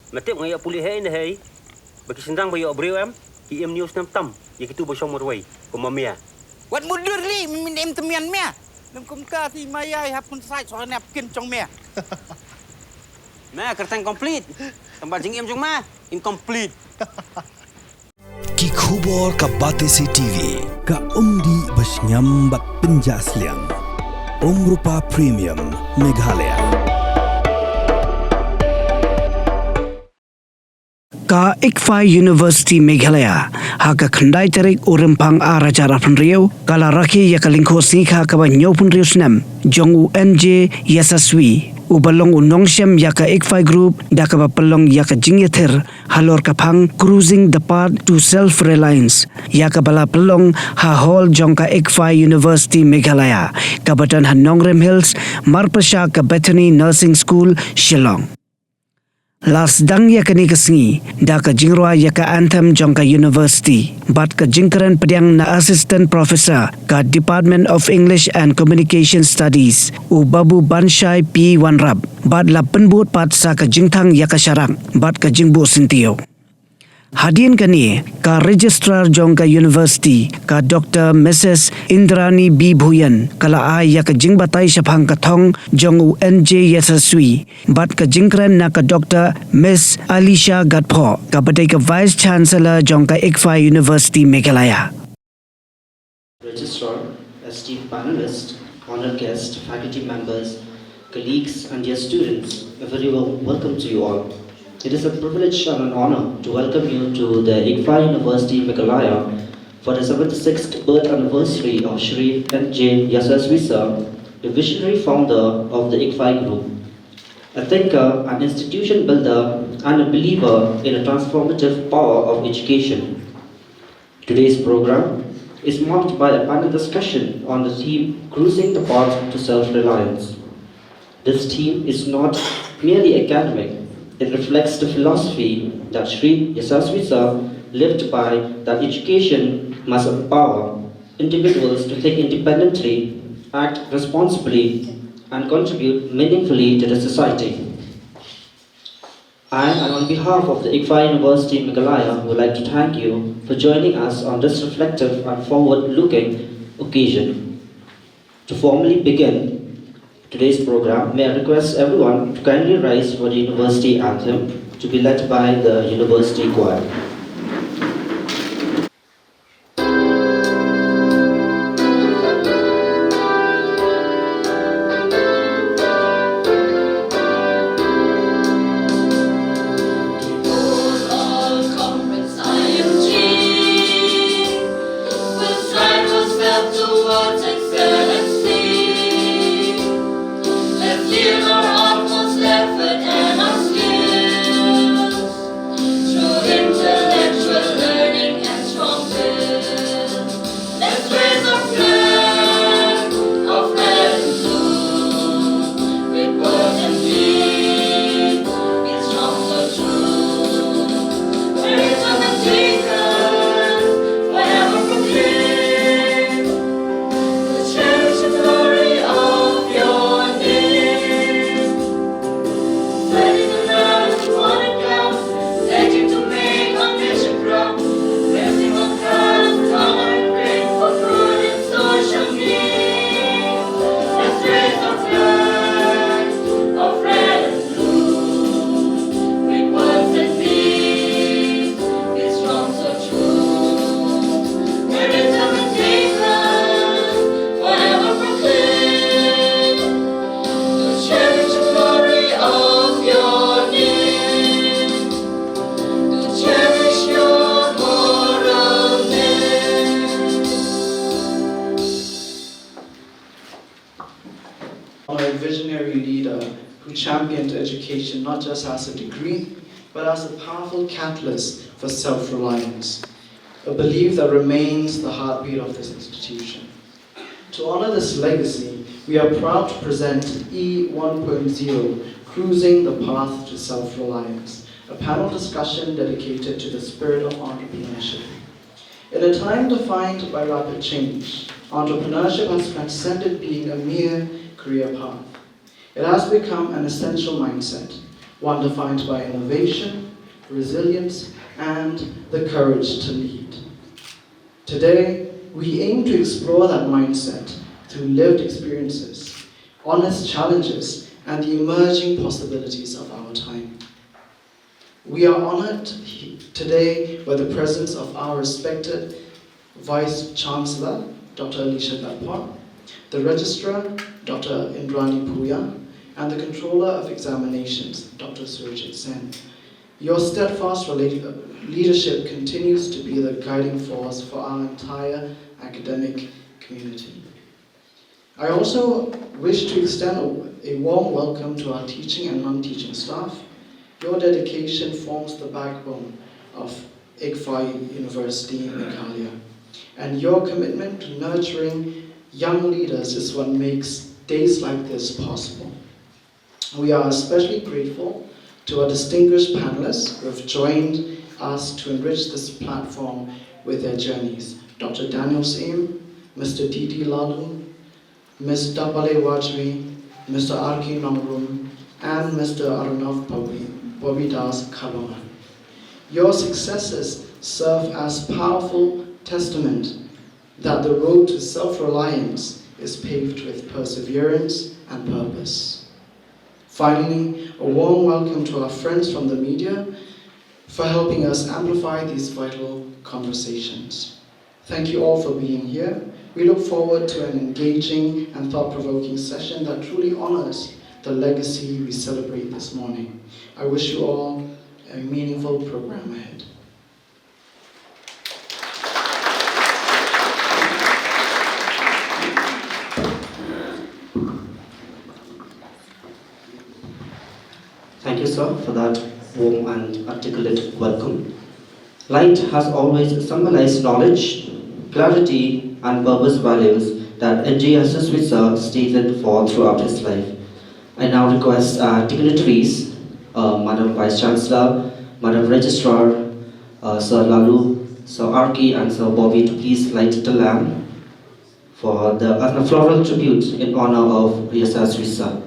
Matip ngaya pulih hai na hai. Bagi sendang bayo Burom, im news nam tam, ya kitu bosong morway, kumamia. Wat mudur li min em temian mea. Nam kum ta ti mayai hap kun sai so nap kin chong mea. Mea kertang complete. Tempat jing im jong ma, incomplete. Ki khubor ka Batesi TV ka umdi bas nyambat penjaslian. Rupa Premium Meghalaya. Ka Icfai University Meghalaya haka khandai tarik urempang araja rapun riau kala raki ya kalingko Sngikha ka nyopun riau Snem jong UNJ Yasaswy ubalong unongsyam ya ka Icfai group da ka pelong ya ka jingyathir halor ka phang cruising the path to self reliance ya ka bala pelong ha hol jong ka Icfai University Meghalaya ka batan Hanongrem Hills marpasha ka Bethany Nursing School Shillong. Last dang ya kani kesengi, da ka jingrua ya ka Anthem jong ka University, bat ka jingkeren pediang na Assistant Professor ka Department of English and Communication Studies, u Babu Banshai P. Wanrab, bat la penbut pat sa ka jingthang ya ka Syarang, bat ka jingbu Sintio. Hadian kani ka Registrar jong ka University ka Dr. Mrs. Indrani B. Bhuyan kala ay ya ka jingbatay sa phang kathong jong UNJ Yasaswy bat ka jingkren na ka Dr. Miss Alisha Gatpho ka batay ka Vice Chancellor jong ka Icfai University Meghalaya. Registrar, esteemed panelists, honored guests, faculty members, colleagues and dear students, a very warm welcome to you all. It is a privilege and an honor to welcome you to the Icfai University Meghalaya for the 76th birth anniversary of Shri N.J. Yasaswy Sir, the visionary founder of the Icfai Group, a thinker, an institution builder, and a believer in a transformative power of education. Today's program is marked by a panel discussion on the theme Cruising the Path to Self-Reliance. This theme is not merely academic. It reflects the philosophy that Shri Yasaswy Sir lived by, that education must empower individuals to think independently, act responsibly, and contribute meaningfully to the society. I, and on behalf of the Icfai University Meghalaya, would like to thank you for joining us on this reflective and forward-looking occasion. To formally begin today's program, may I request everyone to kindly rise for the University Anthem to be led by the University Choir. Championed education not just as a degree, but as a powerful catalyst for self-reliance, a belief that remains the heartbeat of this institution. To honor this legacy, we are proud to present E1.0, Cruising the Path to Self-Reliance, a panel discussion dedicated to the spirit of entrepreneurship. In a time defined by rapid change, entrepreneurship has transcended being a mere career path. It has become an essential mindset, one defined by innovation, resilience, and the courage to lead. Today, we aim to explore that mindset through lived experiences, honest challenges, and the emerging possibilities of our time. We are honored today by the presence of our respected Vice Chancellor, Dr. Alicia Gatpar, the Registrar, Dr. Indrani Puya, and the Controller of Examinations, Dr. Surjit Sen. Your steadfast leadership continues to be the guiding force for our entire academic community. I also wish to extend a warm welcome to our teaching and non-teaching staff. Your dedication forms the backbone of Icfai University in Meghalaya, and your commitment to nurturing young leaders is what makes days like this possible. We are especially grateful to our distinguished panelists who have joined us to enrich this platform with their journeys. Dr. Daniel Snem, Mr. Didi Lalu, Ms. Dabale Wajmi, Mr. R.K. Nongrum, and Mr. Arunav Bobidas Kalongan. Your successes serve as powerful testament that the road to self-reliance is paved with perseverance and purpose. Finally, a warm welcome to our friends from the media for helping us amplify these vital conversations. Thank you all for being here. We look forward to an engaging and thought-provoking session that truly honors the legacy we celebrate this morning. I wish you all a meaningful program ahead. Thank you, sir, for that warm and articulate welcome. Light has always symbolized knowledge, clarity, and purpose values that Yasaswy sir stated for throughout his life. I now request dignitaries, Madam Vice Chancellor, Madam Registrar, Sir Lalu, Sir Arki, and Sir Bobby to please light the lamp for a floral tribute in honor of Yasaswy sir.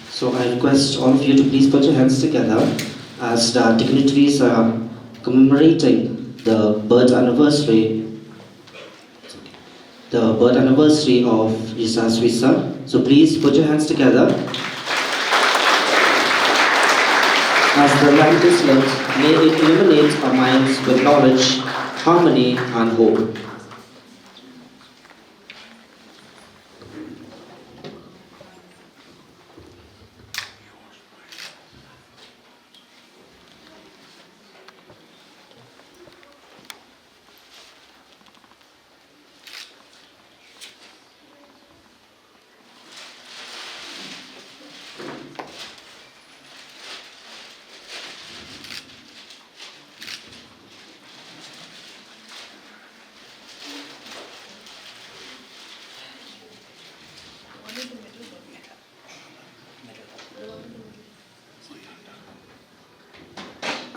So I request all of you to please put your hands together as the dignitaries are commemorating the birth anniversary of Yasaswy sir. So please put your hands together as the lamp is lit. May it illuminate our minds with knowledge, harmony, and hope.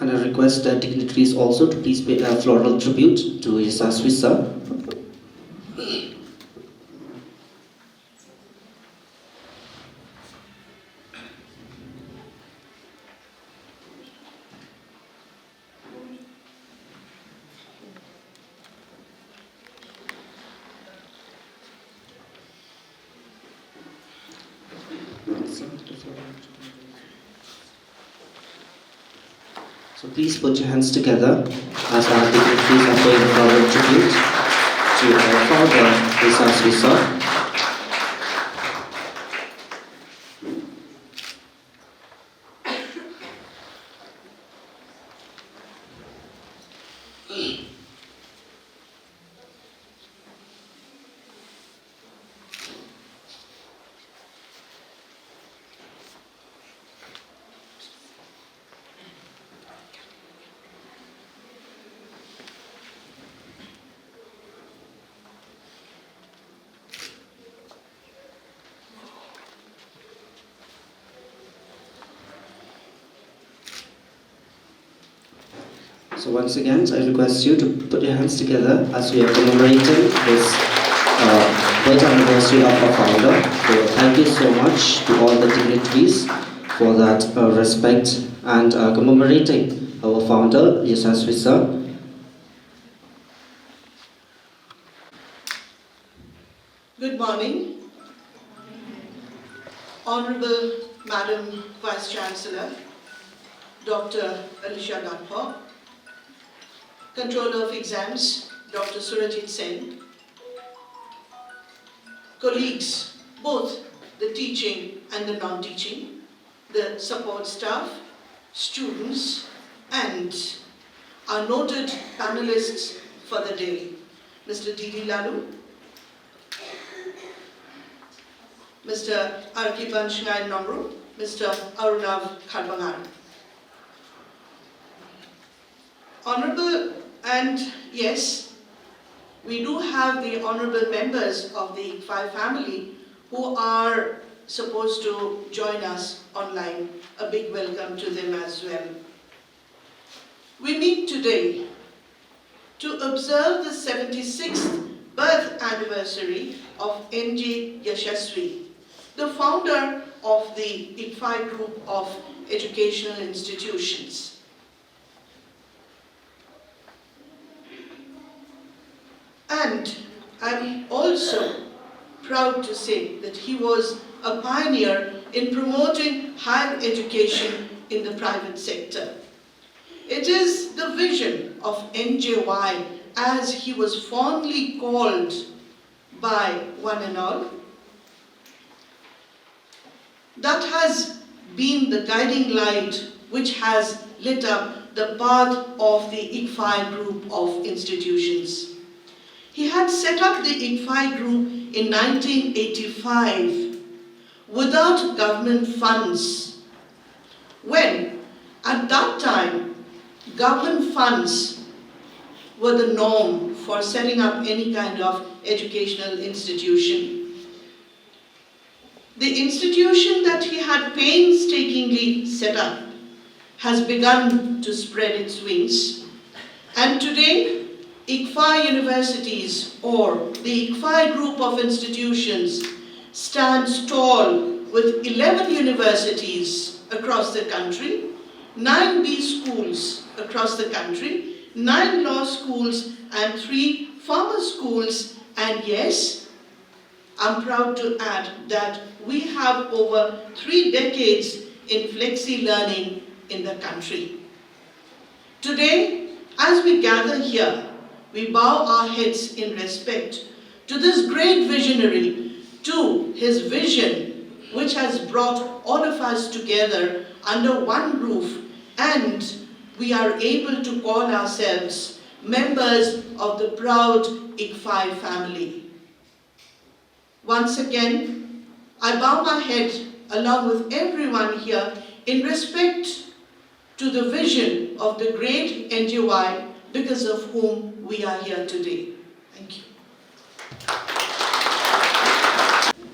And I request the dignitaries also to please pay a floral tribute to Yasaswy sir. So please put your hands together as our dignitaries are paying a floral tribute to our father, Yasaswy sir. So once again, I request you to put your hands together as we are commemorating this birth anniversary of our founder. So thank you so much to all the dignitaries for that respect and commemorating our founder, Yasaswy sir. Good morning. Honorable Madam Vice Chancellor, Dr. Alisha Gadhwa, Controller of Exams, Dr. Surajit Sen, colleagues, both the teaching and the non-teaching, the support staff, students, and our noted panelists for the day, Mr. D.D. Lalu, Mr. Arkiban Shngai Namru, Mr. Arunav Kharbangar. Honorable, and yes, we do have the honorable members of the Icfai family who are supposed to join us online. A big welcome to them as well. We meet today to observe the 76th birth anniversary of N.J. Yasaswy, the founder of the Icfai group of educational institutions. And I'm also proud to say that he was a pioneer in promoting higher education in the private sector. It is the vision of NJY, as he was fondly called by one and all, that has been the guiding light which has lit up the path of the Icfai group of institutions. He had set up the Icfai group in 1985 without government funds, when at that time government funds were the norm for setting up any kind of educational institution. The institution that he had painstakingly set up has begun to spread its wings, and today Icfai universities, or the Icfai group of institutions, stands tall with 11 universities across the country, 9 B schools across the country, 9 law schools and 3 farmer schools, and yes, I'm proud to add that we have over 3 decades in flexi learning in the country. Today, as we gather here, we bow our heads in respect to this great visionary, to his vision, which has brought all of us together under one roof, and we are able to call ourselves members of the proud Icfai family. Once again, I bow my head along with everyone here in respect to the vision of the great NJY, because of whom we are here today. Thank you.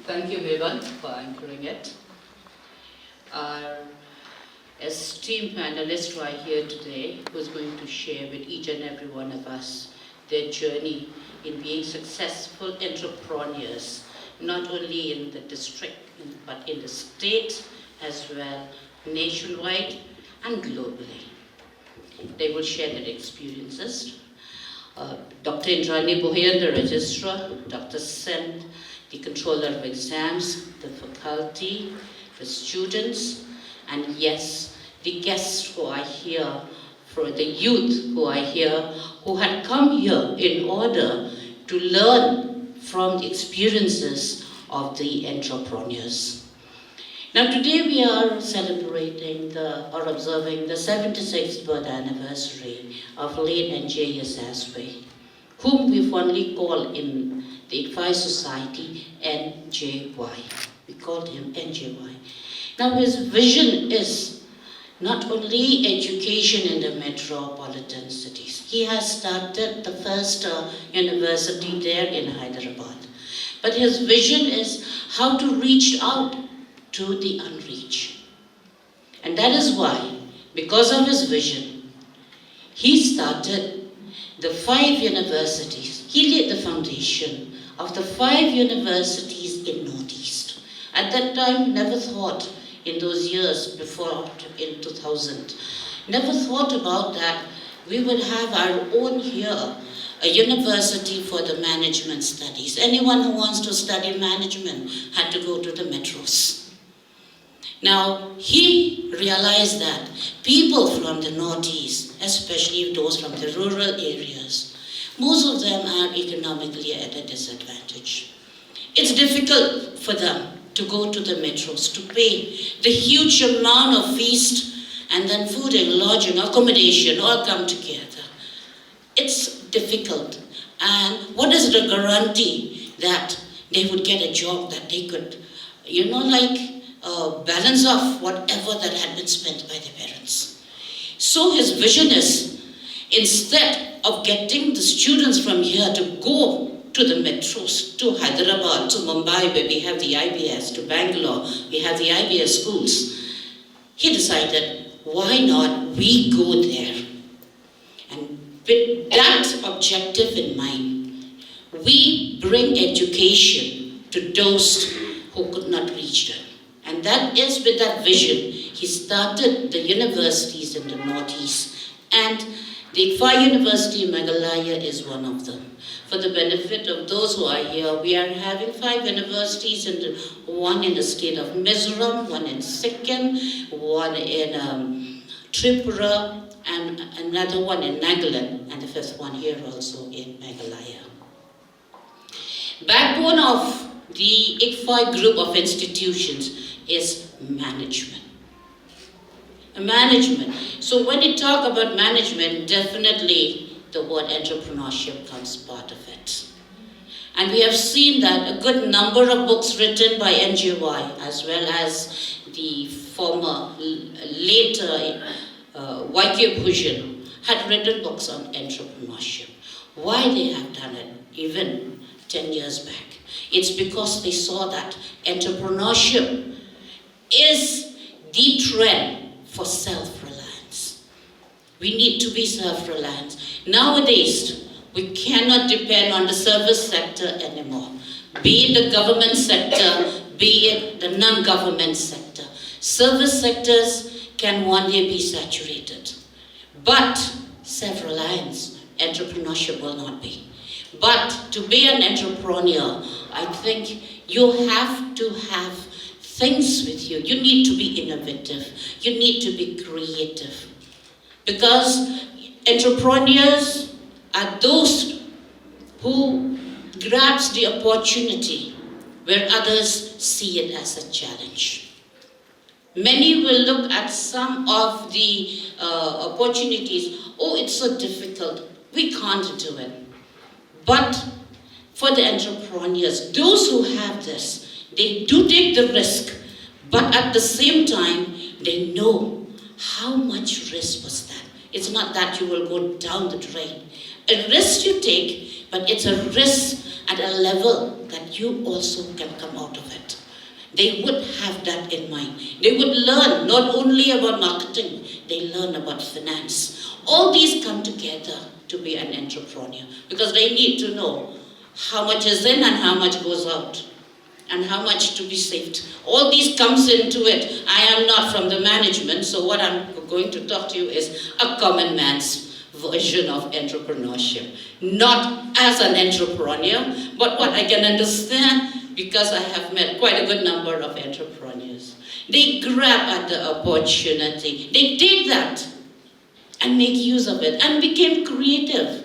Thank you, Vivan, for anchoring it. Our esteemed panelists who are here today, who is going to share with each and every one of us their journey in being successful entrepreneurs, not only in the district, but in the state as well, nationwide and globally. They will share their experiences. Dr. Indrani Bohayan, the registrar, Dr. Sen, the controller of exams, the faculty, the students, and yes, the guests who are here, for the youth who are here, who had come here in order to learn from the experiences of the entrepreneurs. Now today we are celebrating or observing the 76th birth anniversary of late N.J. Yasaswy, whom we fondly call in the Icfai society NJY. We called him NJY. Now his vision is not only education in the metropolitan cities. He has started the first university there in Hyderabad. But his vision is how to reach out to the unreached. And that is why, because of his vision, he started the 5 universities. He laid the foundation of the 5 universities in Northeast. At that time, never thought in those years before in 2000, never thought about that we would have our own here, a university for the management studies. Anyone who wants to study management had to go to the metros. Now, he realized that people from the Northeast, especially those from the rural areas, most of them are economically at a disadvantage. It's difficult for them to go to the metros, to pay the huge amount of fees, and then food and lodging, accommodation, all come together. It's difficult. And what is the guarantee that they would get a job, that they could, balance off whatever that had been spent by their parents? So his vision is, instead of getting the students from here to go to the metros, to Hyderabad, to Mumbai, where we have the IBS, to Bangalore, we have the IBS schools, he decided, why not we go there? And with that objective in mind, we bring education to those who could not reach them. And that is with that vision, he started the universities in the Northeast. And the Icfai University in Meghalaya is one of them. For the benefit of those who are here, we are having 5 universities, one in the state of Mizoram, one in Sikkim, one in Tripura, and another one in Nagaland, and the 5th one here also in Meghalaya. Backbone of the Icfai group of institutions is management. Management. So when you talk about management, definitely the word entrepreneurship comes part of it. And we have seen that a good number of books written by NJY, as well as the former, later YK Bhushan, had written books on entrepreneurship. Why they have done it, even 10 years back? It's because they saw that entrepreneurship is the trend for self-reliance. We need to be self-reliant. Nowadays, we cannot depend on the service sector anymore. Be it the government sector, be it the non-government sector. Service sectors can one day be saturated. But self-reliance, entrepreneurship will not be. But to be an entrepreneur, I think you have to have things with you. You need to be innovative. You need to be creative. Because entrepreneurs are those who grasp the opportunity where others see it as a challenge. Many will look at some of the opportunities, oh, it's so difficult, we can't do it. But for the entrepreneurs, those who have this, they do take the risk, but at the same time, they know how much risk was that. It's not that you will go down the drain. A risk you take, but it's a risk at a level that you also can come out of it. They would have that in mind. They would learn not only about marketing, they learn about finance. All these come together to be an entrepreneur because they need to know how much is in and how much goes out and how much to be saved. All these comes into it. I am not from the management, so what I'm going to talk to you is a common man's version of entrepreneurship. Not as an entrepreneur, but what I can understand because I have met quite a good number of entrepreneurs. They grab at the opportunity. They take that and make use of it and became creative.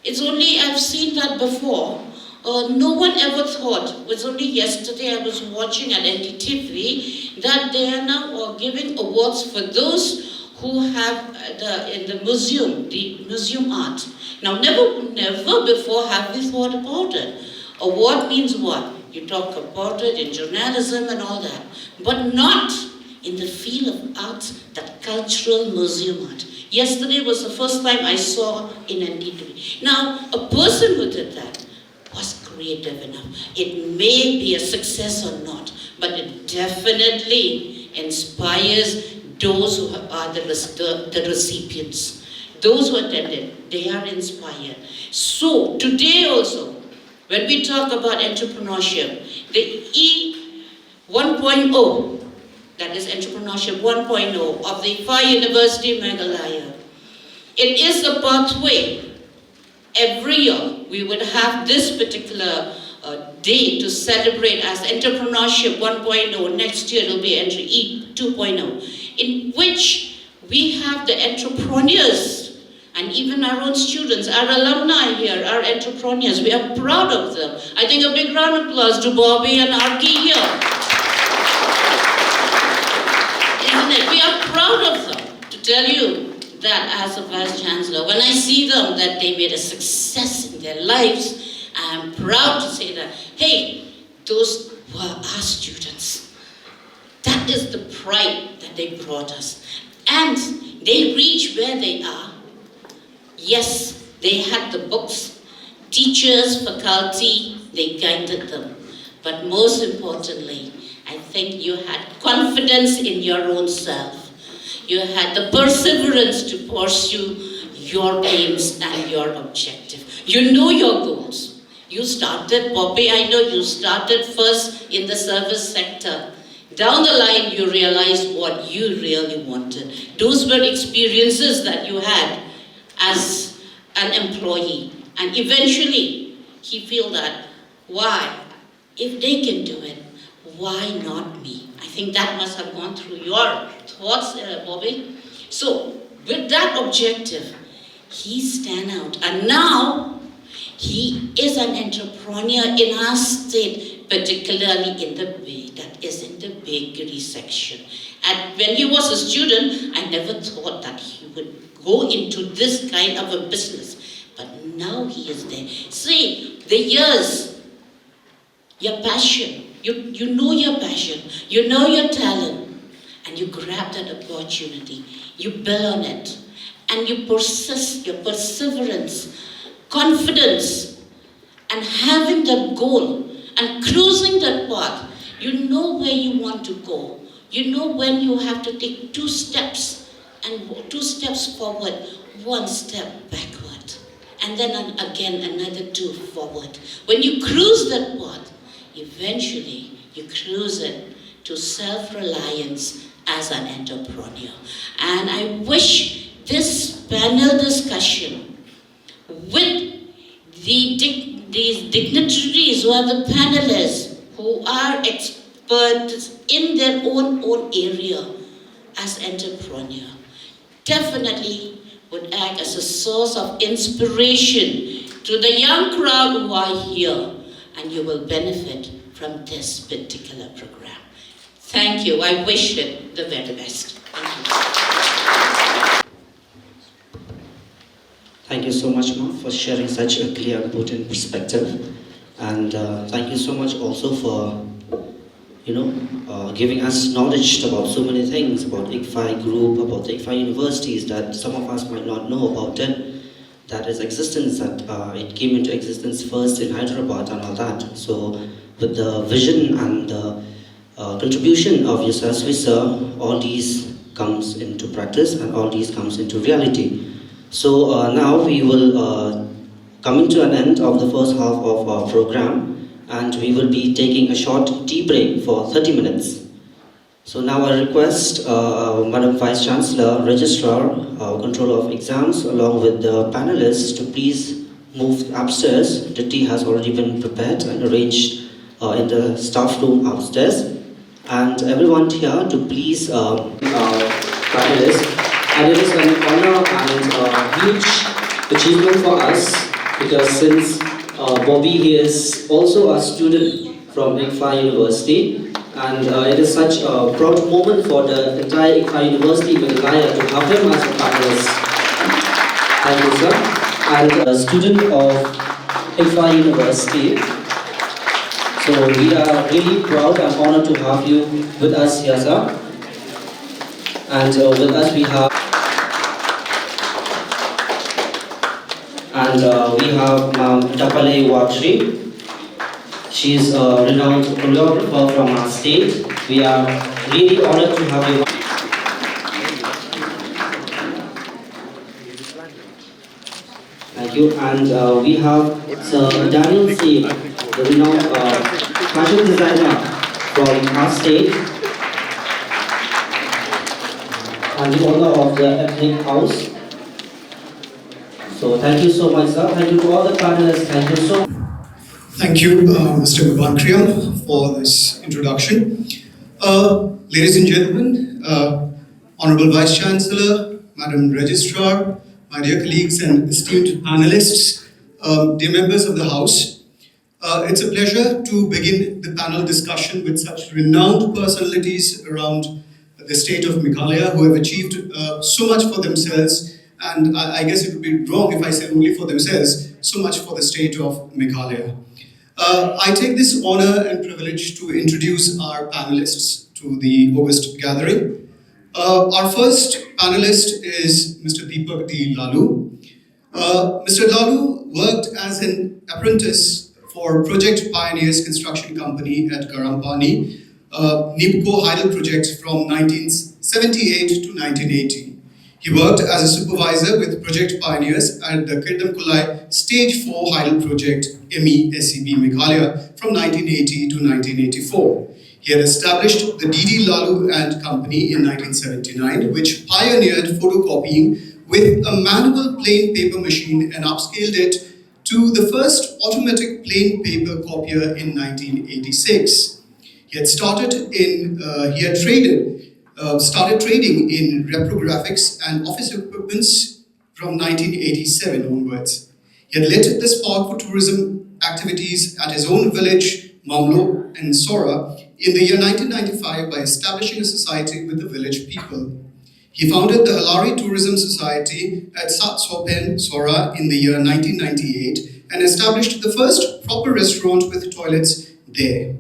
It's only, I've seen that before. No one ever thought, it was only yesterday I was watching at NDTV, that they are now giving awards for those who have in the museum art. Now, never before have we thought about it. Award means what? You talk about it in journalism and all that, but not in the field of art, that cultural museum art. Yesterday was the first time I saw in NDTV. Now, a person who did that was creative enough. It may be a success or not, but it definitely inspires those who are the recipients. Those who attended, they are inspired. So today also, when we talk about entrepreneurship, the E 1.0, that is Entrepreneurship 1.0 of the Icfai University Meghalaya, it is a pathway. Every year we would have this particular day to celebrate as Entrepreneurship 1.0. Next year it will be E 2.0, in which we have the entrepreneurs and even our own students, our alumni here, our entrepreneurs. We are proud of them. I think a big round of applause to Bobby and Arki here. Isn't it? We are proud of them. To tell you that as a Vice Chancellor, when I see them that they made a success in their lives, I am proud to say that, hey, those were our students. That is the pride that they brought us. And they reach where they are. Yes, they had the books, teachers, faculty, they guided them. But most importantly, I think you had confidence in your own self. You had the perseverance to pursue your aims and your objective. You know your goals. You started, Bobby, I know you started first in the service sector. Down the line, you realized what you really wanted. Those were experiences that you had as an employee. And eventually, he feel that, why? If they can do it, why not me? I think that must have gone through your thoughts, Bobby. So, with that objective, he stand out. And now, he is an entrepreneur in our state, particularly in the way that is in the bakery section. And when he was a student, I never thought that he would go into this kind of a business. But now he is there. See, the years, your passion, you know your passion, you know your talent, and you grab that opportunity, you build on it, and you persist, your perseverance, confidence, and having that goal, and cruising that path. You know where you want to go. You know when you have to take 2 steps, and 2 steps forward, 1 step backward, and then again another 2 forward. When you cruise that path, eventually you cruise it to self-reliance as an entrepreneur. And I wish this panel discussion with these dignitaries who are the panelists, who are experts in their own area as entrepreneur, definitely would act as a source of inspiration to the young crowd who are here, and you will benefit from this particular program. Thank you. I wish it the very best. Thank you. Thank you so much, Ma, for sharing such a clear and potent perspective. And thank you so much also for, giving us knowledge about so many things, about Icfai Group, about the Icfai universities that some of us might not know about it. That is existence, that it came into existence first in Hyderabad and all that. So with the vision and the contribution of Yasaswy sir, all these comes into practice and all these comes into reality. So now we will coming to an end of the first half of our program, and we will be taking a short tea break for 30 minutes. So now I request Madam Vice Chancellor, Registrar, Controller of Exams, along with the panelists to please move upstairs. The tea has already been prepared and arranged in the staff room upstairs. And everyone here to please panelists. And it is an honor and a huge achievement for us, because since Bobby is also a student from Icfai University, and it is such a proud moment for the entire Icfai University Meghalaya to have him as a panelist. Thank you, sir. And a student of Icfai University. So we are really proud and honored to have you with us here, sir. And with us we have Ma'am Tapale Watri. She is a renowned choreographer from our state. We are really honored to have you. Thank Thank you. And we have Sir Daniel C., the renowned fashion designer from our state, and the owner of the ethnic house. So thank you so much, sir. Thank you to all the panelists. Thank you so much. Thank you, Mr. Mubakriya, for this introduction. Ladies and gentlemen, Honorable Vice Chancellor, Madam Registrar, my dear colleagues and esteemed panelists, dear members of the House, it's a pleasure to begin the panel discussion with such renowned personalities around the state of Meghalaya who have achieved so much for themselves, and I guess it would be wrong if I say only for themselves, so much for the state of Meghalaya. I take this honor and privilege to introduce our panelists to the August gathering. Our first panelist is Mr. Deepak D. Lalu. Mr. Lalu worked as an apprentice for Project Pioneers Construction Company at Garampani, NIPCO Hydel project from 1978 to 1980. He worked as a supervisor with Project Pioneers at the Kirdamkulai Stage 4 Hydel project MESEB Meghalaya from 1980 to 1984. He had established the D.D. Lalu and Company in 1979, which pioneered photocopying with a manual plain paper machine and upscaled it to the first automatic plain paper copier in 1986. He had started trading in reprographics and office equipments from 1987 onwards. He had lit the spark for tourism activities at his own village, Mamlo and Sora, in the year 1995 by establishing a society with the village people. He founded the Halari Tourism Society at Satsopen, Sora in the year 1998 and established the first proper restaurant with toilets there.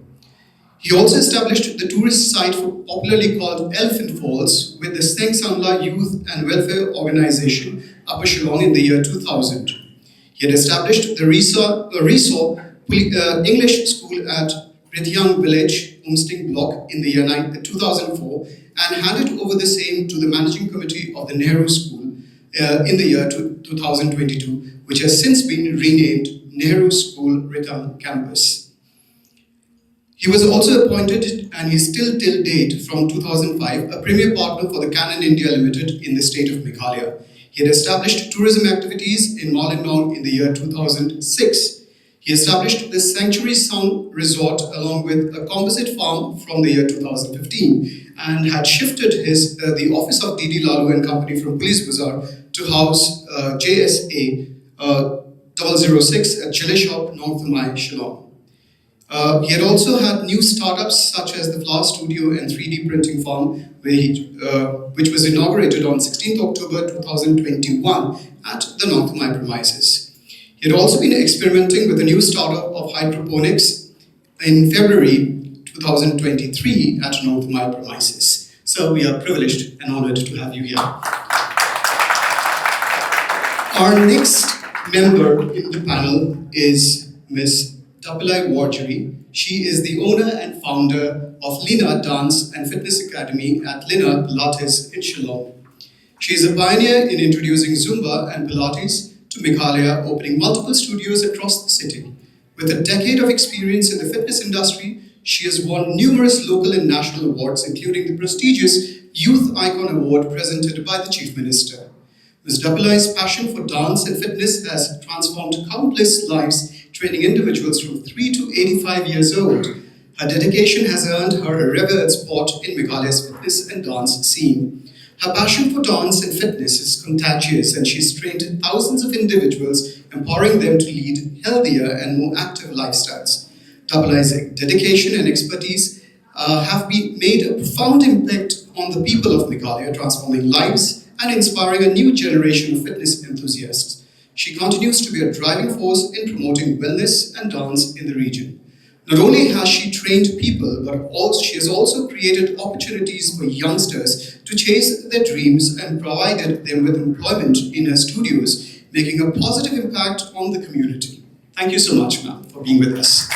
He also established the tourist site popularly called Elephant Falls with the Sngikha Youth and Welfare Organization, Upper Shillong, in the year 2000. He had established the Riso English School at Rithyang Village, Umsting Block, in the year 2004 and handed over the same to the Managing Committee of the Nehru School in the year 2022, which has since been renamed Nehru School Rithyang Campus. He was also appointed, and he still till date from 2005, a premier partner for the Canon India Limited in the state of Meghalaya. He had established tourism activities in Malinong in the year 2006. He established the Sanctuary Sound Resort along with a composite farm from the year 2015 and had shifted the office of D.D. Lalu and Company from Police Bazaar to house JSA 006 at Chile Shop, North Thamai, Shillong. He had also had new startups such as the Flower Studio and 3D Printing Farm, which was inaugurated on 16th October 2021 at the North Thamai premises. He had also been experimenting with a new startup of hydroponics in February 2023 at North Thamai premises. So we are privileged and honored to have you here. Our next member in the panel is Ms. Tapilai Warjuri. She is the owner and founder of Lina Dance and Fitness Academy at Lina Pilates in Shillong. She is a pioneer in introducing Zumba and Pilates to Meghalaya, opening multiple studios across the city. With a decade of experience in the fitness industry, she has won numerous local and national awards, including the prestigious Youth Icon Award presented by the Chief Minister. Ms. Tapilai's passion for dance and fitness has transformed countless lives, training individuals from 3 to 85 years old. Her dedication has earned her a revered spot in Meghalaya's fitness and dance scene. Her passion for dance and fitness is contagious, and she's trained thousands of individuals, empowering them to lead healthier and more active lifestyles. Tapilai's dedication and expertise have made a profound impact on the people of Meghalaya, transforming lives and inspiring a new generation of fitness enthusiasts. She continues to be a driving force in promoting wellness and dance in the region. Not only has she trained people, but she has also created opportunities for youngsters to chase their dreams and provided them with employment in her studios, making a positive impact on the community. Thank you so much, ma'am, for being with us.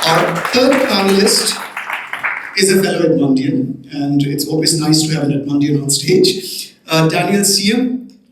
Our third panelist is a fellow Edmondian, and it's always nice to have an Edmondian on stage. Daniel C.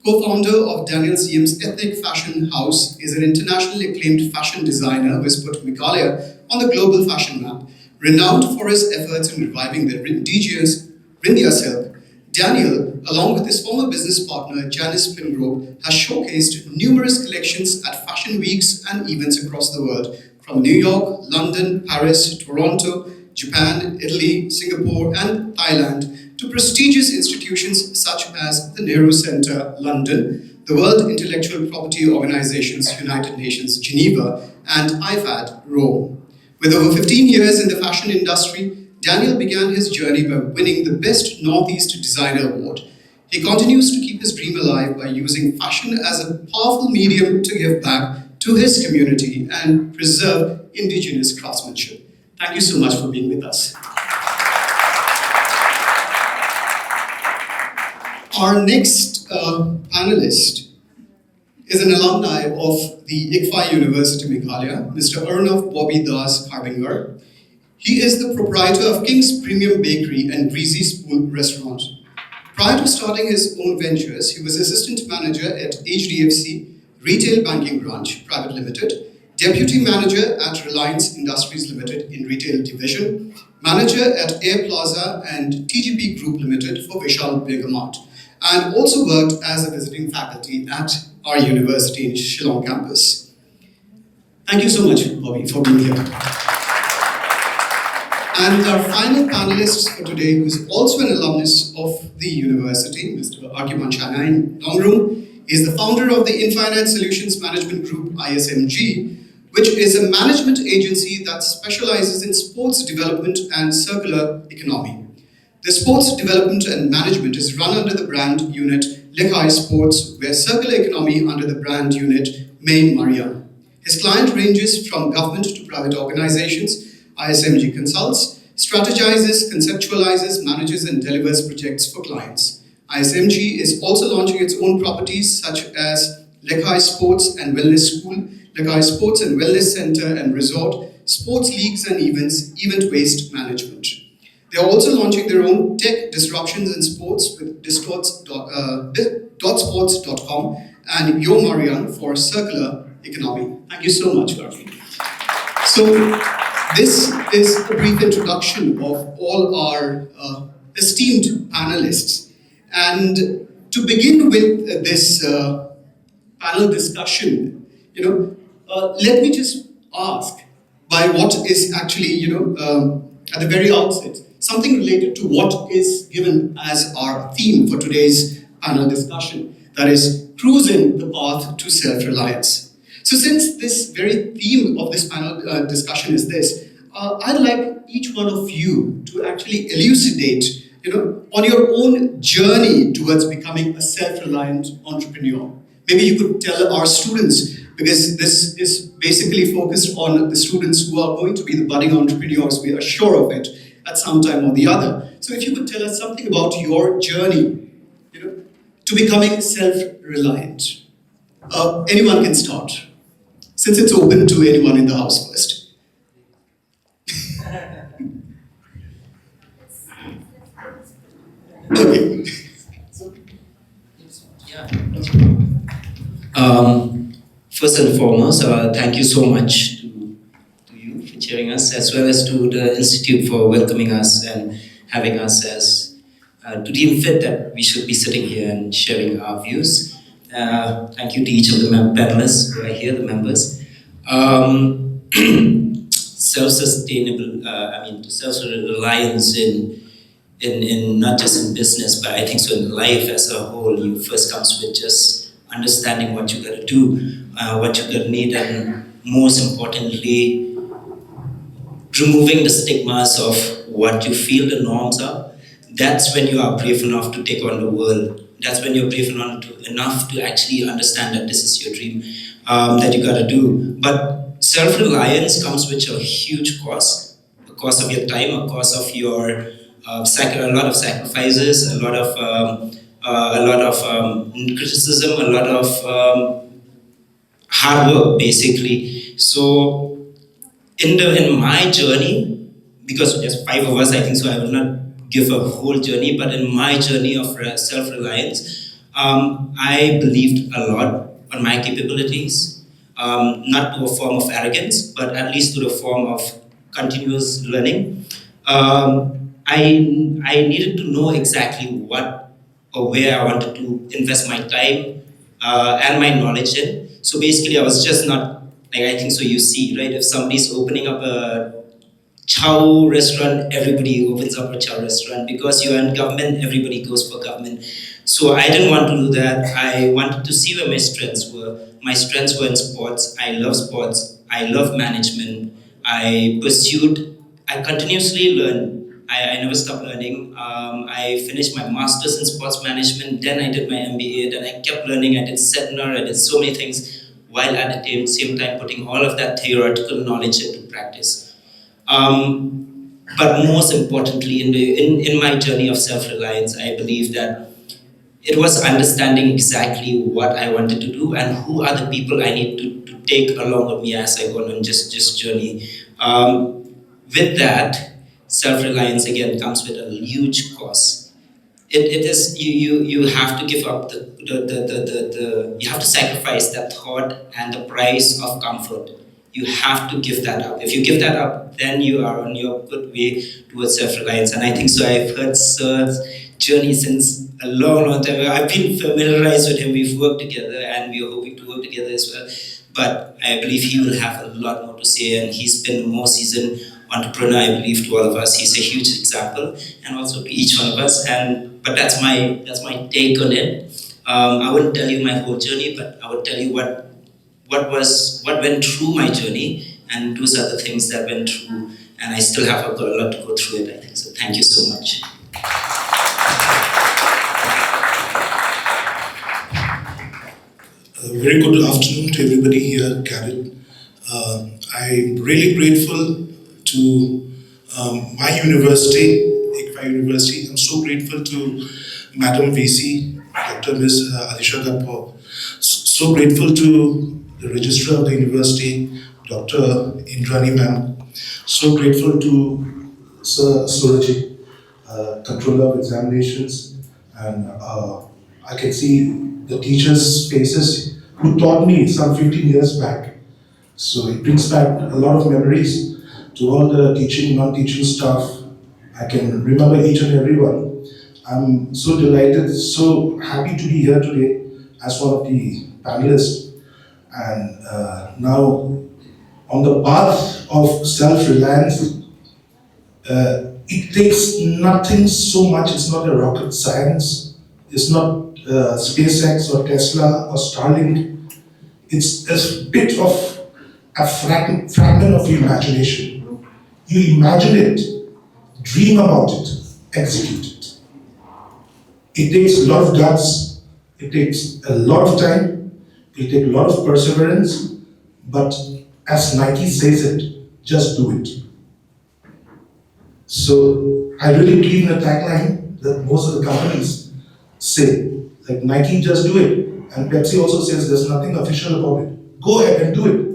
co-founder of Daniel Siem's ethnic fashion house, is an internationally acclaimed fashion designer who has put Meghalaya on the global fashion map. Renowned for his efforts in reviving the indigenous Rindia silk, Daniel, along with his former business partner Janice Pingrove, has showcased numerous collections at fashion weeks and events across the world, from New York, London, Paris, Toronto, Japan, Italy, Singapore, and Thailand, to prestigious institutions such as the Nehru Center, London, the World Intellectual Property Organization's United Nations, Geneva, and Icfai, Rome. With over 15 years in the fashion industry, Daniel began his journey by winning the Best Northeast Designer Award. He continues to keep his dream alive by using fashion as a powerful medium to give back to his community and preserve indigenous craftsmanship. Thank you so much for being with us. Our next panelist is an alumni of the Icfai University, Meghalaya, Mr. Arnav Bobby Das Karbinger. He is the proprietor of King's Premium Bakery and Greasy Spoon Restaurant. Prior to starting his own ventures, he was assistant manager at HDFC Retail Banking Branch Private Limited, deputy manager at Reliance Industries Limited in Retail Division, manager at Air Plaza and TGP Group Limited for Vishal Mart, and also worked as a visiting faculty at our university in Shillong campus. Thank you so much, Bobby, for being here. And our final panelist for today, who is also an alumnus of the university, Mr. Arkiman Chanain Longrum, is the founder of the Infinite Solutions Management Group, ISMG, which is a management agency that specializes in sports development and circular economy. The sports development and management is run under the brand unit Icfai Sports, where circular economy under the brand unit Main Maria. His client ranges from government to private organizations. ISMG consults, strategizes, conceptualizes, manages, and delivers projects for clients. ISMG is also launching its own properties such as Icfai Sports and Wellness School, Icfai Sports and Wellness Center and Resort, sports leagues and events, event waste management. They are also launching their own tech disruptions in sports with dotsports.com and Yo Marian for circular economy. Thank you so much, Garfi. So this is a brief introduction of all our esteemed panelists. And to begin with this panel discussion, let me just ask by what is actually, at the very outset, something related to what is given as our theme for today's panel discussion, that is cruising the path to self-reliance. So since this very theme of this panel discussion is this, I'd like each one of you to actually elucidate, on your own journey towards becoming a self-reliant entrepreneur. Maybe you could tell our students, because this is basically focused on the students who are going to be the budding entrepreneurs, we are sure of it, at some time or the other. So if you could tell us something about your journey, to becoming self-reliant. Anyone can start, since it's open to anyone in the house first. Okay. First and foremost, thank you so much to you for cheering us, as well as to the Institute for welcoming us and having us as to deem fit that we should be sitting here and sharing our views. Thank you to each of the panelists who are here, the members. Self-reliance in not just in business, but I think so in life as a whole, you first comes with just understanding what you gotta do, what you gotta need, and most importantly, removing the stigmas of what you feel the norms are. That's when you are brave enough to take on the world. That's when you're brave enough to actually understand that this is your dream that you gotta do. But self-reliance comes with a huge cost, a cost of your time, a cost of your a lot of sacrifices, a lot of criticism, a lot of hard work, basically. So, in my journey, because there's 5 of us, I think so, I will not give a whole journey, but in my journey of self-reliance, I believed a lot on my capabilities, not to a form of arrogance, but at least to the form of continuous learning. I needed to know exactly what or where I wanted to invest my time and my knowledge in. So basically, I was just not, like I think so you see, right? If somebody's opening up a chow restaurant, everybody opens up a chow restaurant. Because you're in government, everybody goes for government. So I didn't want to do that. I wanted to see where my strengths were. My strengths were in sports. I love sports. I love management. I continuously learned. I never stopped learning. I finished my master's in sports management, then I did my MBA, then I kept learning. I did seminar, I did so many things, while at the same time putting all of that theoretical knowledge into practice. But most importantly, in my journey of self-reliance, I believe that it was understanding exactly what I wanted to do and who are the people I need to take along with me as I go on this journey. With that, self-reliance again comes with a huge cost. It is you have to give up you have to sacrifice that thought and the price of comfort. You have to give that up. If you give that up, then you are on your good way towards self-reliance. And I think so. I've heard Sir's journey since a long time ago. I've been familiarized with him. We've worked together, and we are hoping to work together as well. But I believe he will have a lot more to say, and he's been a more seasoned entrepreneur, I believe, to all of us. He's a huge example, and also to each one of us. But that's my take on it. I wouldn't tell you my whole journey, but I would tell you what went through my journey, and those are the things that went through, and I still have a lot to go through it, I think. So thank you so much. Very good afternoon to everybody here gathered. I'm really grateful to my university, Icfai University. I'm so grateful to Madam VC, Dr. Ms. Alisha Gadpo. So grateful to the Registrar of the University, Dr. Indrani Ma'am. So grateful to Sir Suraji, Controller of Examinations. And I can see the teachers' faces who taught me some 15 years back. So it brings back a lot of memories to all the teaching, non-teaching staff. I can remember each and every one. I'm so delighted, so happy to be here today as one of the panelists. And now, on the path of self-reliance, it takes nothing so much. It's not a rocket science. It's not SpaceX or Tesla or Starlink. It's a bit of a fragment of your imagination. You imagine it, dream about it, execute it. It takes a lot of guts, it takes a lot of time, it takes a lot of perseverance, but as Nike says it, just do it. So I really believe in a tagline that most of the companies say, like Nike, just do it. And Pepsi also says there's nothing official about it. Go ahead and do it.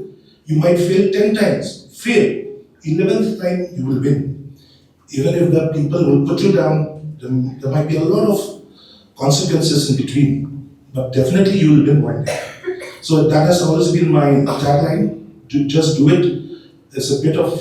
You might fail 10 times, fail. 11th time, you will win. Even if the people will put you down, there might be a lot of consequences in between. But definitely you will win one day. So that has always been my tagline, to just do it. There's a bit of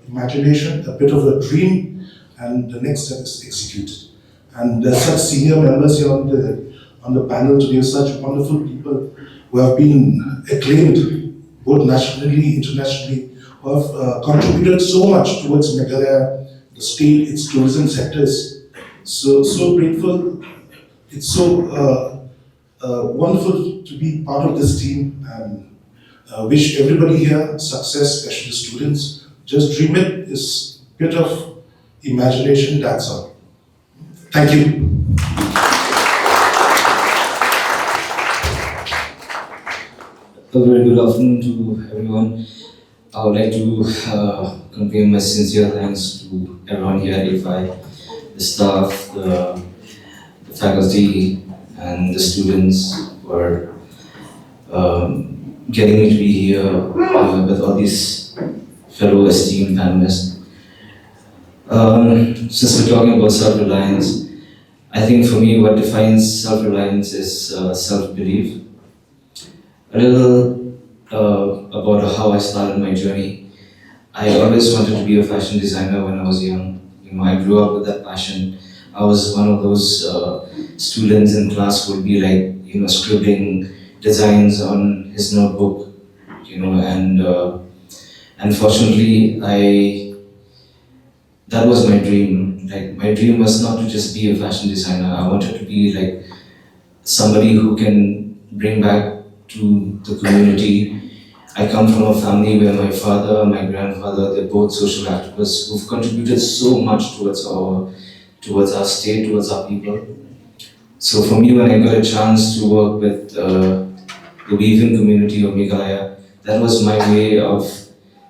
imagination, a bit of a dream, and the next step is execute. And there's such senior members here on the panel today, such wonderful people who have been acclaimed, both nationally, internationally, who have contributed so much towards Meghalaya, the state, its tourism sectors. So grateful. It's so wonderful to be part of this team, and wish everybody here success, especially the students. Just dream it, is a bit of imagination, that's all. Thank you. A very good afternoon to everyone. I would like to convey my sincere thanks to everyone here at Icfai, the staff, the faculty, and the students for getting me to be here with all these fellow esteemed panelists. Since we're talking about self-reliance, I think for me, what defines self-reliance is self-belief. A little about how I started my journey. I always wanted to be a fashion designer when I was young. I grew up with that passion. I was one of those students in class who would be like, scribbling designs on his notebook, and unfortunately, that was my dream. Like, my dream was not to just be a fashion designer. I wanted to be like somebody who can bring back to the community. I come from a family where my father and my grandfather, they're both social activists who've contributed so much towards our state, towards our people. So for me, when I got a chance to work with the weaving community of Meghalaya, that was my way of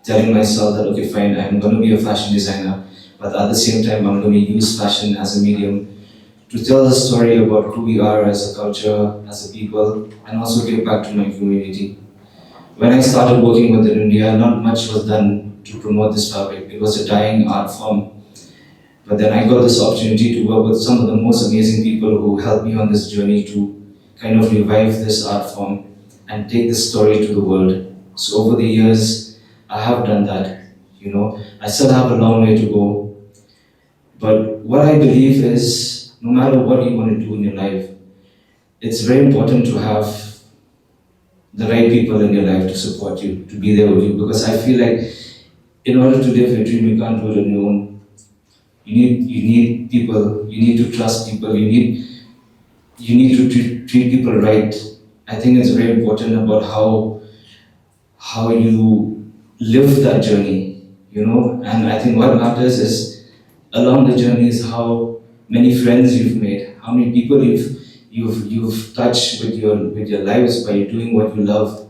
telling myself that, okay, fine, I'm going to be a fashion designer, but at the same time, I'm going to use fashion as a medium to tell the story about who we are as a culture, as a people, and also give back to my community. When I started working within India, not much was done to promote this fabric. It was a dying art form. But then I got this opportunity to work with some of the most amazing people who helped me on this journey to kind of revive this art form and take this story to the world. So over the years, I have done that. I still have a long way to go. But what I believe is, no matter what you want to do in your life, it's very important to have the right people in your life to support you, to be there with you. Because I feel like in order to live your dream, you can't do it on your own. You need people, you need to trust people, you need to treat people right. I think it's very important about how you live that journey, and I think what matters is along the journey is how many friends you've made, how many people you've touched with your lives by doing what you love.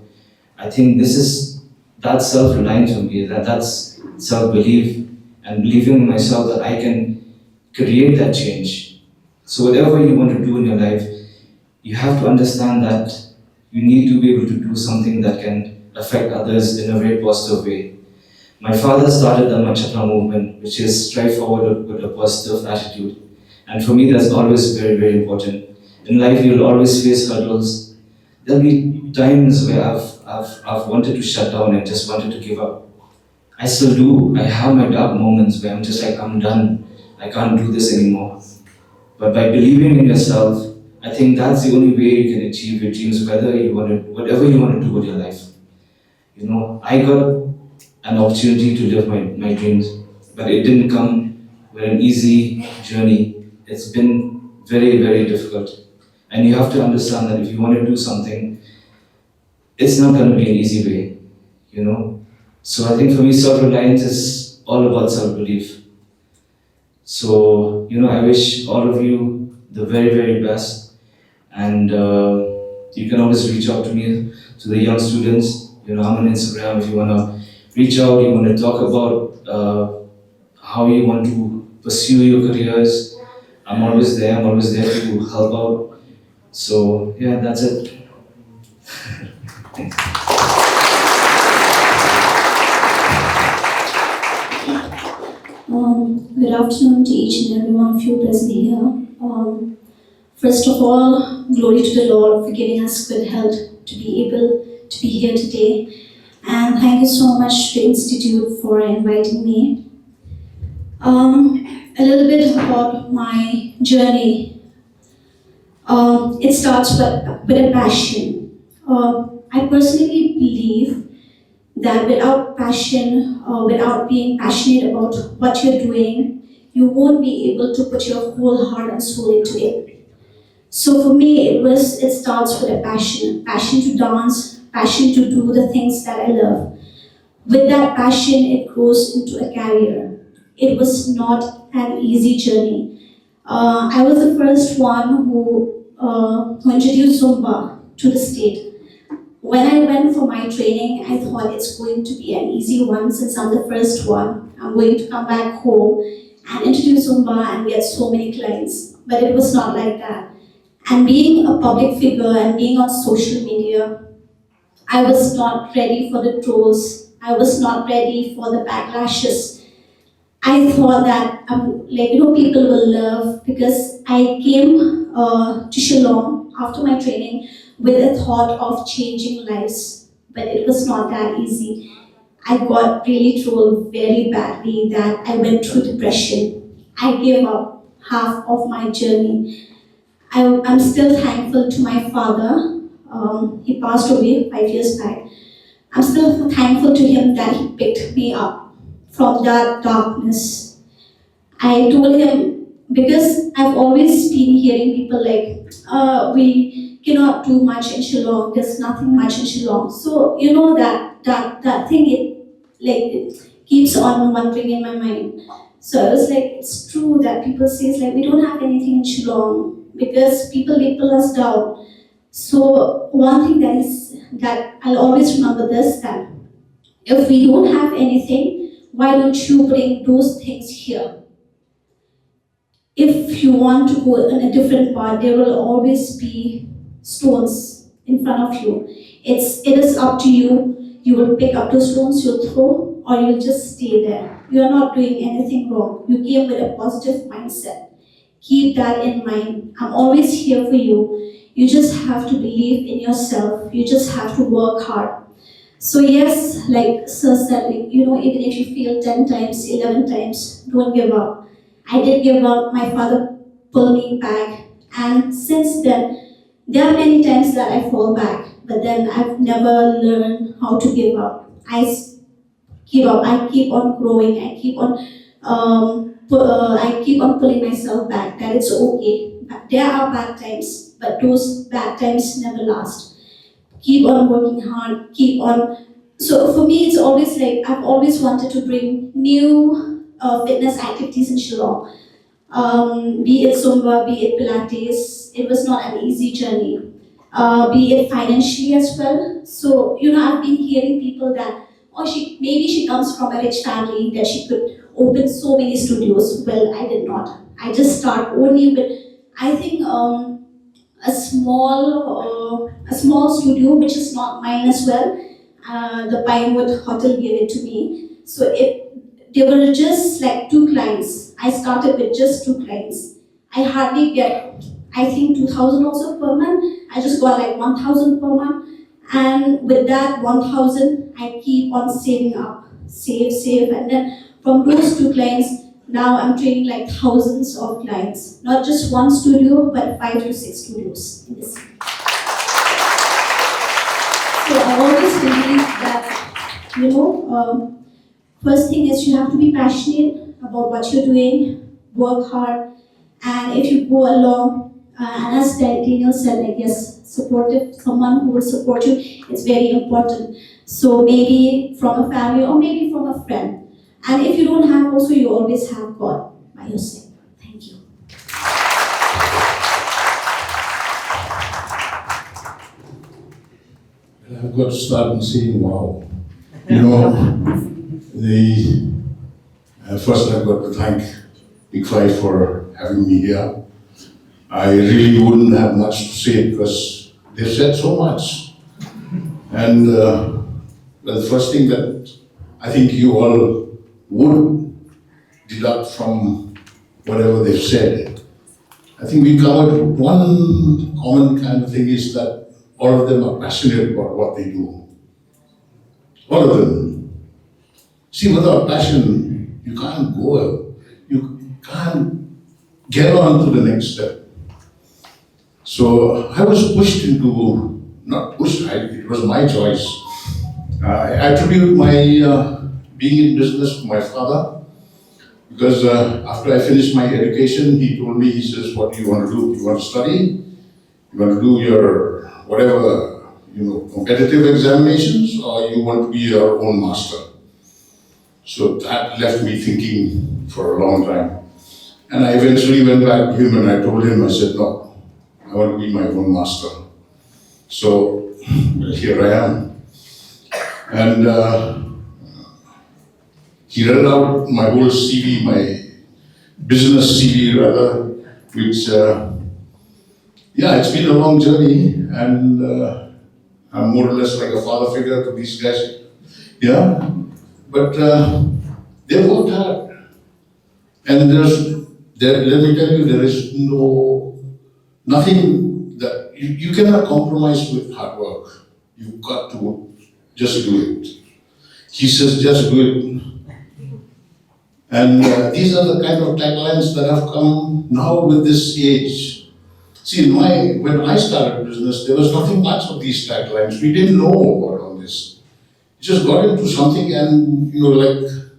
I think that's self-reliance for me, that's self-belief and believing in myself that I can create that change. So whatever you want to do in your life, you have to understand that you need to be able to do something that can affect others in a very positive way. My father started the Machapra movement, which is strive forward with a positive attitude. And for me, that's always very, very important. In life, you'll always face hurdles. There'll be times where I've wanted to shut down and just wanted to give up. I still do. I have my dark moments where I'm just like, I'm done. I can't do this anymore. But by believing in yourself, I think that's the only way you can achieve your dreams, whatever you want to do with your life. I got an opportunity to live my dreams, but it didn't come with an easy journey. It's been very, very difficult. And you have to understand that if you want to do something, it's not going to be an easy way, So I think for me, self-reliance is all about self-belief. So, I wish all of you the very, very best. And you can always reach out to me, to the young students. I'm on Instagram if you want to reach out, you want to talk about how you want to pursue your careers. I'm always there to help out. So, yeah, that's it. Good afternoon to each and every one of you present here. First of all, glory to the Lord for giving us good health to be able to be here today. And thank you so much to the Institute for inviting me. A little bit about my journey. It starts with a passion. I personally believe that without passion, without being passionate about what you're doing, you won't be able to put your whole heart and soul into it. So for me, it starts with a passion to dance, passion to do the things that I love. With that passion, it grows into a career. It was not an easy journey. I was the first one who introduced Zumba to the state. When I went for my training, I thought it's going to be an easy one since I'm the first one. I'm going to come back home and introduce Zumba and get so many clients. But it was not like that. And being a public figure and being on social media, I was not ready for the trolls. I was not ready for the backlashes. I thought that people will love, because I came to Shillong after my training with a thought of changing lives, but it was not that easy. I got really trolled very badly that I went through depression. I gave up half of my journey. I'm still thankful to my father. He passed away 5 years back. I'm still thankful to him that he picked me up from that darkness. I told him, because I've always been hearing people like, we cannot do much in Shillong, there's nothing much in Shillong. So, that thing, it keeps on wandering in my mind. So I was like, it's true that people say, we don't have anything in Shillong, because people pull us down. So one thing that I'll always remember this, that if we don't have anything, why don't you bring those things here? If you want to go in a different path, there will always be stones in front of you. It is up to you. You will pick up those stones, you'll throw, or you'll just stay there. You are not doing anything wrong. You came with a positive mindset. Keep that in mind. I'm always here for you. You just have to believe in yourself. You just have to work hard. So yes, like Sir said, even if you fail 10 times, 11 times, don't give up. I did give up. My father pulled me back. And since then, there are many times that I fall back, but then I've never learned how to give up. I give up. I keep on growing. I keep on pulling myself back. That it's okay. There are bad times, but those bad times never last. Keep on working hard. Keep on. So for me, it's always like I've always wanted to bring new fitness activities in Shillong. Be it Zumba, be it Pilates. It was not an easy journey. Be it financially as well. So I've been hearing people that maybe she comes from a rich family that she could open so many studios. Well, I did not. I just start only with, I think, a small studio, which is not mine as well. The Pinewood Hotel gave it to me. So there were just like 2 clients. I started with just 2 clients. I hardly get, I think, 2,000 also per month. I just got like 1,000 per month. And with that 1,000, I keep on saving up, save. And then from those 2 clients, now I'm training like thousands of clients. Not just one studio, but 5 to 6 studios in this. So I always believe that, first thing is you have to be passionate about what you're doing, work hard, and if you go along, and as Daniel said, supportive, someone who will support you, it's very important. So maybe from a family or maybe from a friend. And if you don't have also, you always have God by your side. Thank you. I've got to start and saying, wow. First I've got to thank Icfai for having me here. I really wouldn't have much to say because they've said so much. And the first thing that I think you all would deduct from whatever they've said, I think we covered one common kind of thing is that all of them are passionate about what they do. All of them. See, without passion, you can't go, you can't get on to the next step. So I was pushed into, not pushed, it was my choice. I attribute my being in business to my father, because after I finished my education, he told me, he says, what do you want to do? You want to study? You want to do your whatever, competitive examinations, or you want to be your own master? So that left me thinking for a long time. And I eventually went back to him and I told him, I said, no, I want to be my own master. So here I am. And he read out my whole CV, my business CV rather, which, it's been a long journey, and I'm more or less like a father figure to these guys. Yeah, but they've worked hard. And let me tell you, there is nothing that, you cannot compromise with hard work. You've got to just do it. He says, just do it. And these are the kind of taglines that have come now with this age. See, when I started business, there was nothing much of these taglines. We didn't know about all this. We just got into something and, like a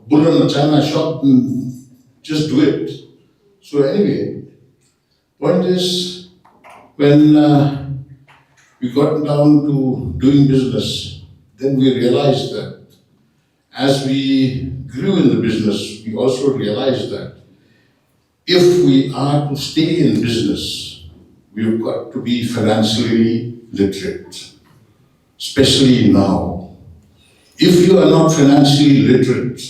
bull in a china shop and just do it. So anyway, point is, when we got down to doing business, then we realized that as we grew in the business, we also realized that if we are to stay in business, we've got to be financially literate, especially now. If you are not financially literate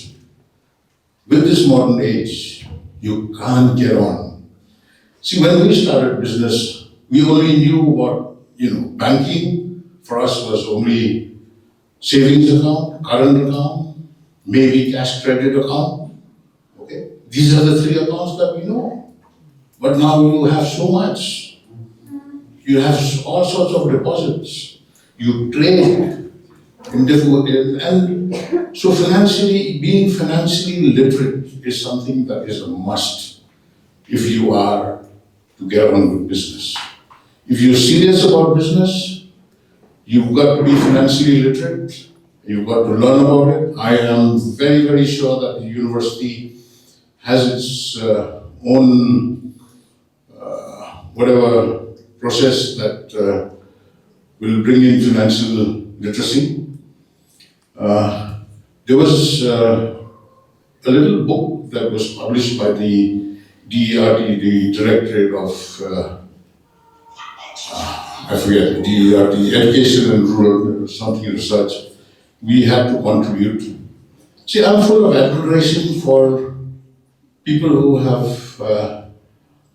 with this modern age, you can't get on. See, when we started business, we only knew what, banking for us was only savings account, current account, maybe cash credit account. Okay, these are the 3 accounts that we know. But now you have so much. You have all sorts of deposits. You trade in different ways. And so being financially literate is something that is a must if you are to get on with business. If you're serious about business, you've got to be financially literate. You've got to learn about it. I am very, very sure that the university has its own whatever process that will bring in financial literacy. There was a little book that was published by the DERT, the Directorate of, I forget, DERT, Education and Rural something research. We had to contribute. See, I'm full of admiration for people who have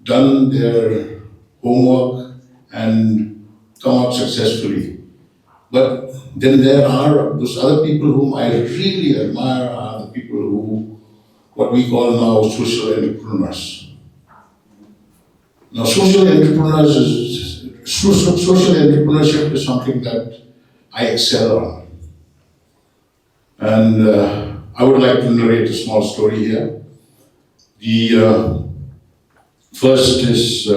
done their homework and come out successfully. But then there are those other people whom I really admire are the people who, what we call now social entrepreneurs. Now social entrepreneurship is something that I excel on. And I would like to narrate a small story here. The first is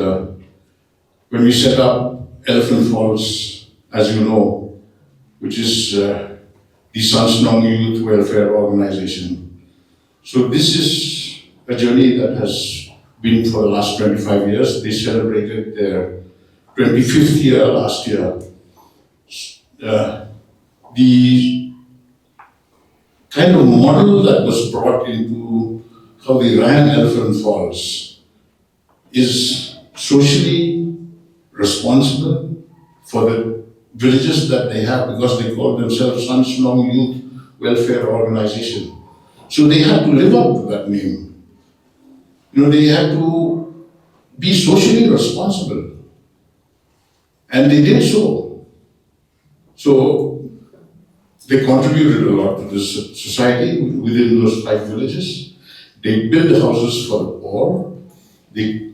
when we set up Elephant Falls, as you know, which is the Snem Youth Welfare Organization. So this is a journey that has been for the last 25 years. They celebrated their 25th year last year. The kind of model that was brought into how they ran Elephant Falls is socially responsible for the villages that they have, because they call themselves Snem Youth Welfare Organization. So they had to live up to that name. They had to be socially responsible. And they did so. So they contributed a lot to this society within those 5 villages. They built houses for the poor. They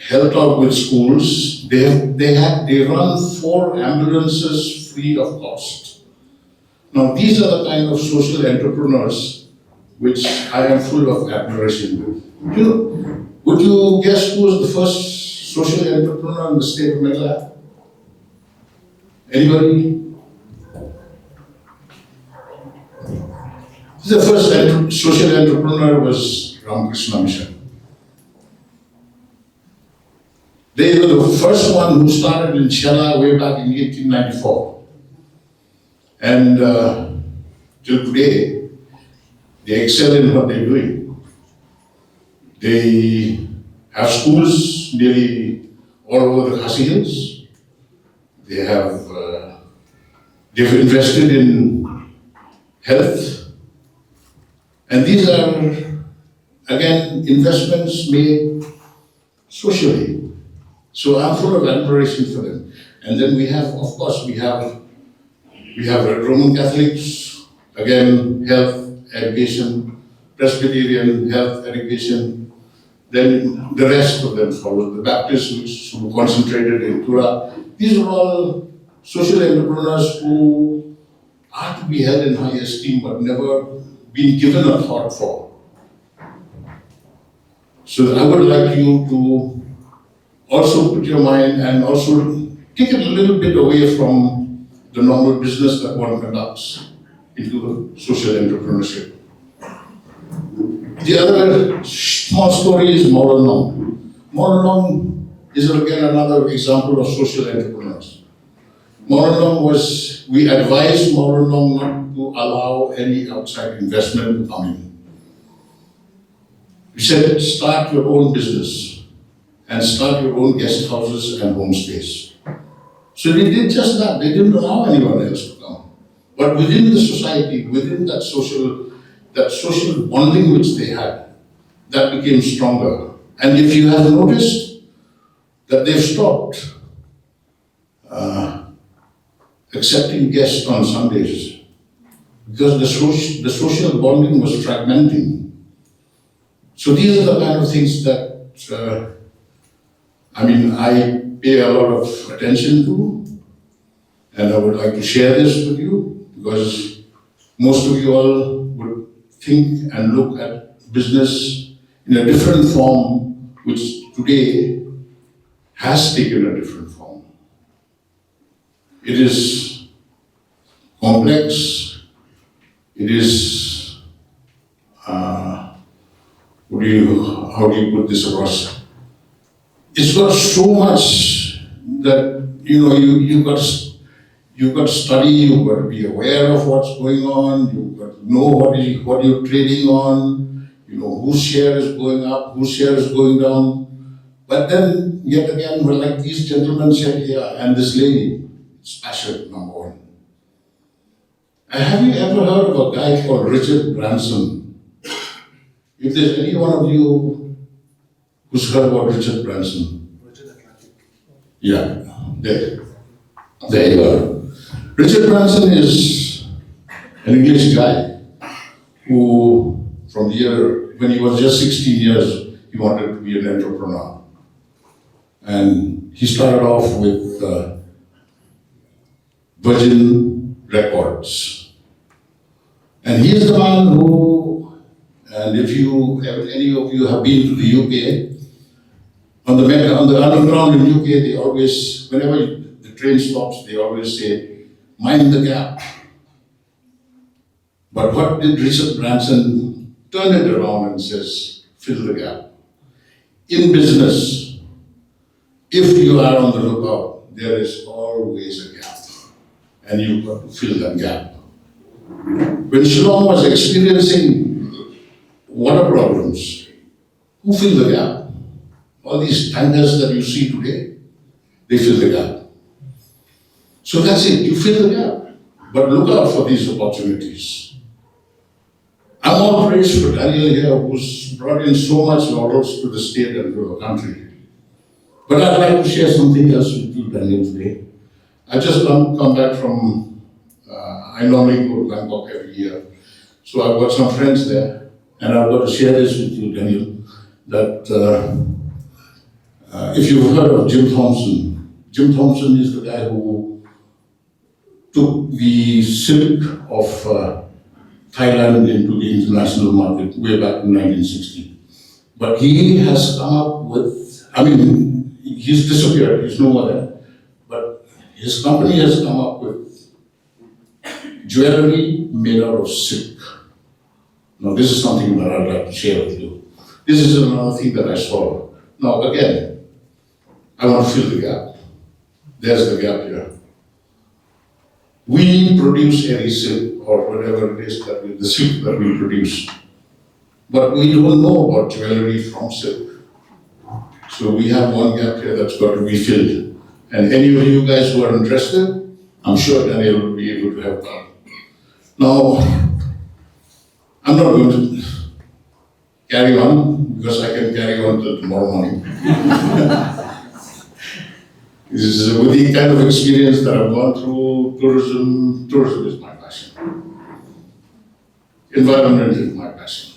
helped out with schools. They run 4 ambulances free of cost. Now these are the kind of social entrepreneurs which I am full of admiration with. Would you guess who was the first social entrepreneur in the state of Meghalaya? Anybody? The first social entrepreneur was Ramakrishna Mission. They were the first one who started in Shela way back in 1894. And till today, they excel in what they're doing. They have schools nearly all over the Khasi Hills. They've invested in health. And these are, again, investments made socially. So I'm full of admiration for them. And then we have, of course, we have Roman Catholics, again, health, education, Presbyterian, health, education. Then the rest of them followed. The Baptists who concentrated in Tura. These are all social entrepreneurs who are to be held in high esteem but never been given a thought for. So I would like you to also put your mind and also take it a little bit away from the normal business that one conducts into the social entrepreneurship. The other small story is Moranong. Moranong is again another example of social entrepreneurs. Moranong was, we advised Moranong not to allow any outside investment to come in. We said, start your own business and start your own guest houses and homestays. So they did just that. They didn't allow anyone else to come. But within the society, within that social bonding which they had, that became stronger. And if you have noticed that they've stopped accepting guests on Sundays because the social bonding was fragmenting. So these are the kind of things that I pay a lot of attention to, and I would like to share this with you because most of you all would think and look at business in a different form, which today has taken a different form. It is complex. It is, how do you put this across? It's got so much that, you've got to study, you've got to be aware of what's going on, you've got to know what you're trading on, whose share is going up, whose share is going down. But then, yet again, like these gentlemen said here, and this lady, it's passion, number one. And have you ever heard of a guy called Richard Branson? If there's any one of you who's heard about Richard Branson? Yeah, there you are. Richard Branson is an English guy who, from the year when he was just 16 years, he wanted to be an entrepreneur. And he started off with Virgin Records. And he is the man who, and if any of you have been to the UK, on the underground in UK, they always, whenever the train stops, they always say, mind the gap. But what did Richard Branson turn it around and says, fill the gap. In business, if you are on the lookout, there is always a gap. And you've got to fill that gap. When Shillong was experiencing water problems, who filled the gap? All these tankers that you see today, they fill the gap. So that's it, you fill the gap. But look out for these opportunities. I'm all praised for Daniel here, who's brought in so much laurels to the state and to the country. But I'd like to share something else with you, Daniel, today. I just come back from, I normally go to Bangkok every year. So I've got some friends there, and I've got to share this with you, Daniel, that if you've heard of Jim Thompson is the guy who took the silk of Thailand into the international market way back in 1960. But he has come up with, he's disappeared, he's no more there. But his company has come up with jewelry made out of silk. Now this is something that I'd like to share with you. This is another thing that I saw. Now again, I want to fill the gap. There's the gap here. We produce any silk or whatever it is the silk that we produce. But we don't know about jewelry from silk. So we have one gap here that's got to be filled. And any of you guys who are interested, I'm sure Daniel will be able to help out. Now, I'm not going to carry on because I can carry on till tomorrow morning. This is with the kind of experience that I've gone through. Tourism is my passion. Environment is my passion.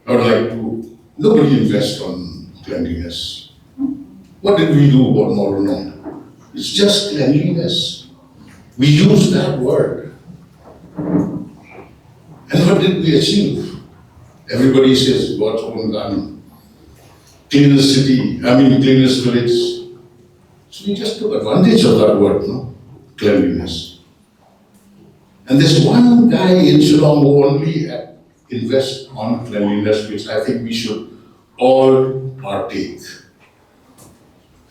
I would like to, nobody invests on cleanliness. What did we do about moral norm? It's just cleanliness. We use that word. And what did we achieve? Everybody says God's own garden. Cleanest city, cleanest village. So we just took advantage of that word, no? Cleanliness. And there's one guy in Shillong who only invests on cleanliness, which I think we should all partake.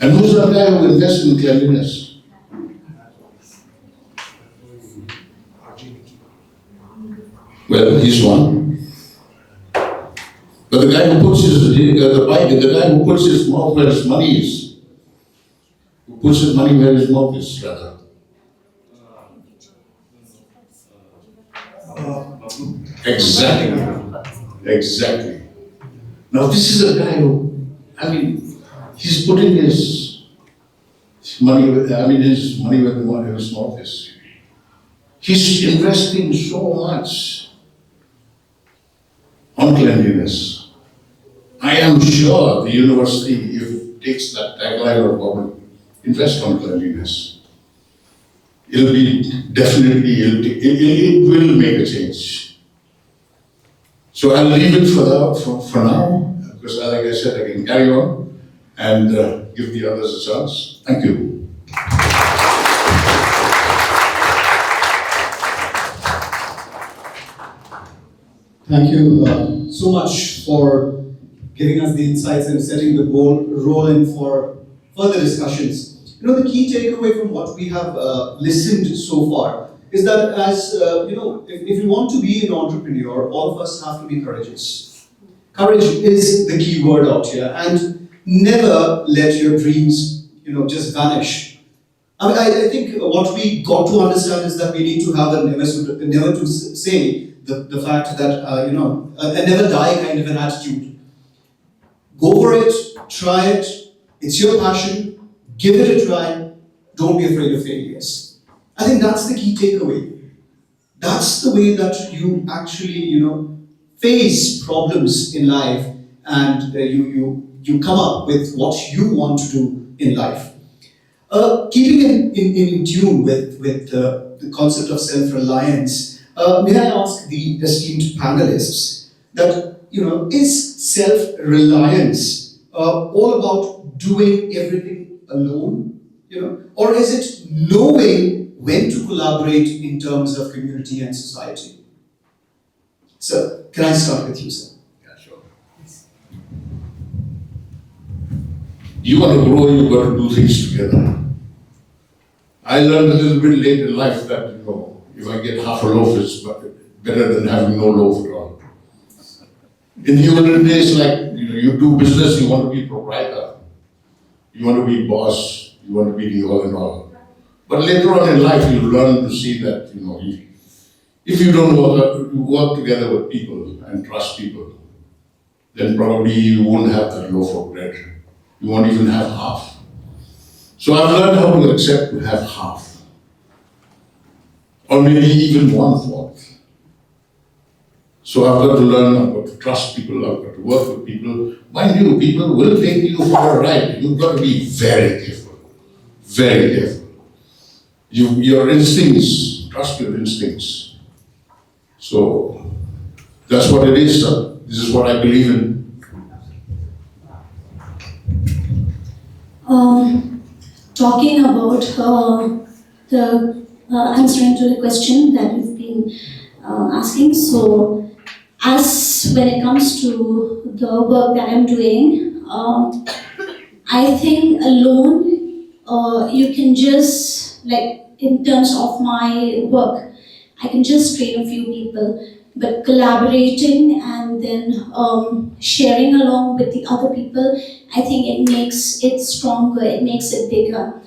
And who's that guy who invests in cleanliness? Well, he's one. But the guy who puts the guy who puts his mouth where his money is, who puts his money where his mouth is, rather. Exactly. Now this is a guy who, he's putting his money where his mouth is. He's investing so much on cleanliness. I am sure the university, if it takes that tagline or problem, invest on cleanliness, it will make a change. So I'll leave it for now, because like I said, I can carry on and give the others a chance. Thank you. Thank you so much for giving us the insights and setting the role in for further discussions. The key takeaway from what we have listened so far is that as, if you want to be an entrepreneur, all of us have to be courageous. Courage is the key word out here, and never let your dreams, just vanish. I think what we got to understand is that we need to have a never to say the fact that, a never die kind of an attitude. Go for it, try it, it's your passion, give it a try, don't be afraid of failures. I think that's the key takeaway. That's the way that you actually, face problems in life, and you come up with what you want to do in life. Keeping in tune with the concept of self-reliance, may I ask the esteemed panelists that, is self-reliance all about doing everything alone, or is it knowing when to collaborate in terms of community and society? Sir, can I start with you, sir? Yeah, sure. You want to grow, you've got to do things together. I learned a little bit late in life that, if I get half a loaf, it's better than having no loaf at all. In the olden days, you do business, you want to be proprietor. You want to be boss, you want to be the all in all. But later on in life, you learn to see that, if you don't work together with people and trust people, then probably you won't have that loaf of bread. You won't even have half. So I've learned how to accept to have half, or maybe even 1/4. So I've got to learn, I've got to trust people, I've got to work with people. Mind you, people will take you for a ride. You've got to be very careful, very careful. Your instincts, trust your instincts. So that's what it is, sir. This is what I believe in. Talking about the answering to the question that you've been asking. So, as when it comes to the work that I'm doing, I think alone you can just, in terms of my work, I can just train a few people, but collaborating and then sharing along with the other people, I think it makes it stronger, it makes it bigger.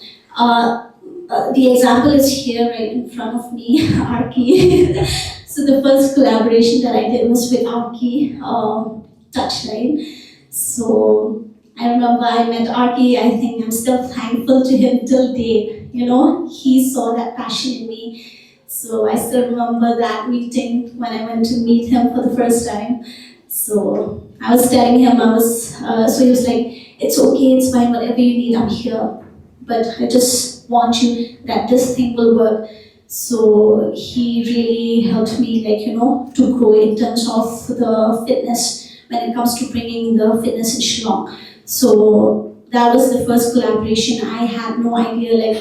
The example is here right in front of me, Arki. So the first collaboration that I did was with Arki, Touchline. So I remember I met Arki, I think I'm still thankful to him till date. He saw that passion in me. So I still remember that meeting when I went to meet him for the first time. So I was telling him, so he was like, it's okay, it's fine, whatever you need, I'm here. But I just want you that this thing will work. So he really helped me, like, to grow in terms of the fitness when it comes to bringing the fitness in Shillong. So that was the first collaboration. I had no idea, like,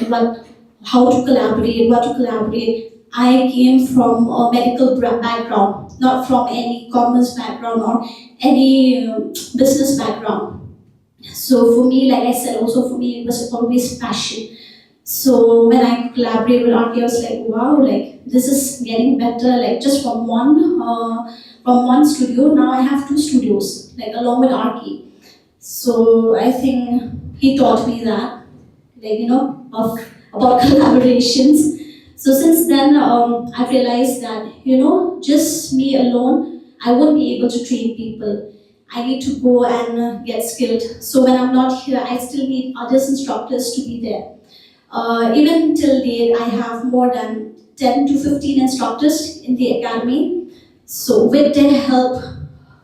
how to collaborate, what to collaborate. I came from a medical background, not from any commerce background or any business background. So for me, like I said, also for me, it was always passion. So when I collaborated with Arki, I was like, wow, like this is getting better. Like just from one studio, now I have 2 studios, like along with Arki. So I think he taught me that, like about collaborations. So since then, I realized that just me alone, I won't be able to train people. I need to go and get skilled. So when I'm not here, I still need others instructors to be there. Even till date, I have more than 10 to 15 instructors in the academy. So with their help,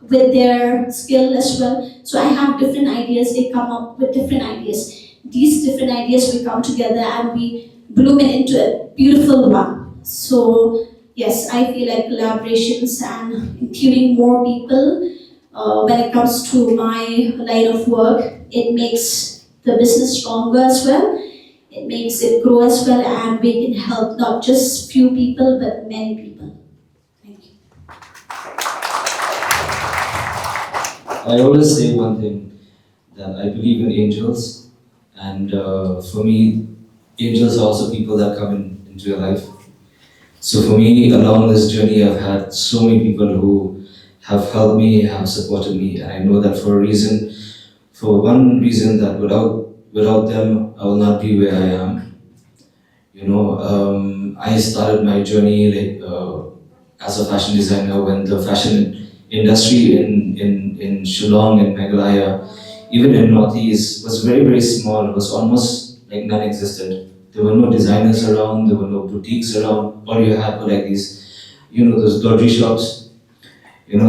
with their skill as well. So I have different ideas, they come up with different ideas. These different ideas will come together and we bloom it into a beautiful one. So yes, I feel like collaborations and including more people when it comes to my line of work, it makes the business stronger as well. It makes it grow as well, and we can help not just few people but many people. Thank you. I always say one thing, that I believe in angels, and for me, angels are also people that come into your life. So for me, along this journey, I've had so many people who have helped me, have supported me, and I know that for one reason that without them, I will not be where I am. I started my journey as a fashion designer when the fashion industry in Shillong and Meghalaya, even in Northeast, was very, very small. It was almost like non-existent. There were no designers around, there were no boutiques around. All you had were like these, those laundry shops.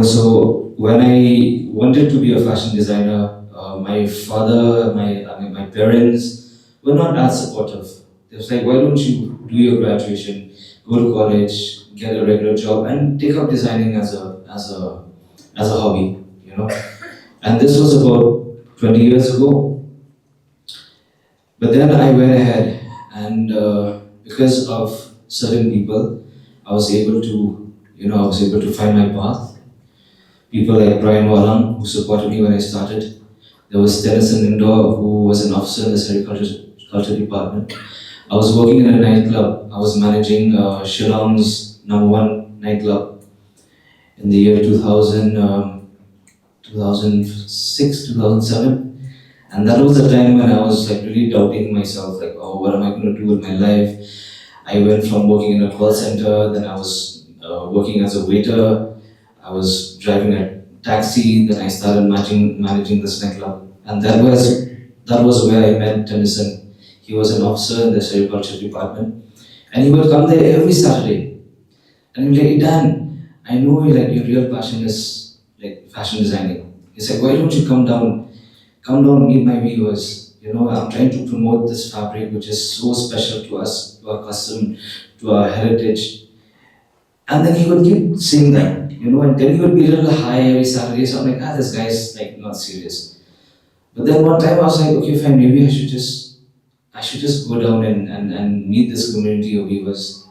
So when I wanted to be a fashion designer, my father, my parents were not that supportive. They was like, why don't you do your graduation, go to college, get a regular job, and take up designing as a hobby, And this was about 20 years ago. But then I went ahead, and because of certain people, I was able to find my path. People like Brian Wallang, who supported me when I started. There was Tennyson Indoor, who was an officer in the Sericulture department. I was working in a nightclub. I was managing Shillong's #1 nightclub in the year 2006, 2007. And that was the time when I was really doubting myself, what am I going to do with my life? I went from working in a call center, then I was working as a waiter. I was driving a taxi, then I started managing this nightclub. And that was where I met Tennyson. He was an officer in the Sericulture department. And he would come there every Saturday. And he'd be like, Dan, I know your real passion is fashion designing. He said, why don't you come down, meet my viewers. I'm trying to promote this fabric which is so special to us, to our custom, to our heritage. And then he would keep saying that. And then he would be a little high every Saturday, so I'm like, this guy's not serious. But then one time I was like, okay, fine, maybe I should just go down and meet this community of weavers.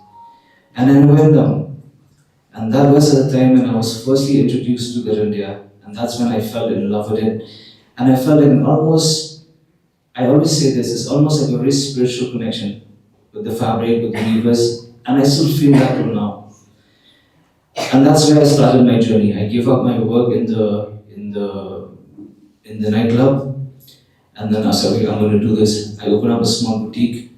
And then I went down. And that was at the time when I was firstly introduced to Garandia, and that's when I fell in love with it. And I felt I always say this, it's almost like a very spiritual connection with the fabric, with the weavers, and I still feel that till now. And that's where I started my journey. I gave up my work in the nightclub, and then I said, okay, I'm going to do this. I opened up a small boutique,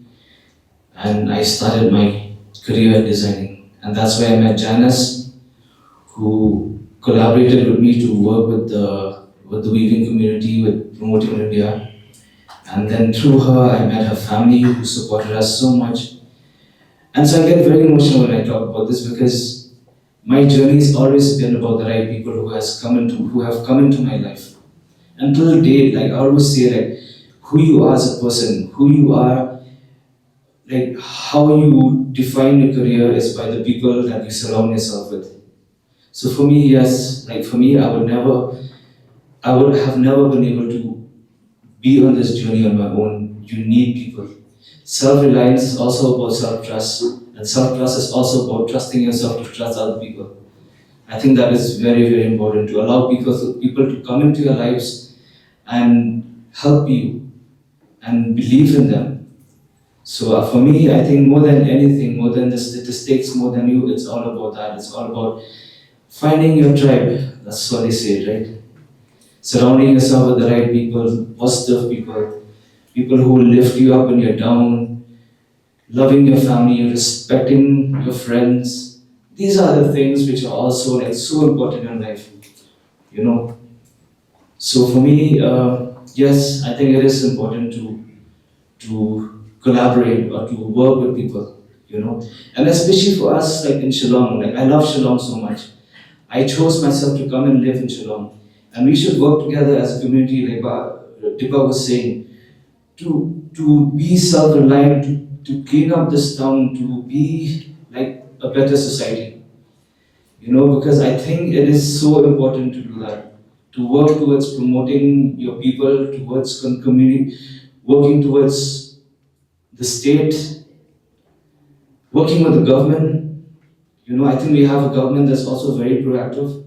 and I started my career in designing. And that's where I met Janice, who collaborated with me to work with the weaving community, with promoting India. And then through her, I met her family, who supported us so much. And so I get very emotional when I talk about this, because my journey has always been about the right people who have come into my life. Until date, like I always say, like who you are as a person, who you are, like how you define your career is by the people that you surround yourself with. So for me, yes, like for me, I would have never been able to be on this journey on my own. You need people. Self-reliance is also about self-trust, and self-trust is also about trusting yourself to trust other people. I think that is very, very important, to allow people to come into your lives and help you and believe in them. So for me, I think more than anything, more than the statistics, more than you, it's all about that. It's all about finding your tribe. That's what they say, right? Surrounding yourself with the right people, positive people, people who will lift you up when you're down, loving your family, respecting your friends. These are the things which are also like so important in life, you know. So for me, yes, I think it is important to collaborate or to work with people, you know. And especially for us, like in Shillong, like I love Shillong so much. I chose myself to come and live in Shillong. And we should work together as a community, like Dipa was saying, to be self-reliant, to clean up this town, to be like a better society. You know, because I think it is so important to do that, to work towards promoting your people, towards community, working towards the state, working with the government. You know, I think we have a government that's also very proactive.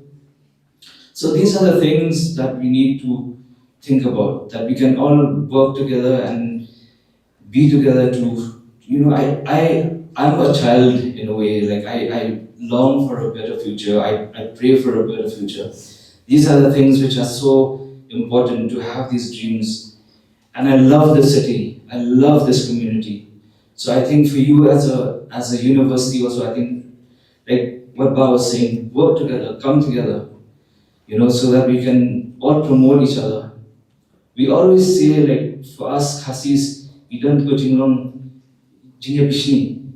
So these are the things that we need to think about, that we can all work together and be together to, you know, I'm a child in a way, like I long for a better future, I pray for a better future. These are the things which are so important, to have these dreams. And I love this city, I love this community. So I think for you as a university also, I think, like what Ba was saying, work together, come together, you know, so that we can all promote each other. We always say, like, for us Khasis, we don't go to Jinya Bishni.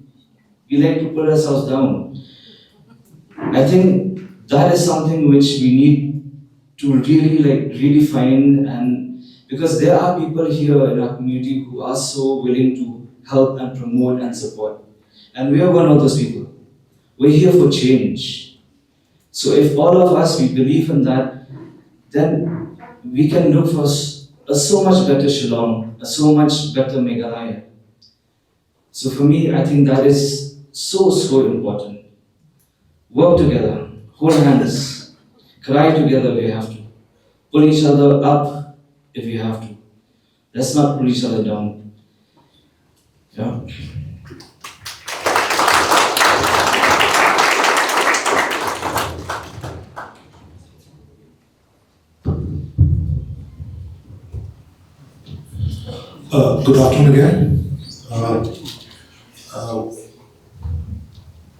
We like to put ourselves down. I think that is something which we need to really find, and because there are people here in our community who are so willing to help and promote and support. And we are one of those people. We're here for change. So if all of us, we believe in that, then we can look for a so much better Shillong, a so much better Meghalaya. So for me, I think that is so important. Work together, hold hands, cry together if you have to, pull each other up if you have to. Let's not pull each other down. Yeah. Good afternoon again.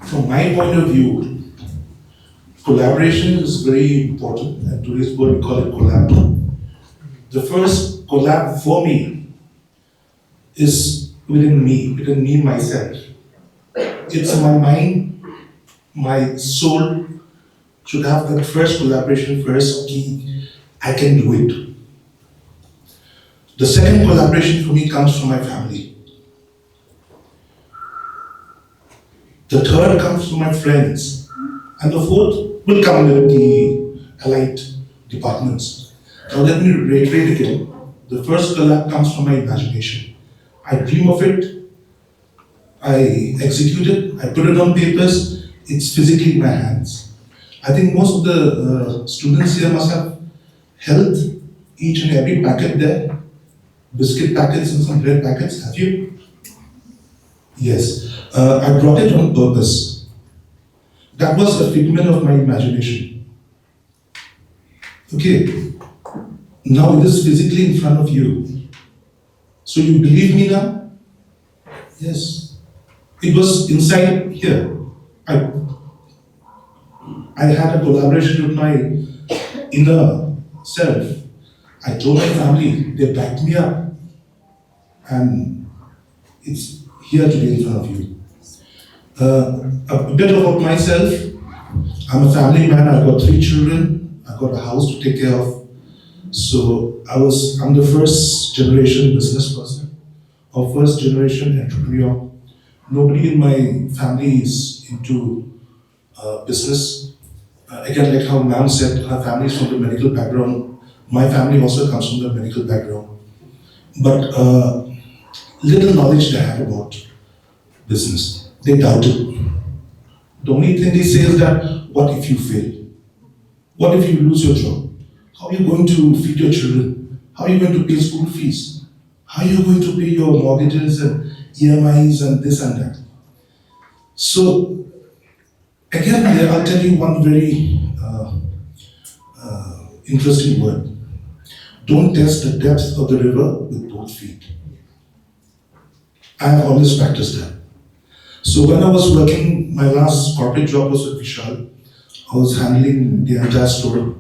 From my point of view, collaboration is very important, and today's world we call it collab. The first collab for me is within me myself. It's my mind, my soul should have that first collaboration first, I can do it. The second collaboration for me comes from my family. The third comes from my friends. And the fourth will come with the allied departments. Now let me reiterate again. The first collab comes from my imagination. I dream of it, I execute it, I put it on papers, it's physically in my hands. I think most of the students here must have held each and every packet there. Biscuit packets and some bread packets, have you? Yes. I brought it on purpose. That was a figment of my imagination. Okay. Now it is physically in front of you. So you believe me now? Yes. It was inside here. I had a collaboration with my inner self. I told my family, they backed me up, and it's here today in front of you. A bit about myself. I'm a family man, I've got 3 children, I've got a house to take care of. So I'm the first generation business person, or first generation entrepreneur. Nobody in my family is into business. Again, like how ma'am said, her family is from the medical background. My family also comes from the medical background. But little knowledge they had about business. They doubted. The only thing they say is that, what if you fail? What if you lose your job? How are you going to feed your children? How are you going to pay school fees? How are you going to pay your mortgages and EMIs and this and that? So, again, I'll tell you one very interesting word. Don't test the depth of the river with both feet. I have always practiced that. So when I was working, my last corporate job was with Vishal. I was handling the entire store.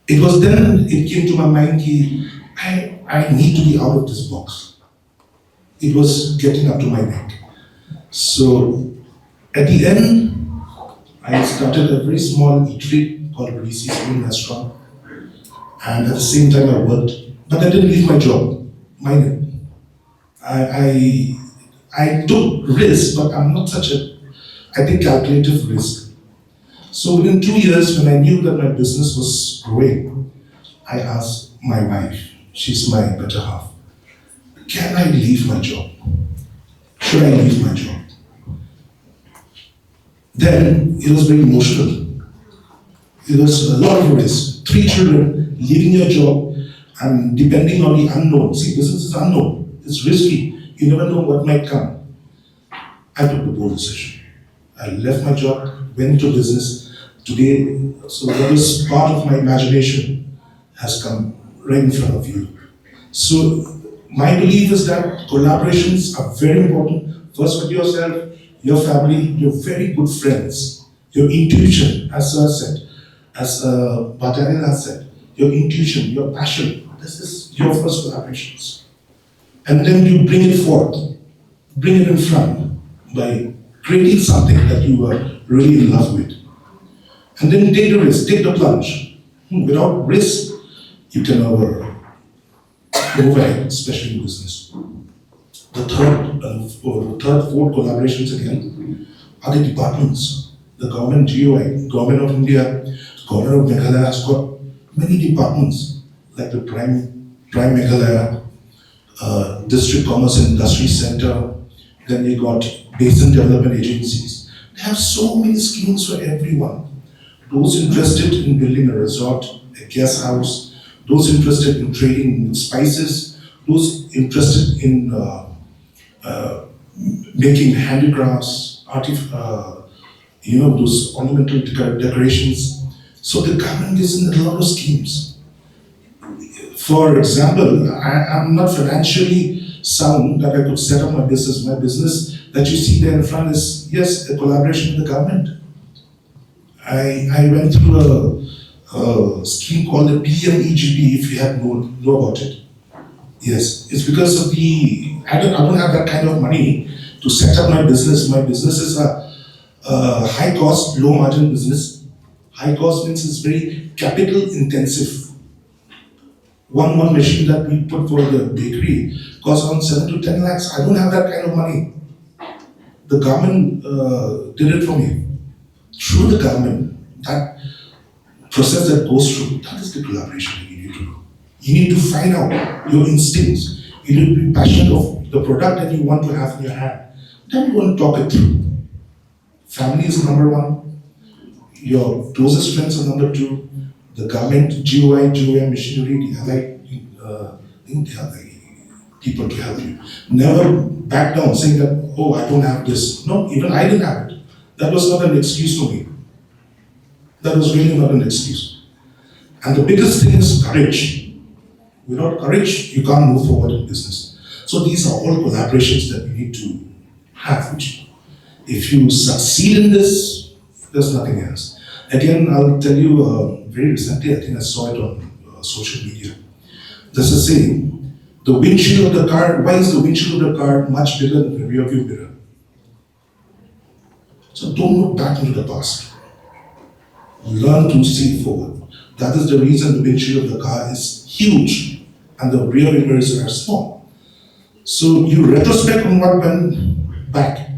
It was then it came to my mind that I need to be out of this box. It was getting up to my neck. So at the end, I started a very small eatery called Reese's Spoon Restaurant. And at the same time I worked, but I didn't leave my job. Mind it. I took risks, but I'm not such I take calculative risk. So within 2 years, when I knew that my business was growing, I asked my wife, she's my better half, can I leave my job? Should I leave my job? Then it was very emotional. It was a lot of risk. 3 children, leaving your job and depending on the unknown. See, business is unknown. It's risky. You never know what might come. I took the bold decision. I left my job, went into business. Today, so that was part of my imagination has come right in front of you. So my belief is that collaborations are very important. First with yourself, your family, your very good friends, your intuition, as Sir said, as Battalion has said, your intuition, your passion, this is your first collaborations. And then you bring it forth, bring it in front by creating something that you are really in love with. And then take the risk, take the plunge. Without risk, you can never move ahead, especially in business. The third, fourth collaborations again are the departments. The government, GOI, Government of India, Government of Meghalaya has got many departments, like the Prime Meghalaya, District Commerce and Industry Center, then you got Basin Development Agencies. They have so many schemes for everyone. Those interested in building a resort, a guest house, those interested in trading with spices, those interested in making handicrafts, those ornamental decorations. So the government is in a lot of schemes. For example, I'm not financially sound that I could set up my business. My business that you see there in front is, yes, a collaboration with the government. I went through a scheme called the PMEGP, if you have know about it. Yes, it's because of I don't have that kind of money to set up my business. My business is a high cost, low margin business. High cost means it's very capital intensive. One machine that we put for the bakery costs around 7 to 10 lakhs. I don't have that kind of money. The government did it for me. Through the government, that process that goes through, that is the collaboration that you need to do. You need to find out your instincts. You need to be passionate of the product that you want to have in your hand. Then you want to talk it through. Family is number one. Your closest friends are number two. The government, GOI, machinery, the allied people to help you. Never back down saying that, oh, I don't have this. No, even I didn't have it. That was not an excuse for me. That was really not an excuse. And the biggest thing is courage. Without courage, you can't move forward in business. So these are all collaborations that you need to have. If you succeed in this, there's nothing else. Again, I'll tell you very recently, I think I saw it on social media. There's a saying, the windshield of the car, why is the windshield of the car much bigger than the rear view mirror? So don't look back into the past. Learn to see forward. That is the reason the windshield of the car is huge and the rear mirrors are small. So you retrospect on what went back.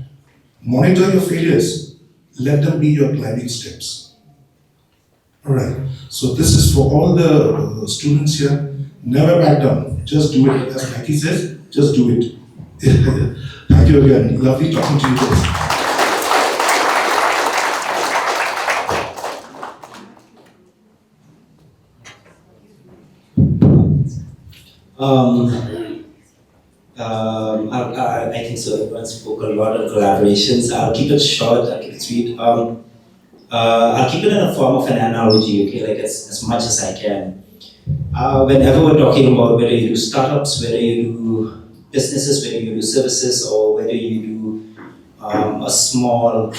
Monitor your failures. Let them be your climbing steps. Alright, so this is for all the students here. Never back down. Just do it. As Becky says, just do it. Thank you again. Lovely talking to you guys. I think so. Everyone spoke a lot on collaborations. I'll keep it short, I'll keep it sweet. I'll keep it in the form of an analogy, okay, like as much as I can. Whenever we're talking about whether you do startups, whether you do businesses, whether you do services, or whether you do a small,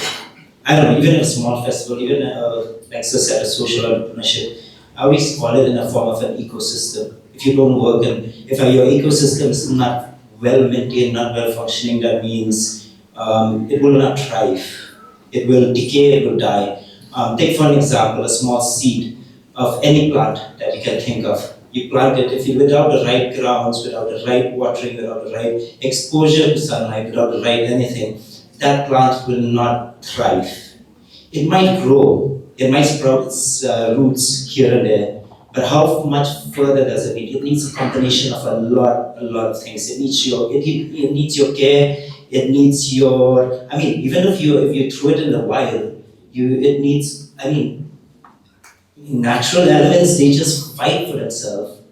I don't know, even a small festival, even like I said, a social entrepreneurship, I always call it in the form of an ecosystem. If you don't work and if your ecosystem is not well maintained, not well functioning, that means it will not thrive. It will decay, it will die. Take for an example, a small seed of any plant that you can think of. You plant it, if you without the right grounds, without the right watering, without the right exposure to sunlight, without the right anything, that plant will not thrive. It might grow, it might sprout its roots here and there, but how much further does it need? It needs a combination of a lot of things. It needs your care. It needs your. I mean, even if you throw it in the wild, it needs. I mean, natural elements, they just fight for themselves.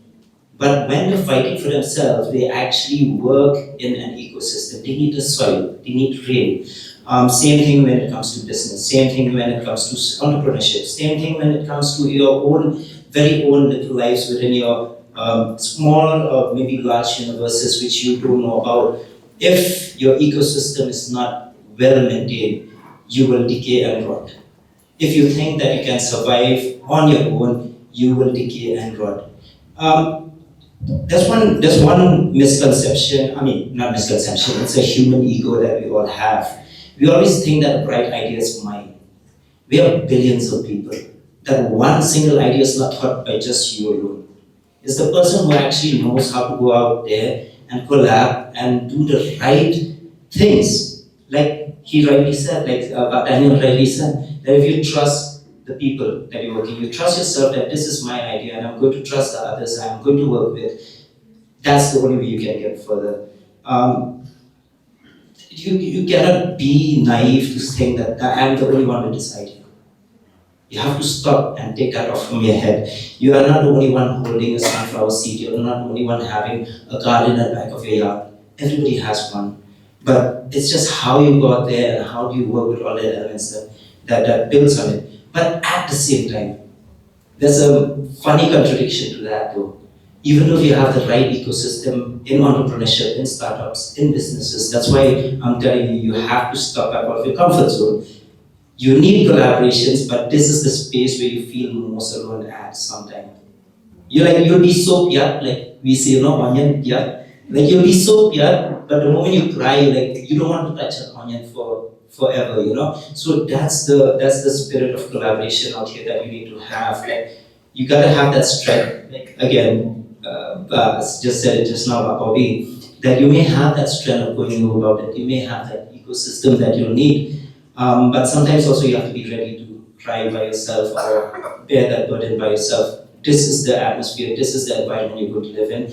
But when they're fighting for themselves, they actually work in an ecosystem. They need the soil. They need rain. Same thing when it comes to business. Same thing when it comes to entrepreneurship. Same thing when it comes to your own. Very own little lives within your small or maybe large universes which you don't know about. If your ecosystem is not well maintained, you will decay and rot. If you think that you can survive on your own, you will decay and rot. There's one misconception, I mean, not misconception, it's a human ego that we all have. We always think that a bright idea is mine. We have billions of people. That one single idea is not thought by just you alone. It's the person who actually knows how to go out there and collab and do the right things. Like he rightly said, like Daniel rightly said, that if you trust the people that you're working with, you trust yourself that this is my idea and I'm going to trust the others I'm going to work with, that's the only way you can get further. You cannot be naive to think that I'm the only one with this idea. You have to stop and take that off from your head. You are not the only one holding a sunflower seed. You're not the only one having a garden at the back of your yard. Everybody has one. But it's just how you got there and how do you work with all the elements that builds on it. But at the same time, there's a funny contradiction to that though. Even though you have the right ecosystem in entrepreneurship, in startups, in businesses, that's why I'm telling you, you have to step out of your comfort zone. You need collaborations, but this is the space where you feel most alone at sometimes. You'll be so piat, like we say, onion piat. Like you'll be so piat, but the moment you cry, you don't want to touch an onion for forever, So that's the spirit of collaboration out here that you need to have. Like you gotta have that strength. Like again, just said it just now about Bobby, that you may have that strength of going about it. You may have that ecosystem that you'll need. But sometimes also you have to be ready to cry by yourself or bear that burden by yourself. This is the atmosphere, this is the environment you're going to live in.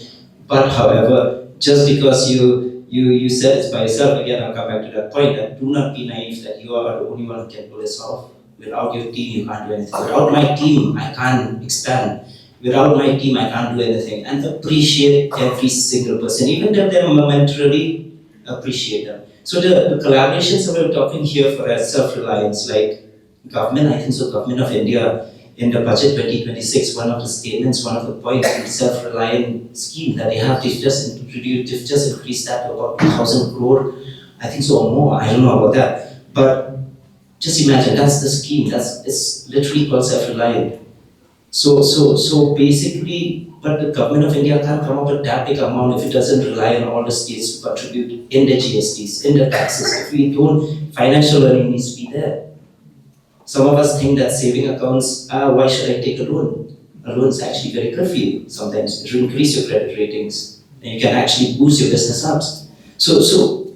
But however, just because you said it's by yourself, again I'll come back to that point, that do not be naive that you are the only one who can pull this off. Without your team, you can't do anything. Without my team, I can't expand. Without my team, I can't do anything. And appreciate every single person, even if they're momentarily, appreciate them. So the collaborations that we're talking here for as self-reliance, like government, I think so, Government of India, in the budget 2026, one of the statements, one of the points in the self-reliant scheme that they have, they've just increased that to about 1,000 crore, I think so, or more, I don't know about that. But just imagine, that's the scheme, it's literally called self-reliant. So basically, but the government of India can't come up with that big amount if it doesn't rely on all the states to contribute in the GSTs, in the taxes. If we don't, financial learning needs to be there. Some of us think that saving accounts, why should I take a loan? A loan is actually very good for you. Sometimes it will increase your credit ratings and you can actually boost your business ups. So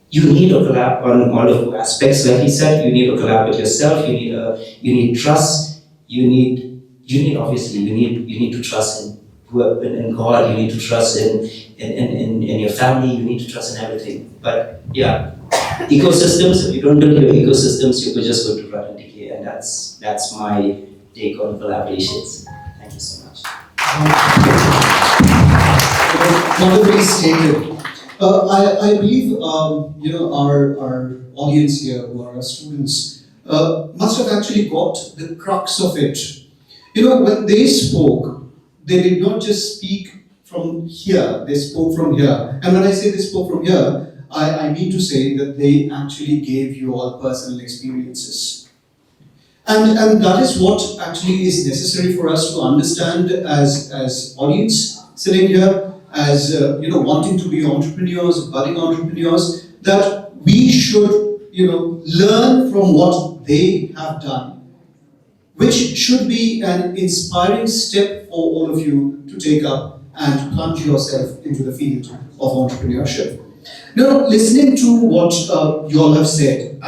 you need to collab on all of the aspects, like he said. You need to collab with yourself. You need trust. You need to trust in God. You need to trust in your family. You need to trust in everything. But yeah, ecosystems. If you don't build your ecosystems, you're just going to run and decay. And that's my take on collaborations. Thank you so much. Wonderfully stated. I believe our audience here, who are our students, must have actually got the crux of it. When they spoke, they did not just speak from here, they spoke from here. And when I say they spoke from here, I mean to say that they actually gave you all personal experiences. And that is what actually is necessary for us to understand as audience sitting here, as wanting to be entrepreneurs, budding entrepreneurs, that we should learn from what they have done, which should be an inspiring step for all of you to take up and plunge yourself into the field of entrepreneurship. Now, listening to what you all have said,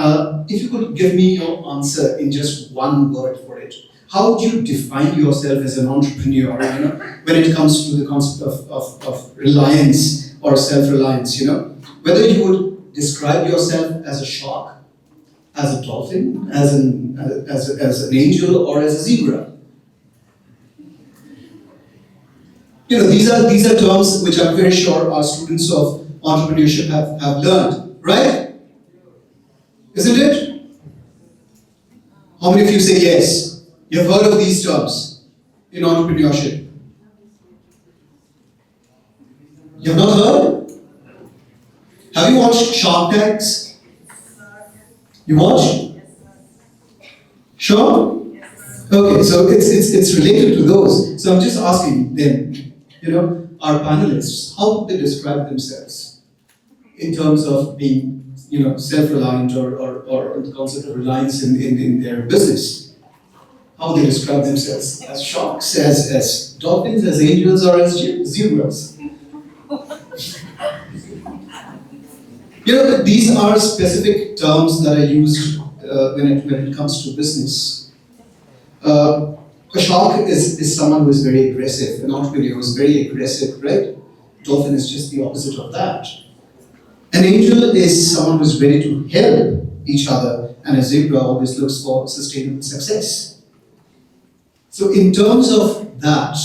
if you could give me your answer in just one word for it. How would you define yourself as an entrepreneur, when it comes to the concept of reliance or self-reliance, Whether you would describe yourself as a shark, as a dolphin, as an angel, or as a zebra. These are terms which I'm very sure our students of entrepreneurship have learned, right? Isn't it? How many of you say yes? You've heard of these terms in entrepreneurship. You've not heard? Have you watched Shark Tanks? You watch? Sure? Okay, so it's related to those. So I'm just asking them, our panelists, how would they describe themselves in terms of being, self-reliant or the concept of reliance in their business? How they describe themselves? As sharks, as dolphins, as angels, or as zebras? These are specific terms that are used when it comes to business. A shark is someone who is very aggressive. An entrepreneur who is very aggressive, right? Dolphin is just the opposite of that. An angel is someone who is ready to help each other, and a zebra always looks for sustainable success. So in terms of that,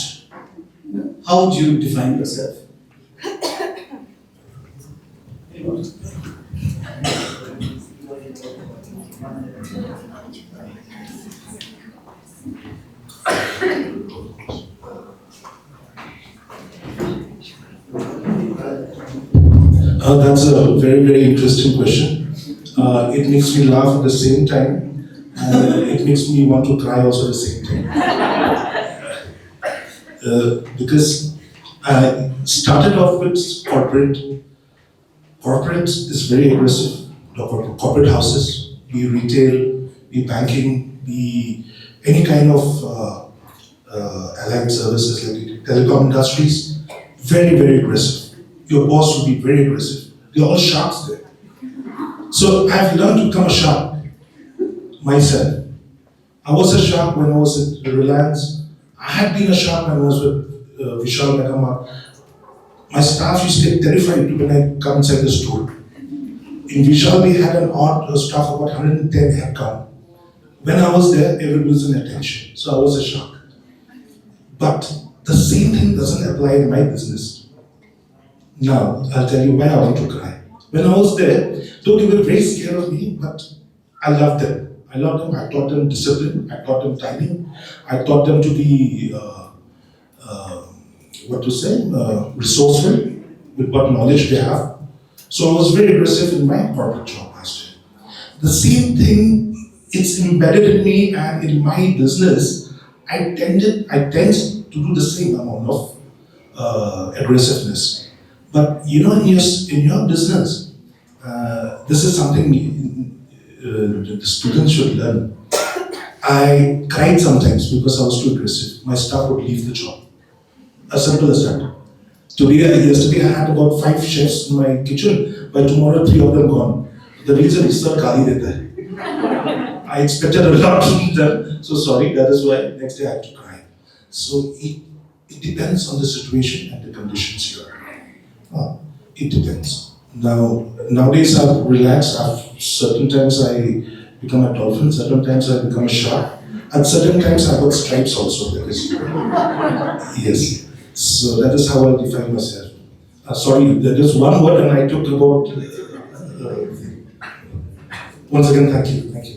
how would you define yourself? That's a very, very interesting question. It makes me laugh at the same time, and it makes me want to cry also at the same time. Because I started off with corporate. Corporate is very aggressive. Corporate houses, be retail, be banking, be any kind of allied services like telecom industries, very, very aggressive. Your boss will be very aggressive. They're all sharks there. So I've learned to become a shark myself. I was a shark when I was at Reliance. I had been a shark when I was with Vishal Meghalaya. My staff used to get terrified when I come inside the store. In Vishal, we had an odd staff of about 110 headcount. When I was there, everybody was in attention. So I was a shark. But the same thing doesn't apply in my business. Now, I'll tell you why I want to cry. When I was there, though they were very scared of me, but I loved them. I taught them discipline. I taught them timing. I taught them to be, resourceful with what knowledge they have. So I was very aggressive in my corporate job last year. The same thing, it's embedded in me and in my business. I tend to do the same amount of aggressiveness. But in your business, this is something the students should learn. I cried sometimes because I was too aggressive. My staff would leave the job. As simple as that. Yesterday I had about 5 chefs in my kitchen. By tomorrow, 3 of them gone. The reason is that Kali deta. I expected a lot from them. So sorry, that is why next day I had to cry. So it depends on the situation and the conditions you are. It depends. Nowadays I've relaxed. Certain times I become a dolphin, certain times I become a shark. At certain times I got stripes also. Yes. So that is how I define myself. Sorry, there is one word and I talked about. Once again, thank you. Thank you.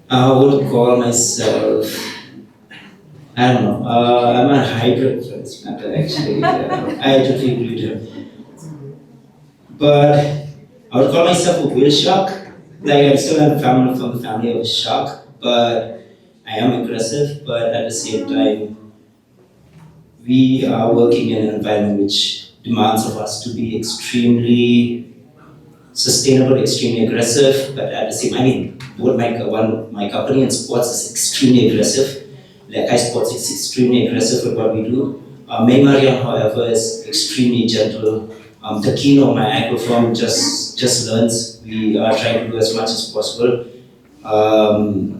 I would call myself, I don't know, I'm a hybrid for this matter actually. I totally agree with him. But I would call myself a whale shark. Like I'm still from the family of a shark, but I am aggressive, but at the same time, we are working in an environment which demands of us to be extremely sustainable, extremely aggressive, but at the same time, my company in sports is extremely aggressive. Like Sports is extremely aggressive with what we do. Meghalaya, however, is extremely gentle. The Kynmaw, my Icfai just learns. We are trying to do as much as possible.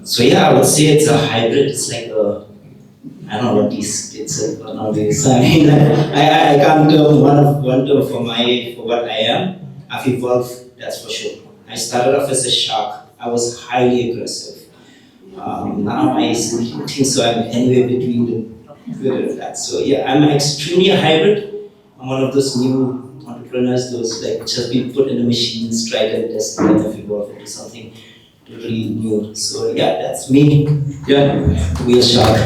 So yeah, I would say it's a hybrid. It's like I don't know what these kids say, but nowadays, I mean, I can't term one term for what I am. I've evolved, that's for sure. I started off as a shark. I was highly aggressive. Now I think so. I'm anywhere between that. So yeah, I'm extremely a hybrid. I'm one of those new entrepreneurs, those like just been put in the machines, tried and tested, and have evolved into something totally new. So yeah, that's me. Yeah, we are shark.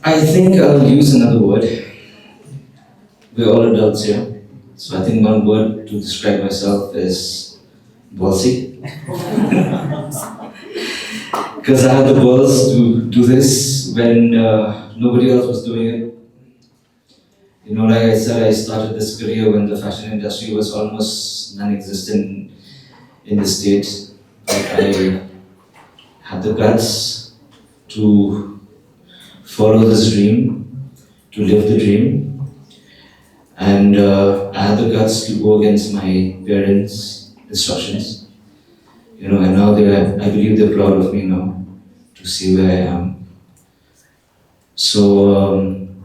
I think I'll use another word. We're all adults here. So I think one word to describe myself is ballsy. Because I had the balls to do this when nobody else was doing it. Like I said, I started this career when the fashion industry was almost non-existent in the state. But I had the guts to follow this dream, to live the dream. And I had the guts to go against my parents' instructions. And now I believe they're proud of me now to see where I am. So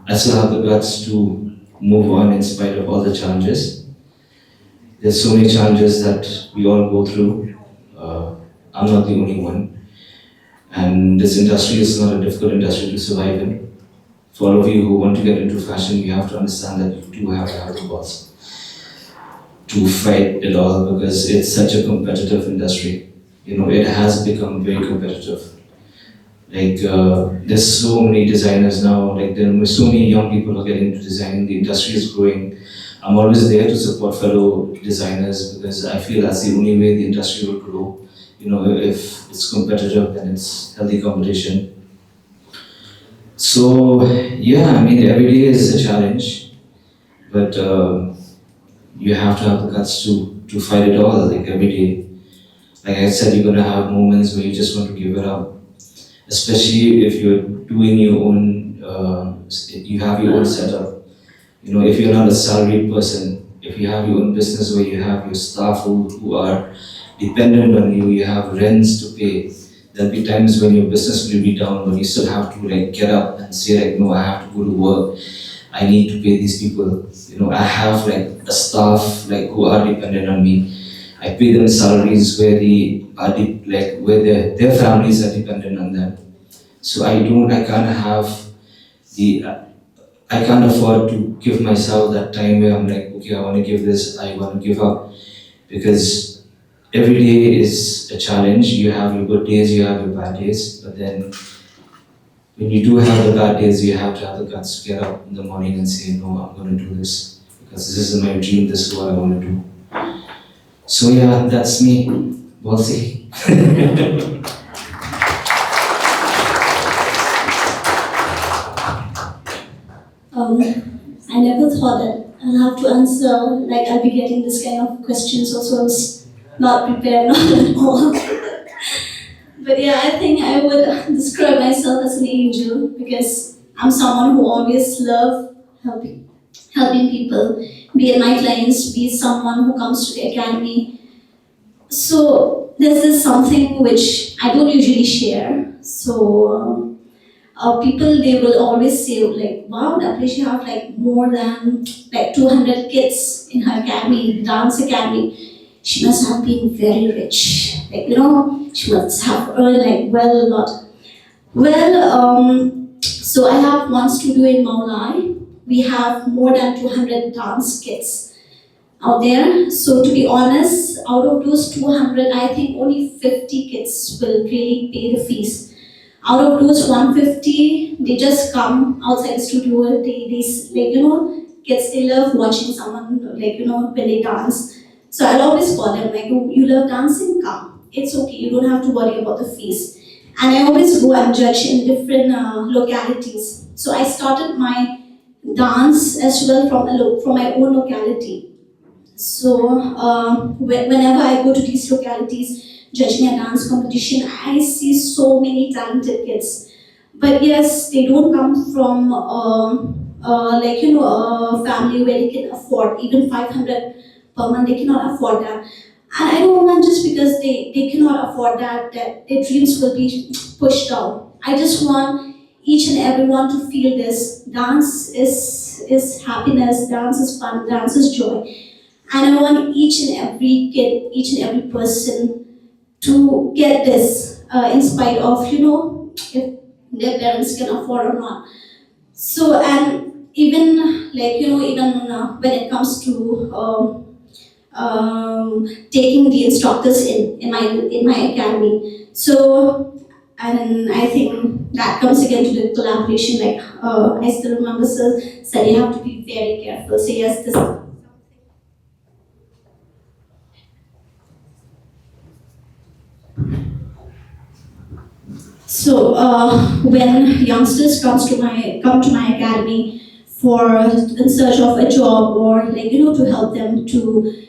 I still have the guts to move on in spite of all the challenges. There's so many challenges that we all go through. I'm not the only one. And this industry is not a difficult industry to survive in. For all of you who want to get into fashion, you have to understand that you do have to have the balls to fight it all, because it's such a competitive industry. It has become very competitive. Like, there's so many designers now, like there's so many young people who are getting into design, the industry is growing. I'm always there to support fellow designers because I feel that's the only way the industry will grow. If it's competitive, then it's healthy competition. So, yeah, every day is a challenge, but you have to have the guts to fight it all, like every day. Like I said, you're going to have moments where you just want to give it up, especially if you're doing your own, you have your own setup. If you're not a salaried person, if you have your own business where you have your staff who are dependent on you, you have rents to pay. There'll be times when your business will be down, but you still have to get up and say no, I have to go to work. I need to pay these people. I have a staff who are dependent on me. I pay them salaries where their families are dependent on them. So I can't afford to give myself that time where I'm okay, I want to give this, I want to give up, because every day is a challenge. You have your good days, you have your bad days, but then when you do have the bad days, you have to have the guts to get up in the morning and say, no, I'm going to do this because this is my dream, this is what I want to do. So yeah, that's me. We'll see. I never thought that I'll have to answer, like I'll be getting this kind of questions also. I was not prepared, not at all. But yeah, I think I would describe myself as an angel because I'm someone who always love helping people, be it my clients, be it someone who comes to the academy. So this is something which I don't usually share. So people, they will always say like, wow, Dapresh, have like more than like 200 kids in her academy, dance academy. She must have been very rich. Like, you know, she must have earned like well a lot. Well, so I have one studio in Meghalaya. We have more than 200 dance kids out there. So to be honest, out of those 200, I think only 50 kids will really pay the fees. Out of those 150, they just come outside the studio. They like, you know, kids, they love watching someone, like, you know, when they dance. So I'll always call them like, oh, you love dancing? Come. It's okay. You don't have to worry about the fees. And I always go and judge in different localities. So I started my dance as well from my own locality. So whenever I go to these localities, judging a dance competition, I see so many talented kids. But yes, they don't come from like, you know, a family where they can afford even 500 per month. They cannot afford that. And I don't want just because they cannot afford that their dreams will be pushed down. I just want each and everyone to feel this. Dance is happiness, dance is fun, dance is joy. And I want each and every kid, each and every person to get this in spite of, you know, if their parents can afford or not. So, and even like, you know, even when it comes to taking the instructors in my academy. So, and I think that comes again to the collaboration. Like I still remember Sir said you have to be very careful. So yes, this. So when youngsters come to my academy for in search of a job or like, you know, to help them to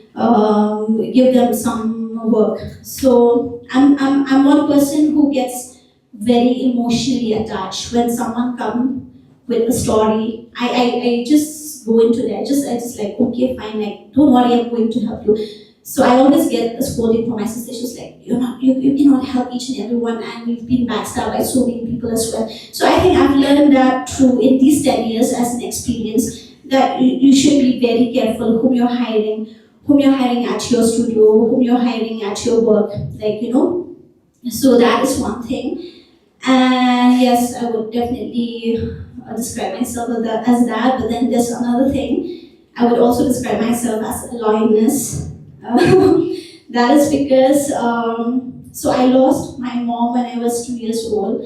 give them some work. So I'm one person who gets very emotionally attached when someone comes with a story. I just go into that. I just like, okay, fine, like don't worry, I'm going to help you. So I always get a scolding from my sister. She's like, you cannot help each and everyone, and we've been backstabbed by so many people as well. So I think I've learned that through in these 10 years as an experience that you should be very careful whom you're hiring at your studio, whom you're hiring at your work, like, you know. So that is one thing. And yes, I would definitely describe myself as that, but then there's another thing. I would also describe myself as a lioness. That is because, so I lost my mom when I was 2 years old.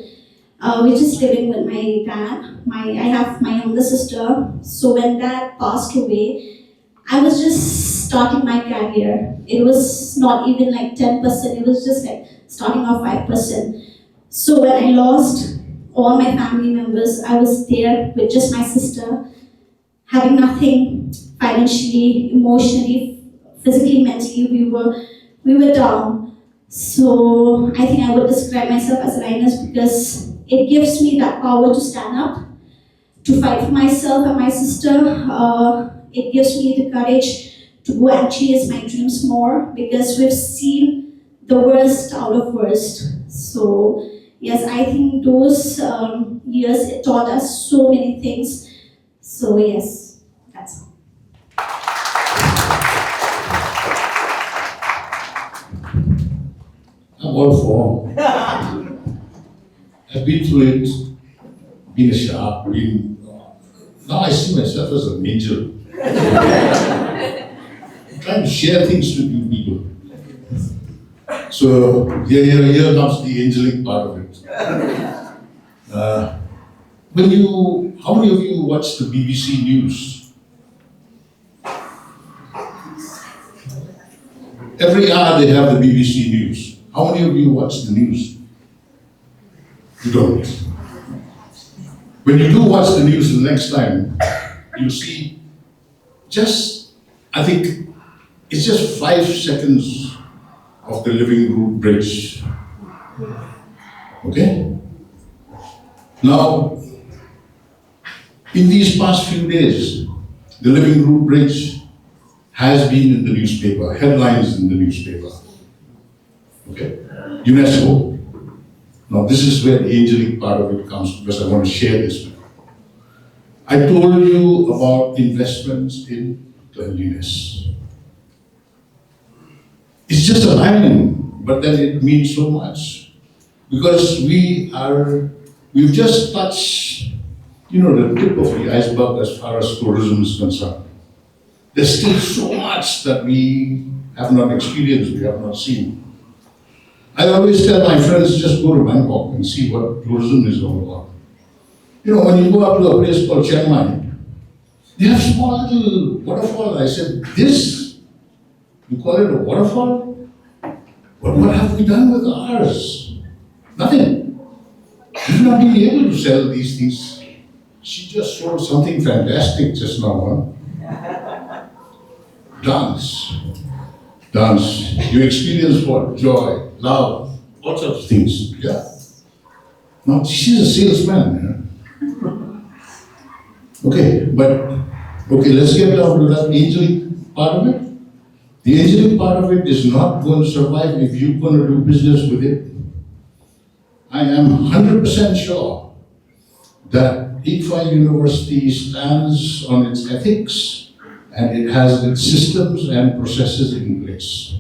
We're just living with my dad. I have my younger sister. So when dad passed away, I was just starting my career. It was not even like 10%. It was just like starting off 5%. So when I lost all my family members, I was there with just my sister, having nothing financially, emotionally, physically, mentally. We were down. So I think I would describe myself as a lioness because it gives me that power to stand up, to fight for myself and my sister. It gives me the courage to go and chase my dreams more because we've seen the worst out of worst. So yes, I think those years, it taught us so many things. So yes, that's all. I'm all for. I've been through it, been a shark, now I see myself as an angel. I'm trying to share things with you people. So here comes the angelic part of it. How many of you watch the BBC News? Every hour they have the BBC News. How many of you watch the news? You don't. When you do watch the news the next time, you see I think it's just 5 seconds of the Living Root Bridge. Okay? Now, in these past few days, the Living Root Bridge has been in the newspaper, headlines in the newspaper. Okay? UNESCO. Now, this is where the angelic part of it comes, because I want to share this with you. I told you about investments in cleanliness. It's just a line, but then it means so much. Because we've just touched, the tip of the iceberg as far as tourism is concerned. There's still so much that we have not experienced, we have not seen. I always tell my friends, just go to Bangkok and see what tourism is all about. When you go up to a place called Chiang Mai, they have small little waterfall. I said, this, you call it a waterfall? But what have we done with ours? Nothing. We've not been able to sell these things. She just showed something fantastic just now. Huh? Dance. You experience what? Joy, love, all sorts of things. Yeah. Now, she's a salesman. Okay, let's get down to that angelic part of it. The angelic part of it is not going to survive if you're going to do business with it. I am 100% sure that Icfai University stands on its ethics and it has its systems and processes in place.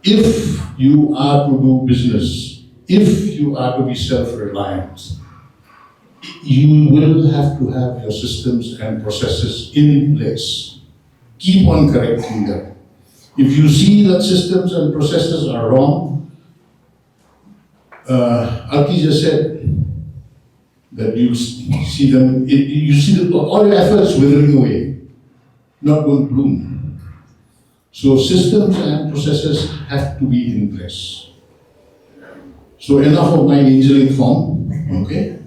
If you are to do business, if you are to be self-reliant, you will have to have your systems and processes in place. Keep on correcting them. If you see that systems and processes are wrong, Alki just said that you see them, all your efforts withering away, not going to bloom. So systems and processes have to be in place. So enough of my angelic form, okay?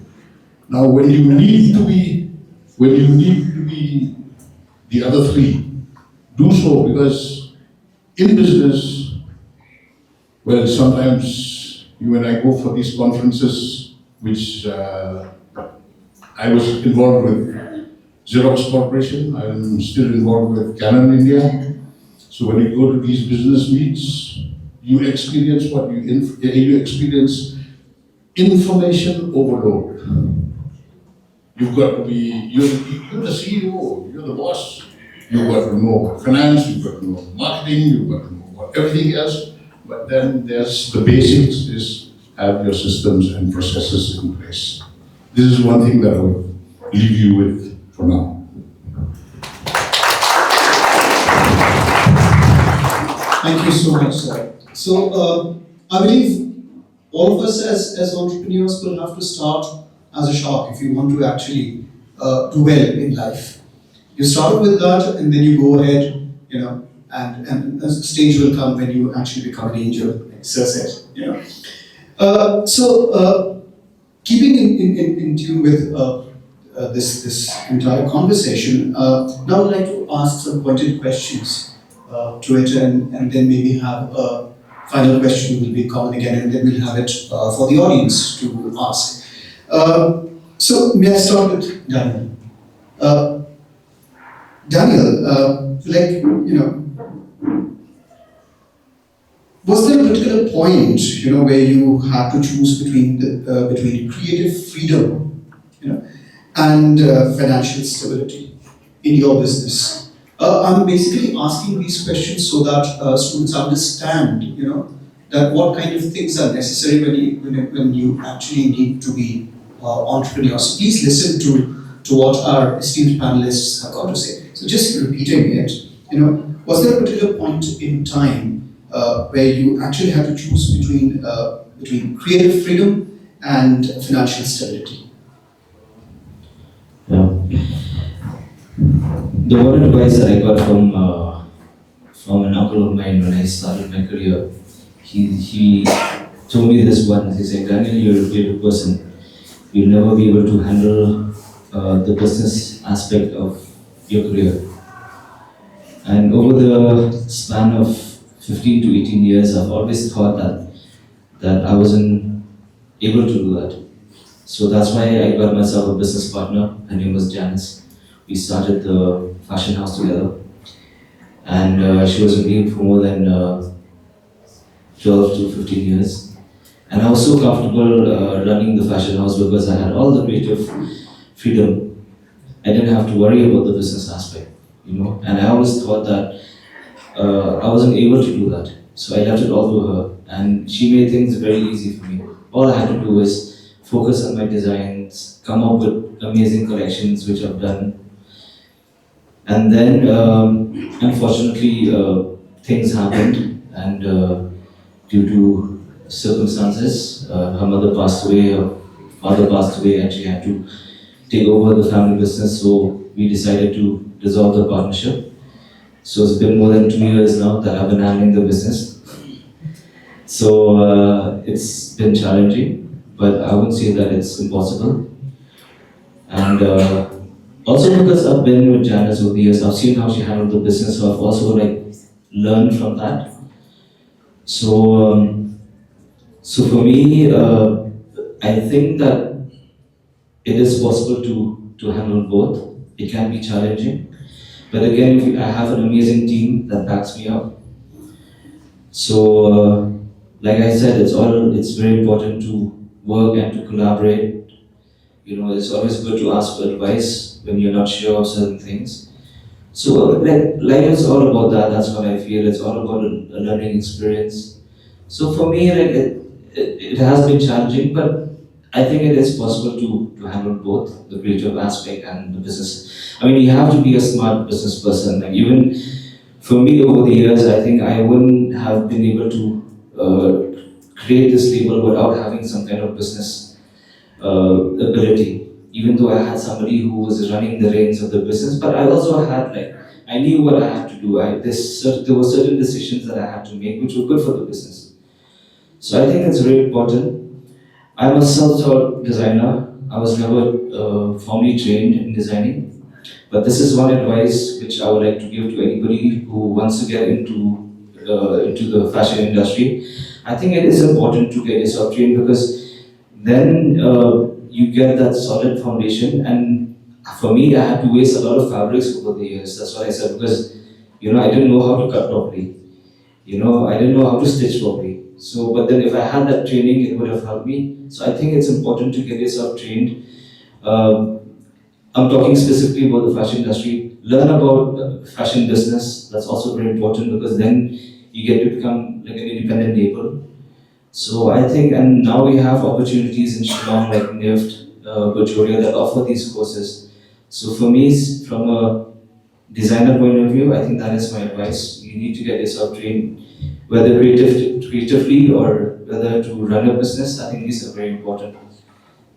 Now when you need to be the other three, do so, because in business, well, sometimes when I go for these conferences, which I was involved with Xerox Corporation, I'm still involved with Canon India. So when you go to these business meets, you experience you experience information overload. You've got to be, you're the CEO, you're the boss. You've got to know about finance, you've got to know about marketing, you've got to know about everything else. But then there's the basics is have your systems and processes in place. This is one thing that I would leave you with for now. Thank you so much, sir. So I believe all of us as entrepreneurs will have to start as a shark if you want to actually do well in life. You start with that and then you go ahead, and a stage will come when you actually become an angel, like Sir said, keeping in tune with this entire conversation, now I'd like to ask some pointed questions to it, and then maybe have a final question will be common again, and then we'll have it for the audience to ask. So may I start with Daniel? Daniel, was there a particular point, where you had to choose between creative freedom, and financial stability in your business? I'm basically asking these questions so that students understand, that what kind of things are necessary when you actually need to be entrepreneurs. Please listen to what our esteemed panelists have got to say. So just repeating it, was there a particular point in time where you actually had to choose between creative freedom and financial stability? Yeah. The one advice that I got from an uncle of mine when I started my career, he told me this once. He said, Daniel, you're a creative person. You'll never be able to handle the business aspect of your career. And over the span of 15 to 18 years, I've always thought that I wasn't able to do that. So that's why I got myself a business partner. Her name was Janice. We started the fashion house together. And she was with me for more than 12 to 15 years. And I was so comfortable running the fashion house because I had all the creative freedom. I didn't have to worry about the business aspect, you know. And I always thought that I wasn't able to do that. So I left it all to her. And she made things very easy for me. All I had to do was focus on my designs, come up with amazing collections, which I've done. And then, unfortunately, things happened, and due to circumstances, her mother passed away, her father passed away, and she had to take over the family business, so we decided to dissolve the partnership. So it's been more than 2 years now that I've been handling the business. So it's been challenging, but I wouldn't say that it's impossible. And also because I've been with Janice over the years, I've seen how she handled the business, so I've also learned from that. So, so for me, I think that it is possible to handle both. It can be challenging, but again, I have an amazing team that backs me up. So, like I said, it's very important to work and to collaborate. You know, it's always good to ask for advice when you're not sure of certain things. So, life is all about that. That's what I feel. It's all about a learning experience. So for me, it has been challenging, but I think it is possible to handle both the creative aspect and the business. I mean, you have to be a smart business person. Like even for me over the years, I think I wouldn't have been able to create this label without having some kind of business ability. Even though I had somebody who was running the reins of the business, but I also had I knew what I had to do. There were certain decisions that I had to make which were good for the business. So I think it's very important. I'm a self-taught designer. I was never formally trained in designing, but this is one advice which I would like to give to anybody who wants to get into the fashion industry. I think it is important to get yourself trained because then you get that solid foundation. And for me, I had to waste a lot of fabrics over the years. That's what I said, because I didn't know how to cut properly. I didn't know how to stitch properly. So, but then if I had that training, it would have helped me. So I think it's important to get yourself trained. I'm talking specifically about the fashion industry. Learn about fashion business. That's also very important because then you get to become like an independent label. So I think, and now we have opportunities in Shillong like NIFT, Bajoria that offer these courses. So for me, from a designer point of view, I think that is my advice. You need to get yourself trained, whether creatively or whether to run a business. I think these are very important.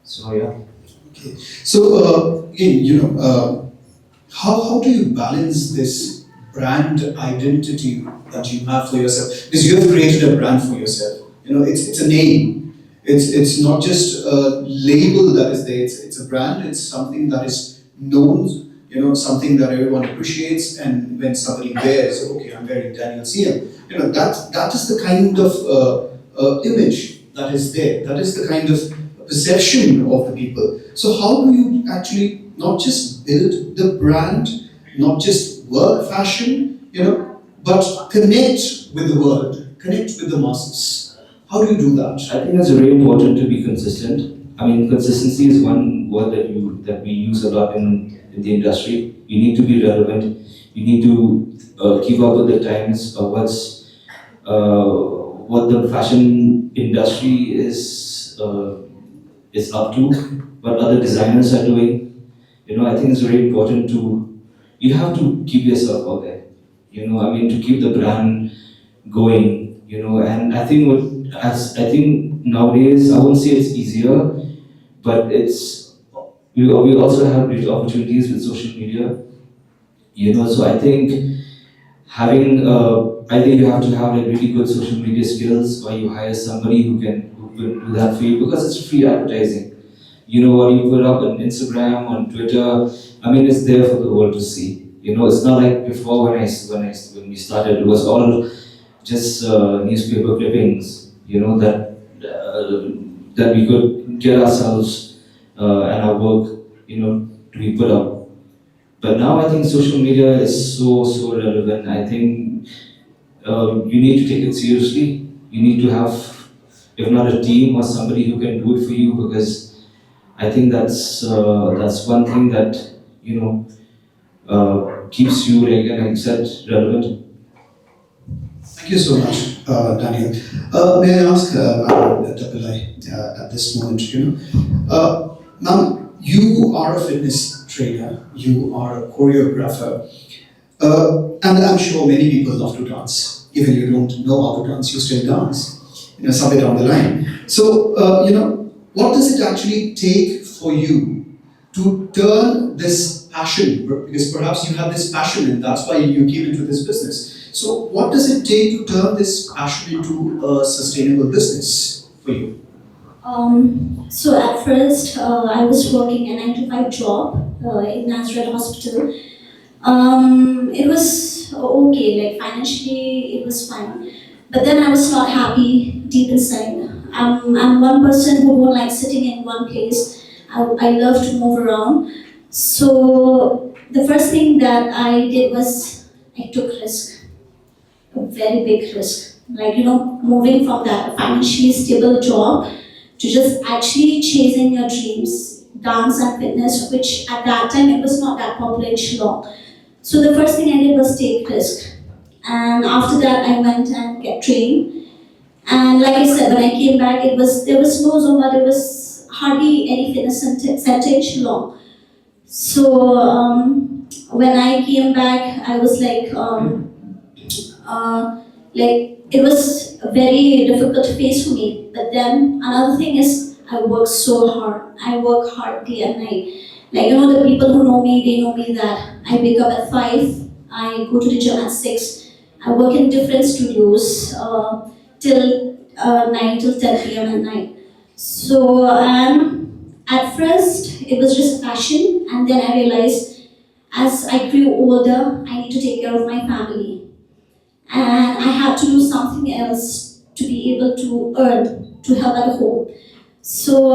So yeah. Okay. So again, how do you balance this brand identity that you have for yourself? Because you have created a brand for yourself. It's a name. It's not just a label that is there. It's a brand. It's something that is known. Something that everyone appreciates. And when somebody wears, okay, I'm wearing Daniel's here. That is the kind of image that is there. That is the kind of perception of the people. So how do you actually not just build the brand, not just work fashion, but connect with the world, connect with the masses? How do you do that? I think it's very important to be consistent. I mean, consistency is one word that we use a lot in the industry. You need to be relevant. You need to keep up with the times of what the fashion industry is up to, what other designers are doing. I think it's very important you have to keep yourself out there. To keep the brand going. And I think I think nowadays, I won't say it's easier, but we also have great opportunities with social media, so I think having, I think you have to have like really good social media skills, or you hire somebody who can do that for you, because it's free advertising. What you put up on Instagram, on Twitter, I mean, it's there for the world to see. It's not like before when we started, it was all just newspaper clippings, that we could get ourselves and our work, to be put up. But now I think social media is so relevant. I think you need to take it seriously. You need to have, if not a team or somebody who can do it for you, because I think that's one thing that keeps you, like I said, relevant. Thank you so much, Daniel. May I ask, at this moment, ma'am, you are a fitness trainer, you are a choreographer, and I'm sure many people love to dance. Even if you don't know how to dance, you still dance, somewhere down the line. So, what does it actually take for you to turn this passion, because perhaps you have this passion and that's why you came into this business. So what does it take to turn this passion into a sustainable business for you? So at first, I was working a 9-to-5 job in Nazareth Hospital. It was okay, like financially it was fine. But then I was not happy deep inside. I'm one person who won't like sitting in one place. I love to move around. So the first thing that I did was I took risk, a very big risk. Like, moving from that financially stable job to just actually chasing your dreams, dance and fitness, which at that time it was not that popular in Shillong. So the first thing I did was take risk. And after that I went and get trained. And like I said, when I came back, there was no Zumba, there was hardly any fitness center in Shillong. So when I came back, I was like it was a very difficult phase for me. But then another thing is I work so hard. I work hard day and night. Like, the people who know me, they know me that I wake up at 5, I go to the gym at 6, I work in different studios till 9 till 10 p.m. at night. So at first it was just passion, and then I realized as I grew older, I need to take care of my family. And I had to do something else to be able to earn, to help at home. So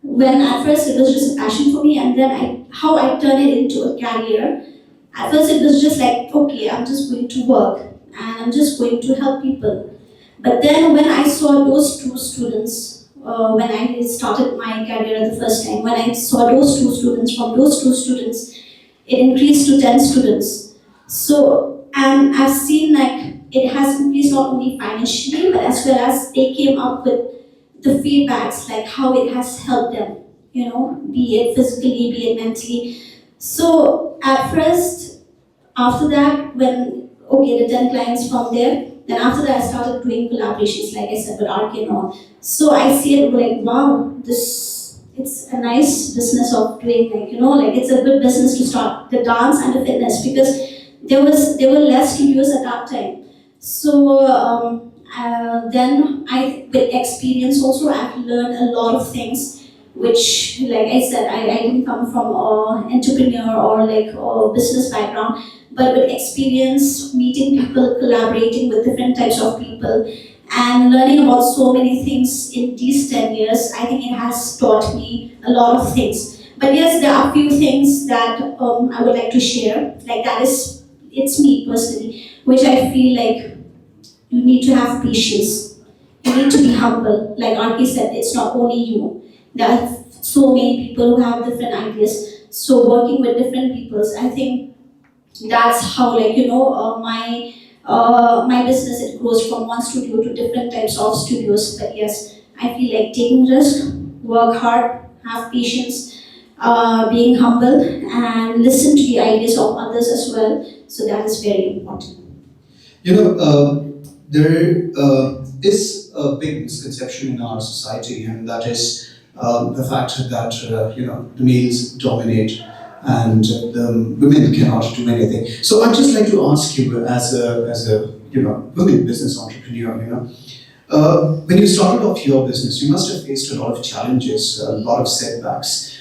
when at first it was just a passion for me, and then how I turned it into a career. At first it was just like, okay, I'm just going to work and I'm just going to help people. But then when I saw those 2 students, when I started my career the first time, when I saw those 2 students, from those 2 students, it increased to 10 students. So, and I've seen like it has increased not only financially, but as well as they came up with the feedbacks, like how it has helped them, be it physically, be it mentally. So at first, after that, when, the 10 clients from there, then after that I started doing collaborations, like I said, with RK and all. So I see it like, wow, it's a nice business of doing, like it's a good business to start, the dance and the fitness, because there were less studios at that time. So then with experience also, I've learned a lot of things, which, like I said, I didn't come from an entrepreneur or like a business background, but with experience, meeting people, collaborating with different types of people, and learning about so many things in these 10 years, I think it has taught me a lot of things. But yes, there are a few things that I would like to share, like it's me personally, which I feel like you need to have patience. You need to be humble. Like Arki said, it's not only you. There are so many people who have different ideas. So working with different people, I think that's how, my business, it grows from one studio to different types of studios. But yes, I feel like taking risk, work hard, have patience, being humble, and listen to the ideas of others as well. So that is very important. there is a big misconception in our society, and that is the fact that the males dominate and the women cannot do anything. So I'd just like to ask you, as a women business entrepreneur, when you started off your business, you must have faced a lot of challenges, a lot of setbacks.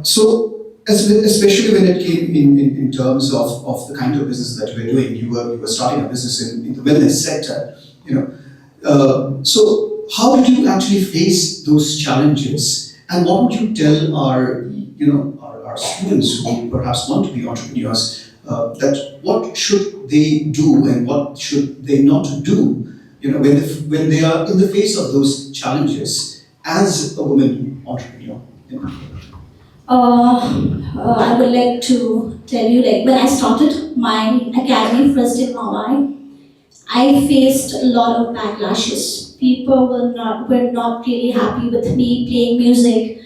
So especially when it came in terms of the kind of business that you were doing, you were starting a business in the wellness sector. So how did you actually face those challenges, and what would you tell our students who perhaps want to be entrepreneurs, that what should they do and what should they not do, when they are in the face of those challenges as a woman entrepreneur? I would like to tell you, when I started my academy first in Meghalaya, I faced a lot of backlashes. People were not really happy with me playing music.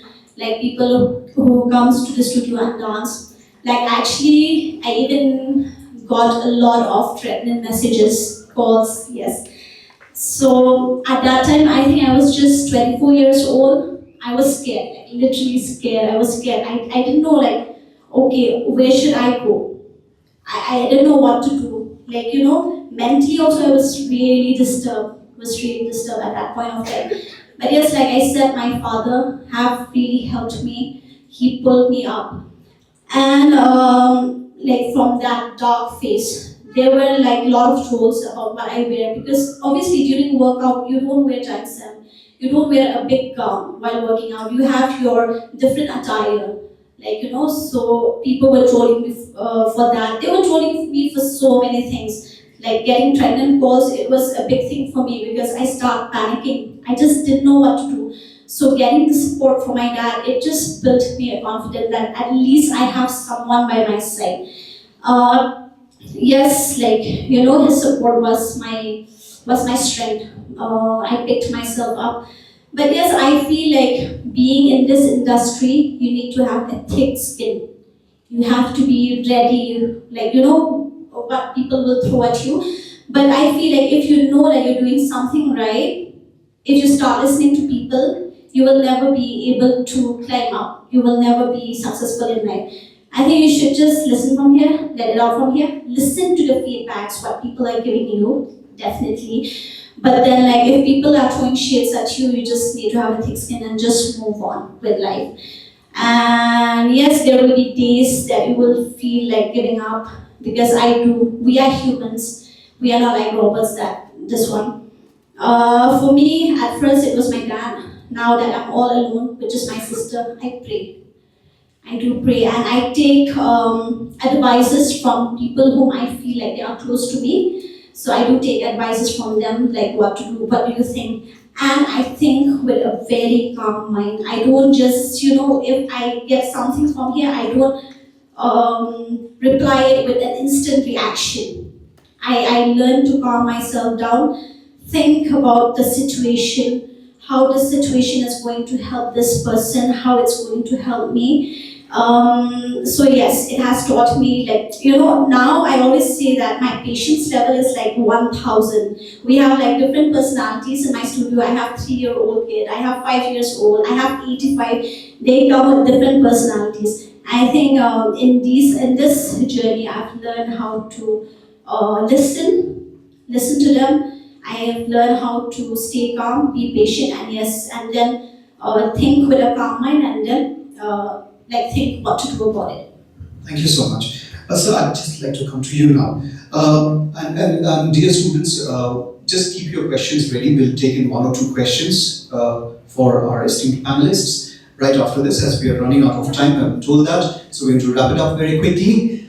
People who comes to the studio and dance. Actually, I even got a lot of threatening messages, calls, yes. So at that time, I think I was just 24 years old. I was scared, literally scared. I was scared. I didn't know, okay, where should I go? I didn't know what to do. Mentally also I was really disturbed. At that point of time. But yes, like I said, my father have really helped me. He pulled me up. And from that dark phase, there were a lot of trolls about what I wear, because obviously during workout you don't wear Anthem, you don't wear a big gown while working out. You have your different attire, So people were trolling me for that. They were trolling me for so many things. Getting pregnant calls, it was a big thing for me because I started panicking. I just didn't know what to do. So getting the support from my dad, it just built me a confidence that at least I have someone by my side. Yes, his support was my strength. I picked myself up. But yes, I feel being in this industry, you need to have a thick skin. You have to be ready, what people will throw at you. But I feel if you know that you're doing something right, if you start listening to people, you will never be able to climb up. You will never be successful in life. I think you should just listen from here, let it out from here. Listen to the feedbacks, what people are giving you, definitely. But then if people are throwing shades at you, you just need to have a thick skin and just move on with life. And yes, there will be days that you will feel like giving up, because we are humans. We are not like robots, this one. For me, at first it was my dad. Now that I'm all alone with just my sister, I pray. I do pray, and I take advices from people whom I feel like they are close to me. So I do take advices from them, what to do, what do you think? And I think with a very calm mind. I don't just, if I get something from here, I don't reply it with an instant reaction. I learn to calm myself down, think about the situation, how the situation is going to help this person, how it's going to help me. So yes, it has taught me, now I always say that my patience level is 1,000. We have different personalities in my studio. I have 3-year-old kid, I have 5 years old, I have 85. They come with different personalities. I think in this journey, I've learned how to listen to them. I have learned how to stay calm, be patient, and then think with a calm mind, and then think what to do about it. Thank you so much. So I'd just like to come to you now. And dear students, just keep your questions ready. We'll take in 1 or 2 questions for our esteemed panelists right after this, as we are running out of time. I'm told that, so we're going to wrap it up very quickly.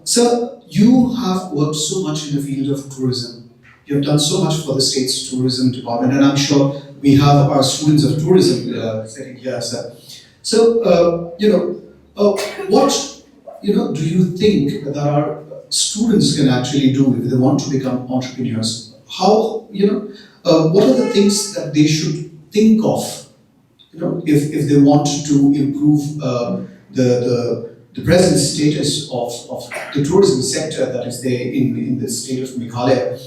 Sir, you have worked so much in the field of tourism. You have done so much for the state's tourism department, and I'm sure we have our students of tourism sitting here, sir. So, what do you think that our students can actually do if they want to become entrepreneurs? How, what are the things that they should think of, if they want to improve the the present status of the tourism sector that is there in the state of Meghalaya,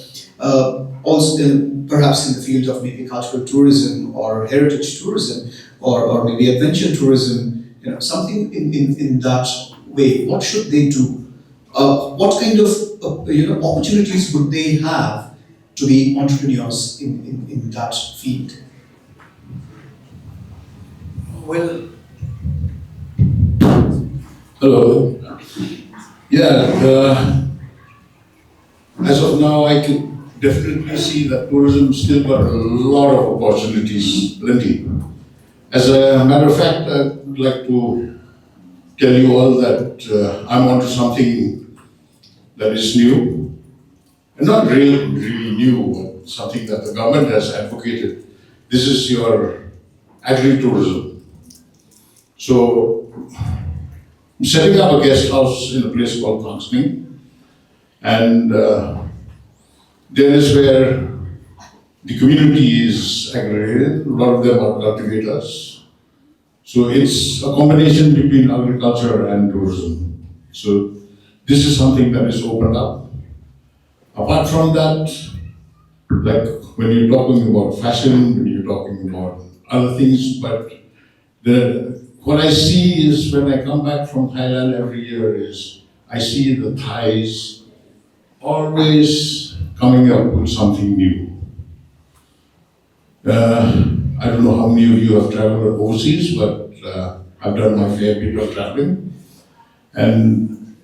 also perhaps in the field of maybe cultural tourism or heritage tourism or maybe adventure tourism, something in that way. What should they do? What kind of opportunities would they have to be entrepreneurs in that field? Well, hello. Yeah, as of now, I can definitely see that tourism still got a lot of opportunities, plenty. As a matter of fact, I would like to tell you all that I'm onto something that is new, and not really new, but something that the government has advocated. This is your agri-tourism. So, I'm setting up a guest house in a place called Snem, and there is where the community is aggregated. A lot of them are cultivators. So it's a combination between agriculture and tourism. So this is something that is opened up. Apart from that, like when you're talking about fashion, when you're talking about other things, but what I see is when I come back from Thailand every year is I see the Thais always coming up with something new. I don't know how many of you have traveled overseas, but I've done my fair bit of traveling. And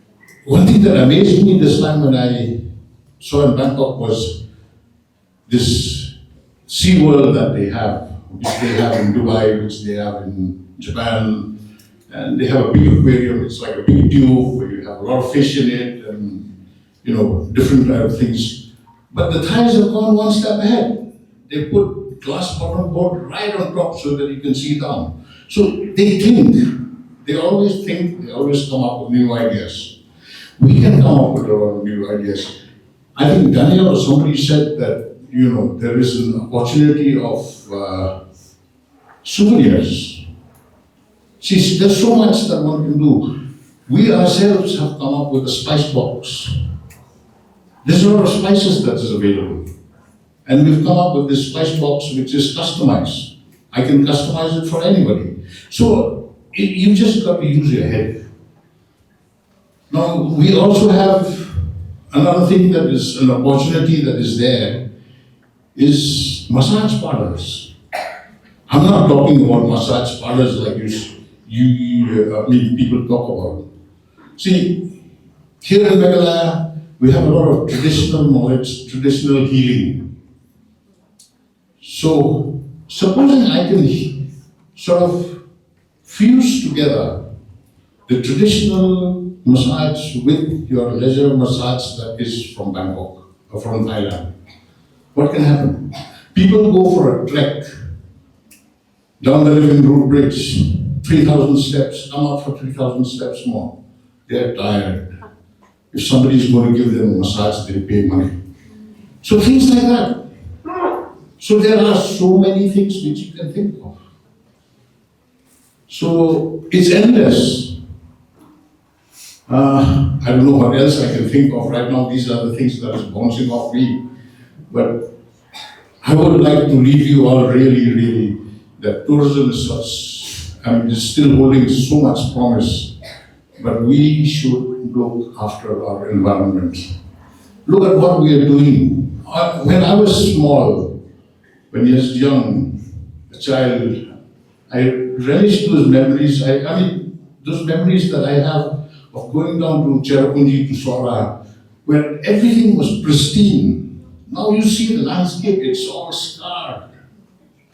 one thing that amazed me this time when I saw in Bangkok was this sea world that they have, which they have in Dubai, which they have in Japan, and they have a big aquarium. It's like a big tube where you have a lot of fish in it and different kind of things. But the Thais have gone one step ahead. They put glass bottom board right on top so that you can see down. So they think, they always come up with new ideas. We can come up with a lot of new ideas. I think Daniel or somebody said that, there is an opportunity of souvenirs. See, there's so much that one can do. We ourselves have come up with a spice box. There's a lot of spices that is available. And we've come up with this spice box which is customized. I can customize it for anybody. So you just got to use your head. Now, we also have another thing that is an opportunity that is there is massage parlors. I'm not talking about massage parlors like people talk about. See, here in Meghalaya, we have a lot of traditional knowledge, traditional healing. So, supposing I can sort of fuse together the traditional massage with your leisure massage that is from Bangkok or from Thailand, what can happen? People go for a trek down the Living Road Bridge, 3,000 steps, come up for 3,000 steps more. They're tired. If somebody is going to give them a massage, they pay money. So things like that. So there are so many things which you can think of. So it's endless. I don't know what else I can think of right now. These are the things that is bouncing off me. But I would like to leave you all really, that tourism is it's still holding so much promise. But we should look after our environment. Look at what we are doing. When I was small, when I was young, a child, I relished those memories. Those memories that I have of going down to Cherrapunji to Sora, where everything was pristine. Now you see the landscape, it's all scarred.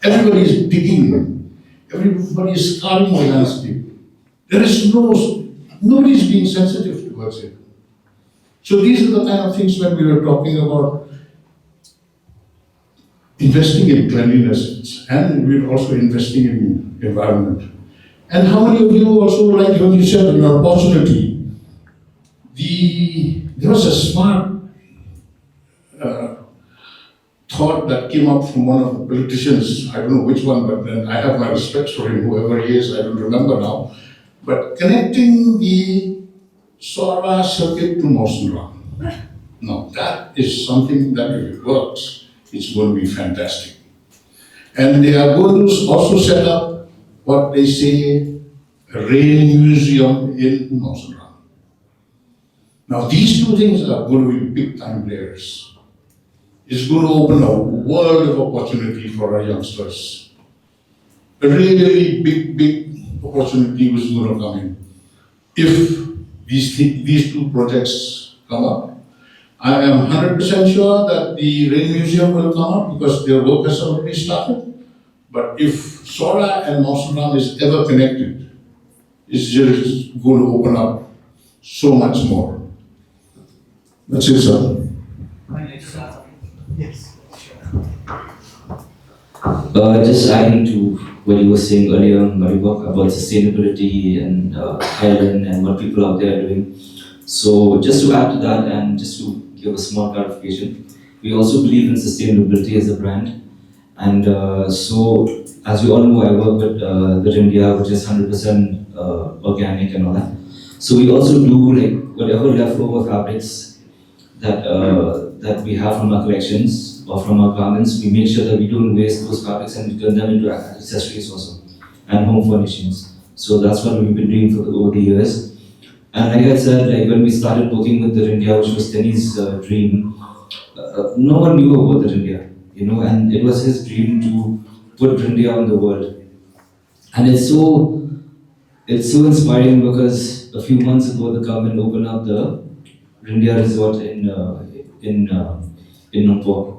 Everybody is digging. Everybody is scarring the landscape. There is nobody is being sensitive towards it. So these are the kind of things when we were talking about investing in cleanliness, and we're also investing in environment. And how many of you also, like when you said an opportunity, there was a smart thought that came up from one of the politicians, I don't know which one, but then I have my respects for him, whoever he is, I don't remember now. But connecting the Sora circuit to Mawsonram, now that is something that if it works, it's going to be fantastic. And they are going to also set up what they say a rail museum in Mawsonram. Now these two things are going to be big time players. It's going to open a world of opportunity for our youngsters. A really big opportunity was going to come in. If these two projects come up, I am 100% sure that the Rail Museum will come up because their work has already started. But if Sora and Mawsonram is ever connected, it's just going to open up so much more. That's it, sir. Yes. Just adding to what you were saying earlier, Maribok, about sustainability and island and what people out there are doing. So just to add to that and just to give a small clarification, we also believe in sustainability as a brand. And so, as you all know, I work with the India, which is 100% organic and all that. So we also do like whatever leftover fabrics that we have from our collections or from our garments, we make sure that we don't waste those fabrics and we turn them into accessories also and home furnishings. So that's what we've been doing over the years. And like I said, like when we started working with the India, which was Tenny's dream, no one knew about the India, you know, and it was his dream to put India on the world. And it's so inspiring because a few months ago the government opened up the India resort in Nongpor.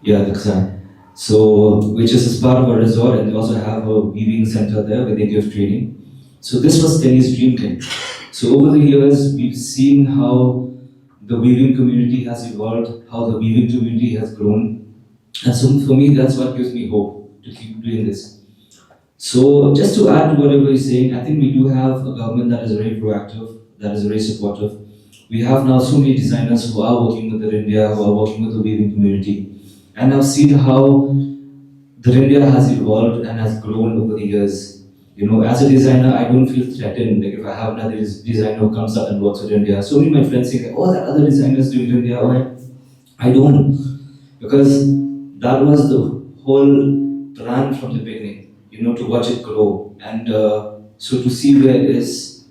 Yeah, the Icfai. So, which is part of a resort, and they also have a weaving center there where they give training. So this was Tenny's dream thing. So over the years, we've seen how the weaving community has evolved, how the weaving community has grown. And so for me, that's what gives me hope to keep doing this. So just to add to whatever you're saying, I think we do have a government that is very proactive, that is very supportive. We have now so many designers who are working with the India, who are working with the weaving community. And I've seen how the India has evolved and has grown over the years. You know, as a designer, I don't feel threatened. Like if I have another designer who comes up and works with India, so many of my friends say, oh, that other designer is doing India. Oh, I don't. Because that was the whole plan from the beginning, you know, to watch it grow. And so to see where it is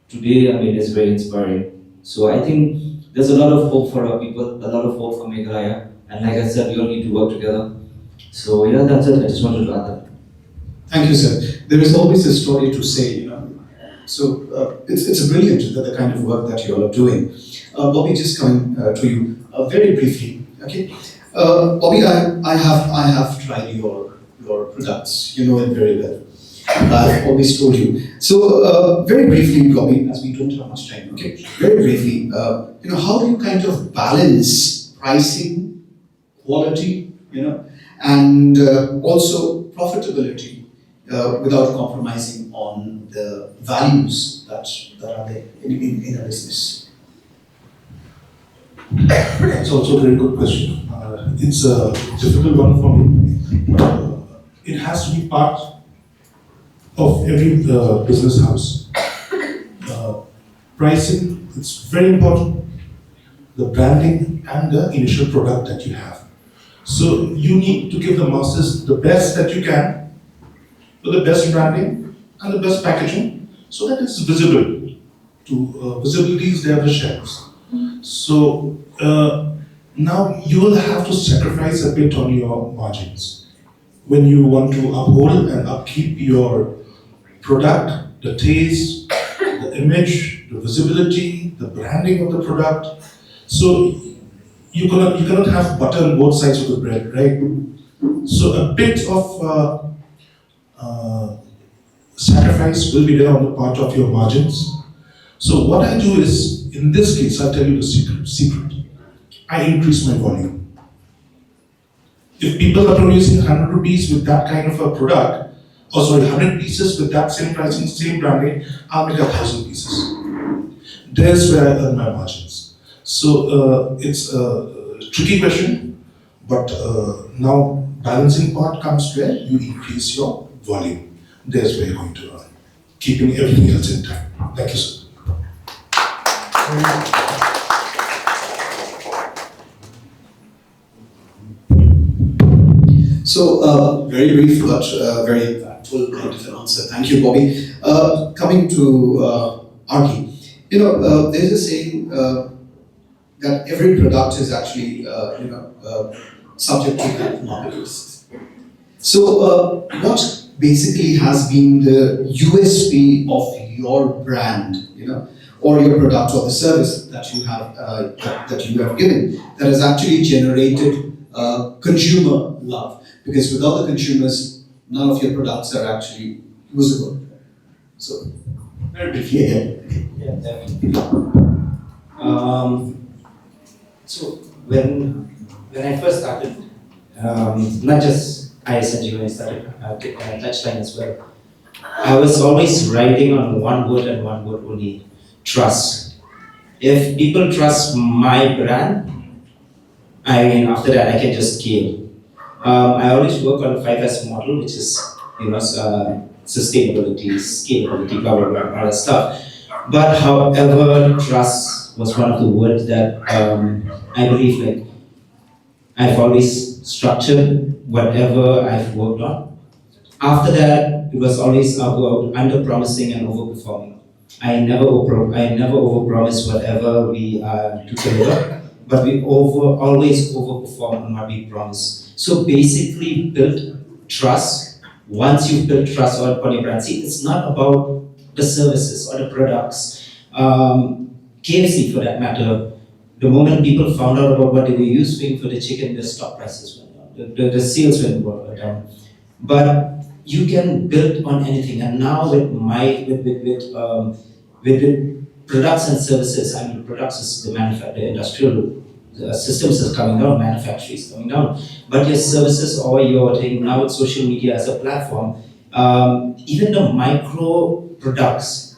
today, I mean, it's very inspiring. So I think there's a lot of hope for our people, a lot of hope for Meghalaya. And like I said, we all need to work together. So yeah, that's it. I just wanted to add that. Thank you, sir. There is always a story to say, you know. So it's brilliant the kind of work that you all are doing. Bobby, just coming to you very briefly. Okay, Bobby, I have tried your products. You know it very well. I've always told you. So very briefly, Bobby, as we don't have much time. Okay, very briefly, you know, how do you kind of balance pricing, quality, you know, and also profitability without compromising on the values that are there in a business? It's also a very good question. It's a difficult one for me. It has to be part of every business house. Pricing, it's very important. The branding and the initial product that you have. So you need to give the masses the best that you can, with the best branding and the best packaging, so that it's visible. Visibility is there on the shelves. So now you will have to sacrifice a bit on your margins when you want to uphold and upkeep your product, the taste, the image, the visibility, the branding of the product. So you cannot have butter on both sides of the bread, right? So a bit of sacrifice will be there on the part of your margins. So what I do is, in this case, I'll tell you the secret. I increase my volume. If people are producing 100 rupees with that kind of a product, 100 pieces with that same pricing, same branding, I'll make 1,000 pieces. There's where I earn my margins. So it's a tricky question, but now balancing part comes where you increase your volume. There's where you're going to earn. keeping everything else intact. Thank you, sir. So, very brief but very impactful kind of an answer. Thank you, Bobby. Coming to Arki, there's a saying that every product is actually, subject to kind of market risks. So, what basically has been the USP of your brand, or your product or the service that you have given that has actually generated consumer love? Because without the consumers, none of your products are actually usable. So, very briefly again. Yeah, definitely. So when I first started, not just ISNG, when I started Touchline as well, I was always riding on one word and one word only: trust. If people trust my brand, after that I can just scale. I always work on 5S model, which is sustainability, scalability, blah blah blah, all that stuff. But however, trust was one of the words that I believe I've always structured whatever I've worked on. After that, it was always about under promising and over performing. I never over promise whatever we to deliver, but we always overperform on what we promise. So basically, build trust. Once you've built trust on your brand, see, it's not about the services or the products. KFC, for that matter, the moment people found out about what they were using for the chicken, the stock prices went down, the sales went down. But you can build on anything, and now with products and services, products is the industrial systems is coming down, manufacturing is coming down, but your services or your thing, now with social media as a platform, even the micro products,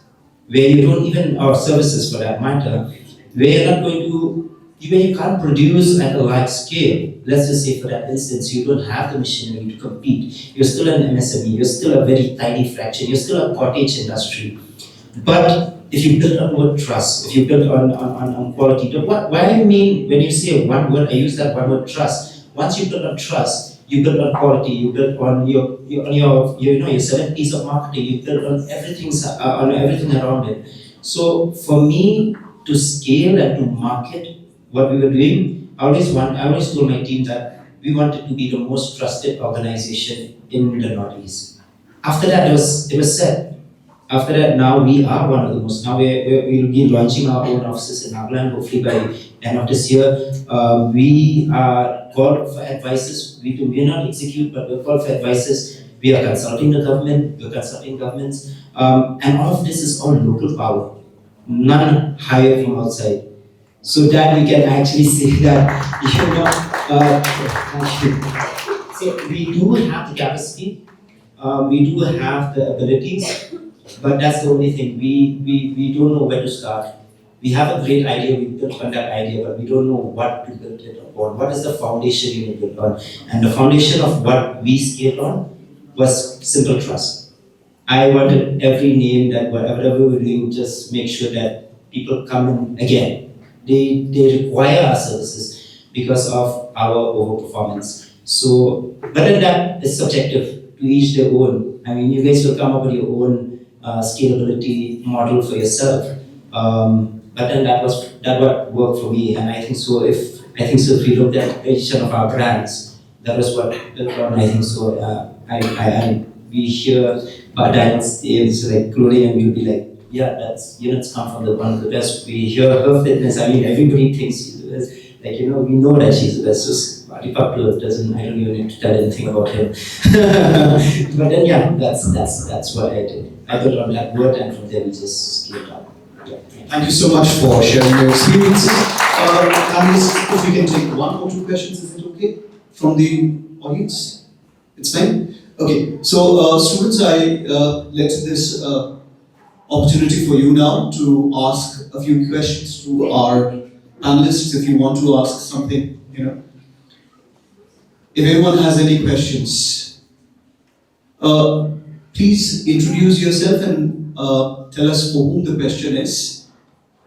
where you don't even, or services for that matter, where you're not going to, where you can't produce at a large scale. Let's just say for that instance, you don't have the machinery to compete. You're still an MSME, you're still a very tiny fraction, you're still a cottage industry. But if you build on trust, if you build on quality, why I mean when you say one word, I use that one word, trust. Once you build on trust, you build on quality, you build on your 7 P's of marketing, you build on everything around it. So for me to scale and to market what we were doing, I always told my team that we wanted to be the most trusted organization in the Northeast. After that, it was set. After that, now we are one of the most. Now we will be launching our own offices in Nagaland. Hopefully by end of this year, we are called for advices. We do not execute, but we're called for advices. We are consulting the government. We're consulting governments, and all of this is all local power, none hired from outside. So that we can actually say that so we do have the capacity, we do have the abilities. But that's the only thing. We don't know where to start. We have a great idea, we build on that idea, but we don't know what to build it upon. What is the foundation you need to build on? And the foundation of what we scaled on was simple trust. I wanted every name that whatever we were doing, just make sure that people come in again. They require our services because of our overperformance. So, but then that is subjective to each their own. You guys will come up with your own scalability model for yourself, but then that what worked for me, and I think so. If we looked at each one of our brands, that was what built on. I think so. We hear about diamonds, it's like clothing, and we'll be like, yeah, that's units come from one of the best. We hear her fitness. Everybody thinks she's the best. We know that she's the best. Just Badipapu doesn't. I don't even need to tell anything about him. But then, yeah, that's what I did. I built on that word, and from there we just scaled up. Yeah. Thank you so much for sharing your experiences. Panelists, if we can take one or two questions, is it okay? From the audience? It's fine? Okay, so students, I let this opportunity for you now to ask a few questions to our panelists if you want to ask something, If anyone has any questions. please introduce yourself and tell us for whom the question is,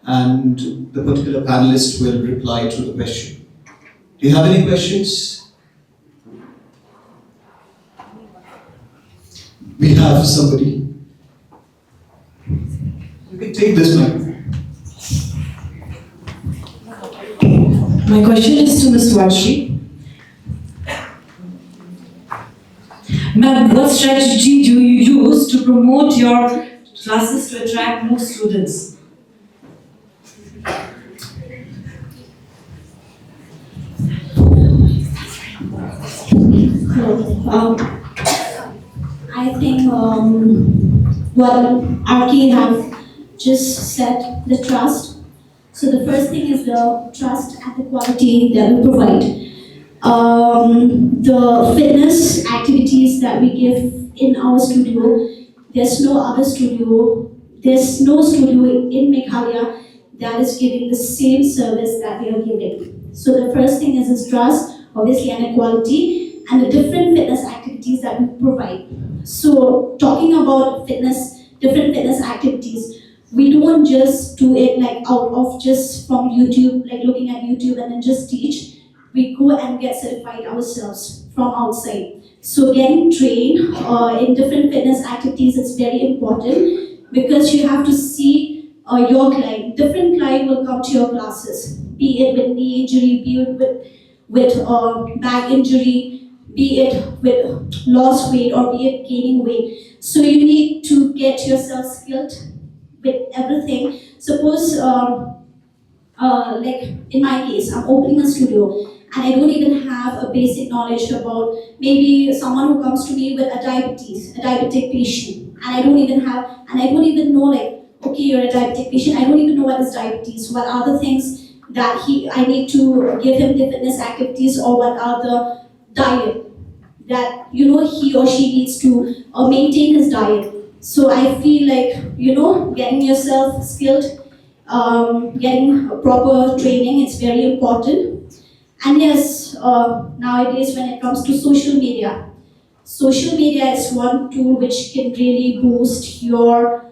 and the particular panelist will reply to the question. Do you have any questions? We have somebody. You can take this mic. My question is to Ms. Vashi. Ma'am, what strategy do you use to promote your classes to attract more students? I think what Arki have just said, the trust. So the first thing is the trust and the quality that we provide. The fitness activities that we give in our studio, there's no other studio, there's no studio in Meghalaya that is giving the same service that we are giving. So the first thing is trust, obviously, and equality, and the different fitness activities that we provide. So talking about fitness, different fitness activities, we don't just do it like out of just from YouTube, like looking at YouTube and then just teach. We go and get certified ourselves from outside. So getting trained in different fitness activities is very important, because you have to see your client. Different client will come to your classes, be it with knee injury, be it with back injury, be it with lost weight, or be it gaining weight. So you need to get yourself skilled with everything. Suppose, like in my case, I'm opening a studio and I don't even have a basic knowledge about maybe someone who comes to me with a diabetes, a diabetic patient, and I don't even know, like, okay, you're a diabetic patient, I don't even know what is diabetes, what are the things that I need to give him the fitness activities, or what are the diet that, he or she needs to maintain his diet. So I feel like, getting yourself skilled, getting proper training is very important. And yes, nowadays when it comes to social media is one tool which can really boost your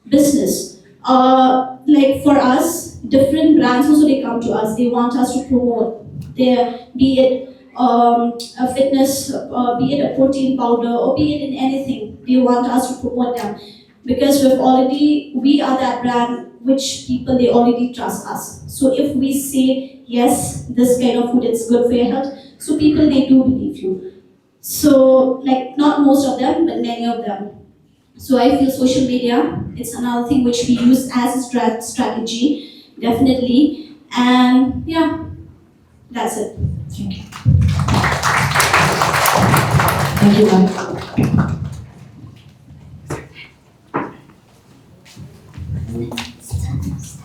business. Like for us, different brands also, they come to us, they want us to promote their, be it a fitness, be it a protein powder, or be it in anything, they want us to promote them, because we are that brand which people, they already trust us. So if we say, yes, this kind of food is good for your health, so people, they do believe you. So like, not most of them, but many of them. So I feel social media, it's another thing which we use as a strategy, definitely. And yeah, that's it. Thank you. Thank you, ma'am.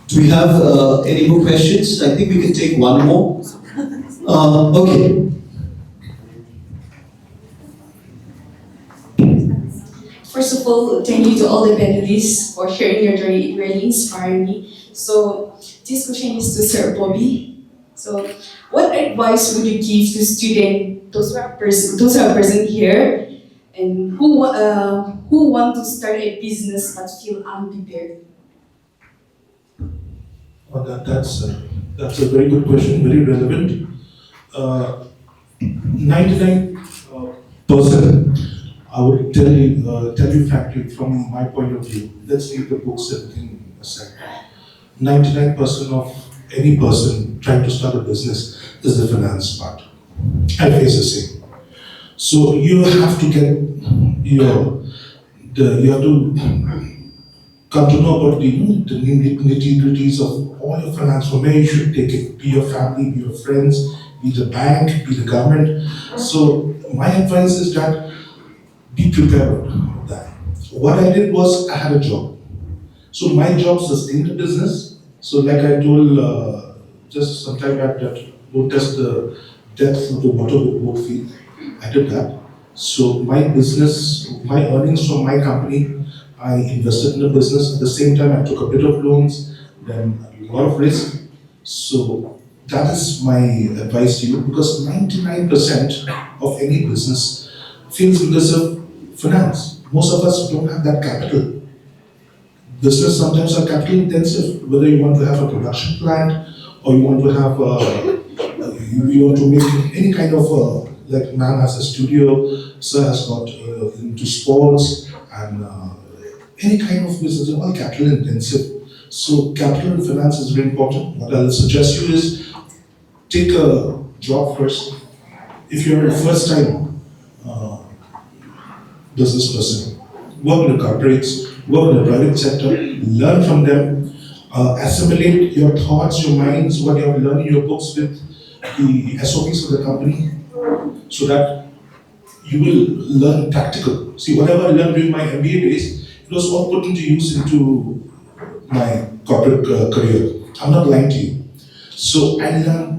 Do we have any more questions? I think we can take one more. Okay. First of all, thank you to all the panelists for sharing your journey. It really inspired me. So this question is to Sir Bobby. So what advice would you give to students, those who are present here, and who want to start a business but feel unprepared? Oh, that's a very good question, very relevant. 99%, I would tell you frankly, from my point of view, let's leave the books everything aside. 99% of any person trying to start a business is the finance part. I face the same. So you have to get you have to come to know about the nitty-gritties of all your finance, from where you should take it, be your family, be your friends, be the bank, be the government. So my advice is that be prepared for that. What I did was I had a job. So my job sustained the business. So like I told just some time back, that don't test the depth of the water with both feet. I did that. So my business, my earnings from my company, I invested in the business. At the same time, I took a bit of loans, then a lot of risk. So that is my advice to you, because 99% of any business fails because of finance. most of us don't have that capital. Business sometimes are capital intensive, whether you want to have a production plant or you want to have you want to make any kind of like ma'am has a studio, sir has got into sports and any kind of business, all capital intensive. So capital and finance is very important. What I'll suggest you is take a job first. If you're a first time business person, work in the corporates, work in the private sector, learn from them, assimilate your thoughts, your minds, what you have learned in your books with the SOPs of the company, so that you will learn practical. See, whatever I learned during my MBA days, it was all put into use into my corporate career. I'm not lying to you. So I learned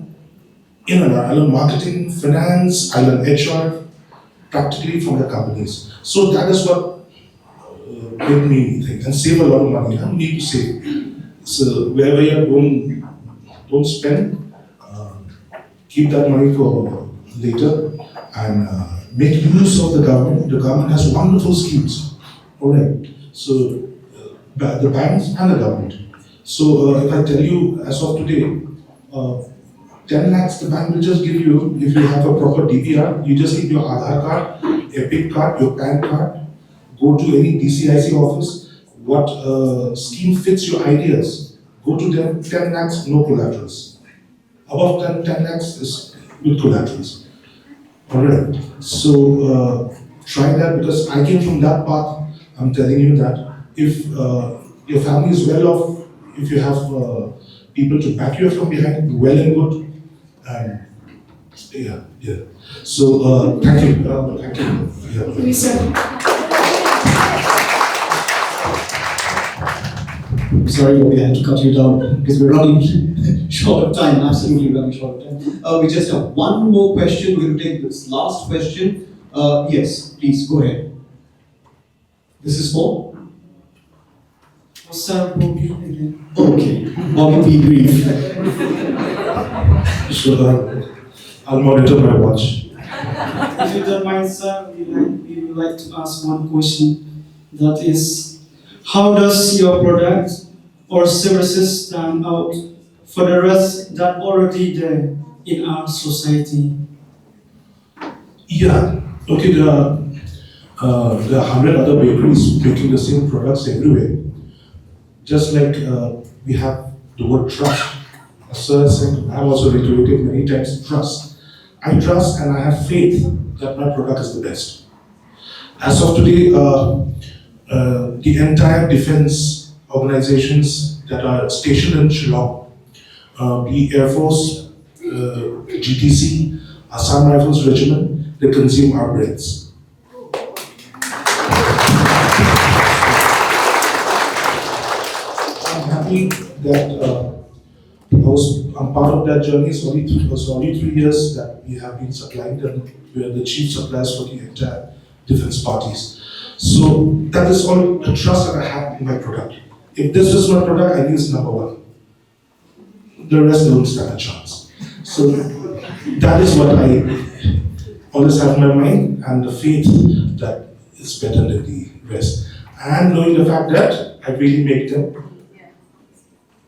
I learned marketing, finance, I learned HR practically from the companies. So that is what made me think and save a lot of money. I don't need to save. So wherever you're going, don't spend. Keep that money for later and make use of the government. The government has wonderful schemes. All right. So the banks and the government. So if I tell you as of today, 10 lakhs the bank will just give you if you have a proper DPR. You just need your Aadhaar card, Epic card, your PAN card. Go to any DCIC office. What scheme fits your ideas? Go to them. 10 lakhs, no collaterals. Above 10 lakhs is with collaterals. All right. So try that, because I came from that path. I'm telling you that if your family is well off, if you have people to back you up from behind, well and good. And yeah. So thank you. Thank you. Yeah. Thank you, sir. Sorry, we had to cut you down because we're running short of time, absolutely running short of time. We just have one more question. We'll take this last question. Yes, please go ahead. This is for? Sir, Bobby again. Okay, Bobby, be brief. So I'll monitor my watch. If you don't mind, sir, we would like to ask one question. That is, how does your product or services stand out for the rest that already there in our society? Yeah. Okay. There are 100 other bakeries making the same products everywhere. Just like we have the word trust. As Sir said, I've also reiterated many times, trust. I trust and I have faith that my product is the best. As of today, the entire defense organizations that are stationed in Shillong, be Air Force, GTC, Assam Rifles Regiment, they consume our breads. I'm happy that I'm part of that journey. It's only 3 years that we have been supplying them. We are the chief suppliers for the entire defense parties. So that is all the trust that I have in my product. If this is my product, I think it's number one. The rest don't stand a chance. So that is what I always have in my mind, and the faith that it's better than the rest. And knowing the fact that I really make them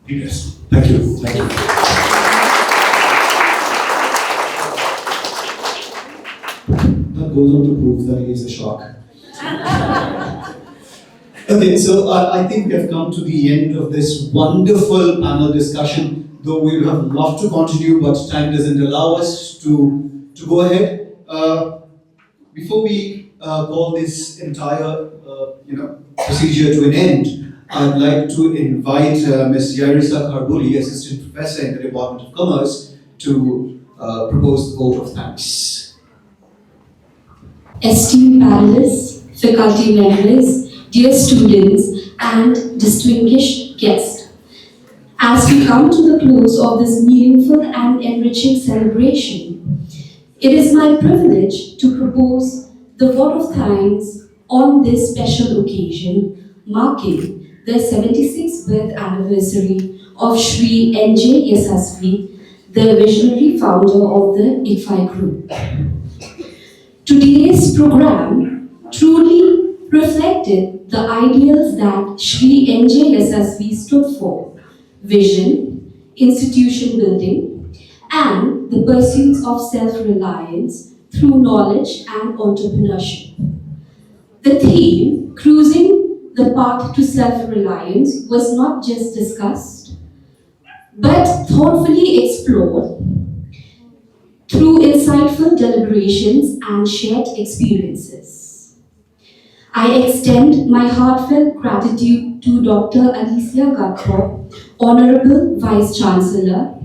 the best. Thank you. Thank you. That goes on to prove that he is a shark. Okay, so I think we have come to the end of this wonderful panel discussion, though we would have loved to continue, but time doesn't allow us to go ahead. Before we call this entire procedure to an end, I'd like to invite Ms. Yarisa Karbuli, Assistant Professor in the Department of Commerce, to propose the vote of thanks. Esteemed panelists, faculty members, dear students, and distinguished guests, as we come to the close of this meaningful and enriching celebration, it is my privilege to propose the vote of thanks on this special occasion, marking the 76th birth anniversary of Shri N.J. Yasaswy, the visionary founder of the Icfai Group. Today's program truly reflected the ideals that Shri N.J. Yasaswy stood for: vision, institution building, and the pursuit of self-reliance through knowledge and entrepreneurship. The theme, cruising the path to self-reliance, was not just discussed, but thoughtfully explored through insightful deliberations and shared experiences. I extend my heartfelt gratitude to Dr. Alicia Gathro, Honorable Vice Chancellor,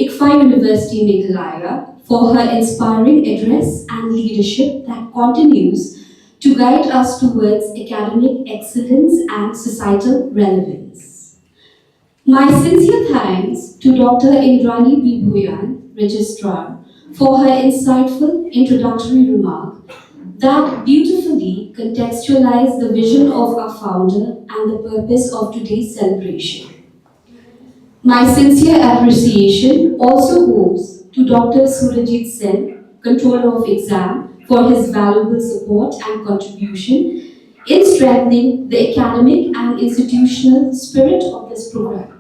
Icfai University Meghalaya, for her inspiring address and leadership that continues to guide us towards academic excellence and societal relevance. My sincere thanks to Dr. Indrani B. Bhuyan, Registrar, for her insightful introductory remark that beautifully contextualized the vision of our founder and the purpose of today's celebration. My sincere appreciation also goes to Dr. Surajit Sen, Controller of Exam, for his valuable support and contribution in strengthening the academic and institutional spirit of this program.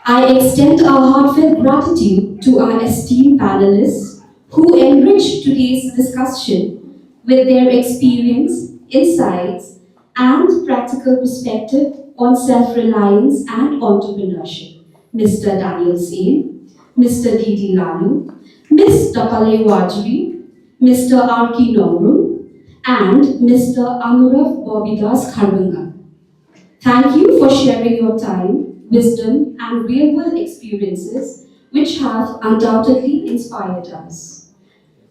I extend our heartfelt gratitude to our esteemed panelists who enriched today's discussion with their experience, insights, and practical perspective on self-reliance and entrepreneurship. Mr. Daniel Sen, Mr. Didi Lalu, Ms. Tapale Wajri, Mr. R.K. Nomru, and Mr. Anurav Bobidas Kharbanga. Thank you for sharing your time, wisdom, and real-world experiences which have undoubtedly inspired us.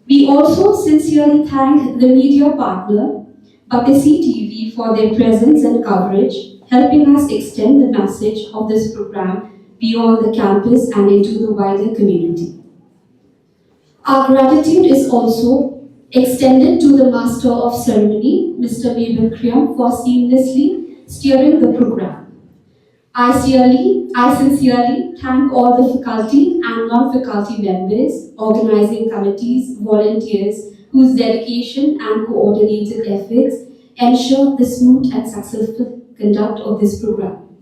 We also sincerely thank the media partner, Batesi TV, for their presence and coverage, helping us extend the message of this program beyond the campus and into the wider community. Our gratitude is also extended to the Master of Ceremony, Mr. Mabel Kriam, for seamlessly steering the program. I sincerely thank all the faculty and non-faculty members, organizing committees, volunteers, whose dedication and coordinated efforts ensure the smooth and successful conduct of this program.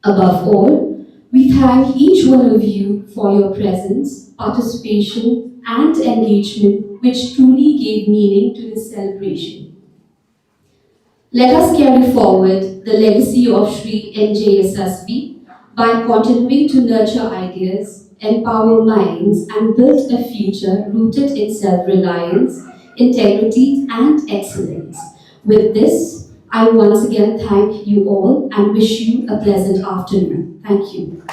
Above all, we thank each one of you for your presence, participation, and engagement, which truly gave meaning to this celebration. Let us carry forward the legacy of Shri N.J. Yasaswy by continuing to nurture ideas, empower minds, and build a future rooted in self-reliance, integrity, and excellence. With this, I once again thank you all and wish you a pleasant afternoon. Thank you.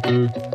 Thank you.